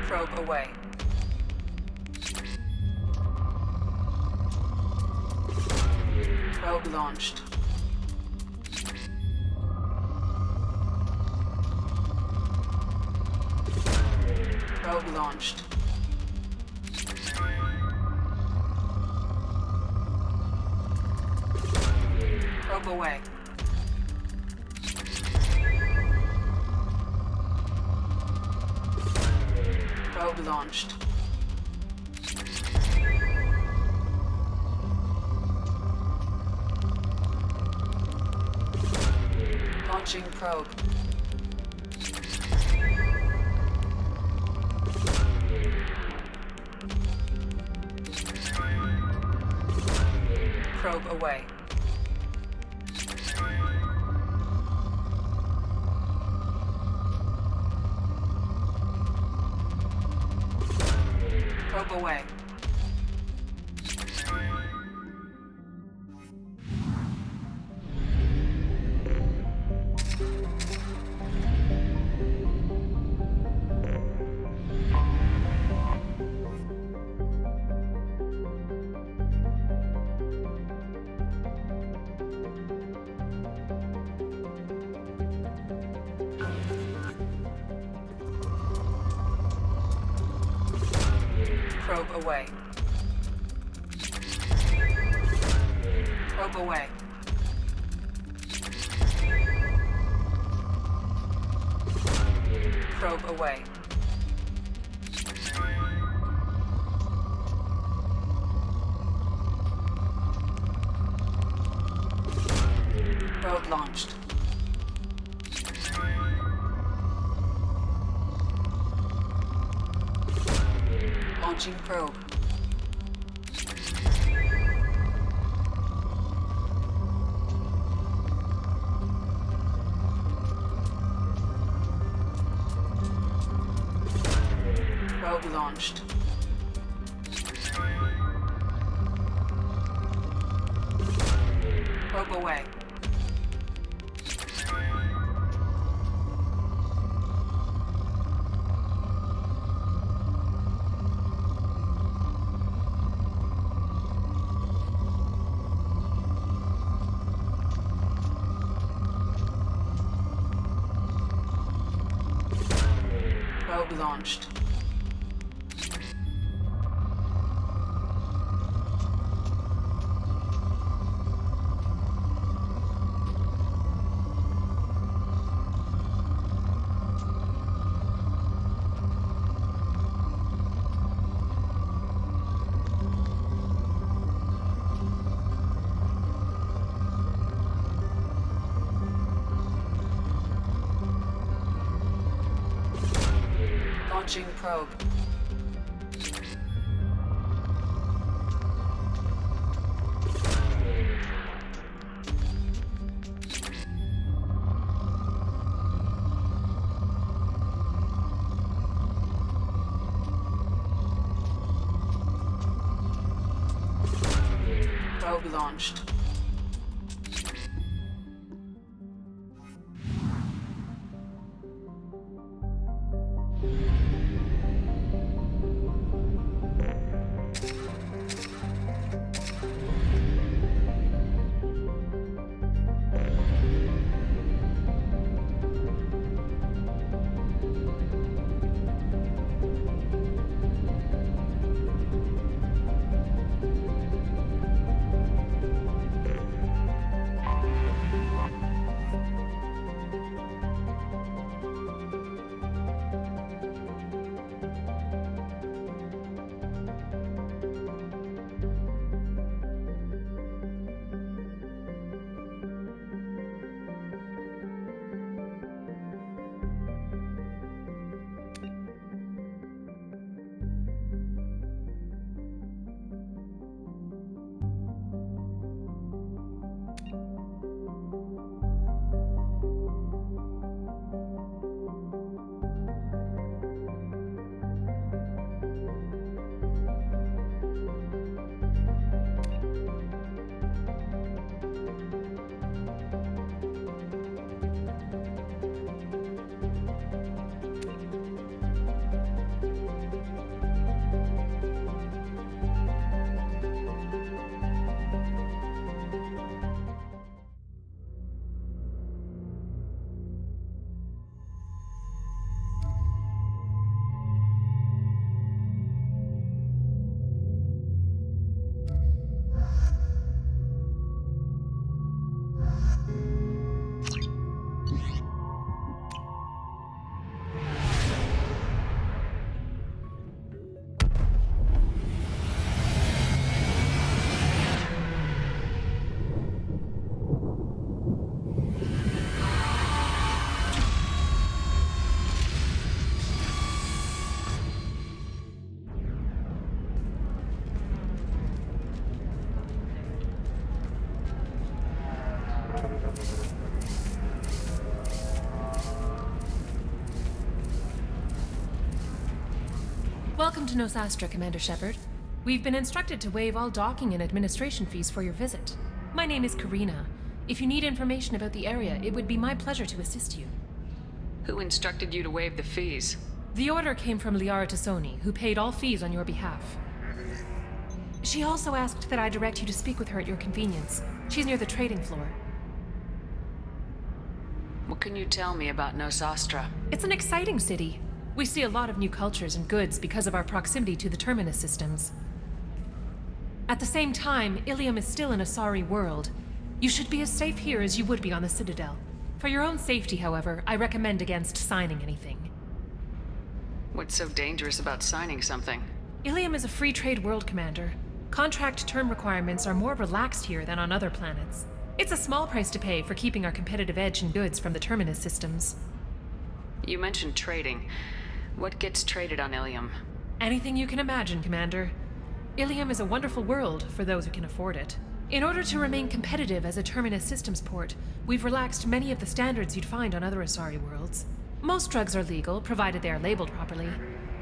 Probe away. Probe launched. Probe launched. away. Probe launched. Launching probe. Probe away. Probe away. Probe away. Probe away. Probe away. Probe launched. Launching probe. Probe launched. Probe away. Probe launched. Launching probe. Probe launched. Welcome to Nosastra, Commander Shepard. We've been instructed to waive all docking and administration fees for your visit. My name is Karina. If you need information about the area, it would be my pleasure to assist you. Who instructed you to waive the fees? The order came from Liara Tassoni, who paid all fees on your behalf. She also asked that I direct you to speak with her at your convenience. She's near the trading floor. What can you tell me about Nosastra? It's an exciting city. We see a lot of new cultures and goods because of our proximity to the Terminus systems. At the same time, Ilium is still an Asari world. You should be as safe here as you would be on the Citadel. For your own safety, however, I recommend against signing anything. What's so dangerous about signing something? Ilium is a free trade world, Commander. Contract term requirements are more relaxed here than on other planets. It's a small price to pay for keeping our competitive edge in goods from the Terminus systems. You mentioned trading. What gets traded on Ilium? Anything you can imagine, Commander. Ilium is a wonderful world for those who can afford it. In order to remain competitive as a Terminus systems port, we've relaxed many of the standards you'd find on other Asari worlds. Most drugs are legal, provided they are labeled properly.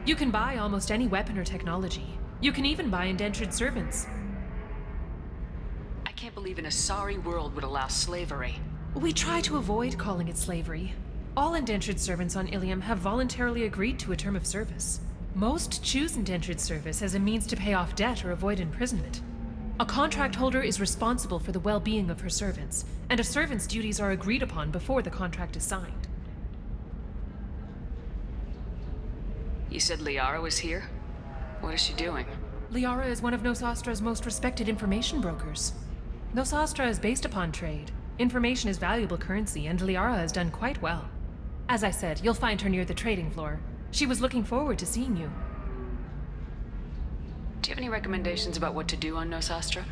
You can buy almost any weapon or technology. You can even buy indentured servants. I can't believe an Asari world would allow slavery. We try to avoid calling it slavery. All indentured servants on Ilium have voluntarily agreed to a term of service. Most choose indentured service as a means to pay off debt or avoid imprisonment. A contract holder is responsible for the well-being of her servants, and a servant's duties are agreed upon before the contract is signed. You said Liara was here? What is she doing? Liara is one of Nosastra's most respected information brokers. Nosastra is based upon trade. Information is valuable currency, and Liara has done quite well. As I said, you'll find her near the trading floor. She was looking forward to seeing you. Do you have any recommendations about what to do on Nosastra?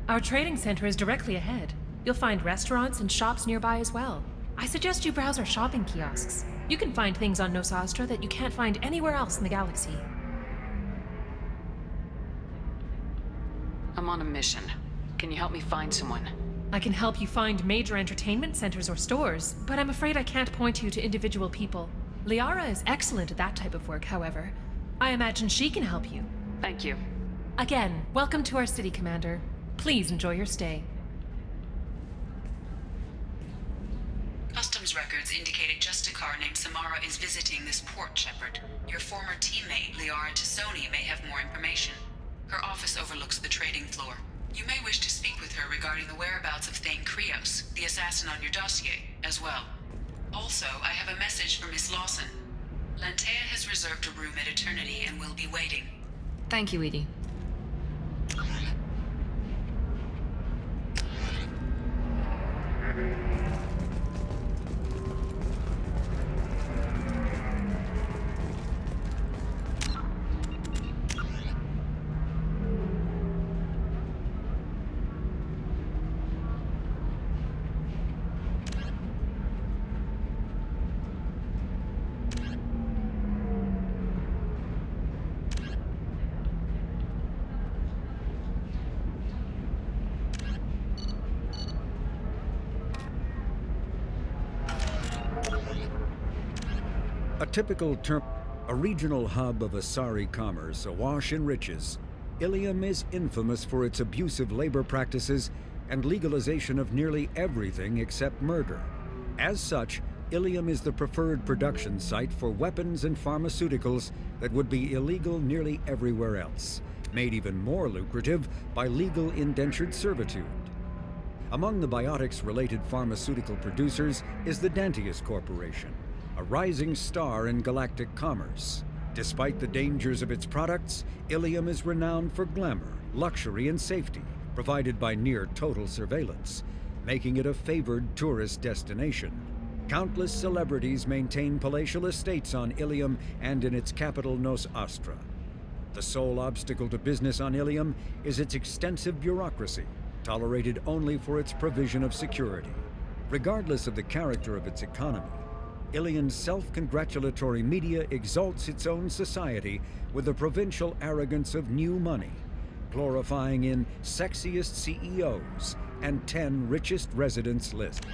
Our trading center is directly ahead. You'll find restaurants and shops nearby as well. I suggest you browse our shopping kiosks. You can find things on Nosastra that you can't find anywhere else in the galaxy. I'm on a mission. Can you help me find someone? I can help you find major entertainment centers or stores, but I'm afraid I can't point you to individual people. Liara is excellent at that type of work, however. I imagine she can help you. Thank you. Again, welcome to our city, Commander. Please enjoy your stay. Customs records indicated just a car named Samara is visiting this port, Shepard. Your former teammate, Liara Tassoni, may have more information. Her office overlooks the trading floor. You may wish to speak with her regarding the whereabouts of Thane Krios, the assassin on your dossier, as well. Also, I have a message for Miss Lawson. Lantea has reserved a room at Eternity and will be waiting. Thank you, Edie. A regional hub of Asari commerce awash in riches, Ilium is infamous for its abusive labor practices and legalization of nearly everything except murder. As such, Ilium is the preferred production site for weapons and pharmaceuticals that would be illegal nearly everywhere else, made even more lucrative by legal indentured servitude. Among the biotics-related pharmaceutical producers is the Dantius Corporation, a rising star in galactic commerce. Despite the dangers of its products, Ilium is renowned for glamour, luxury, and safety, provided by near-total surveillance, making it a favored tourist destination. Countless celebrities maintain palatial estates on Ilium and in its capital Nosastra. The sole obstacle to business on Ilium is its extensive bureaucracy, tolerated only for its provision of security. Regardless of the character of its economy, Ilium's self-congratulatory media exalts its own society with the provincial arrogance of new money, glorifying in sexiest CEOs and 10 richest residents list.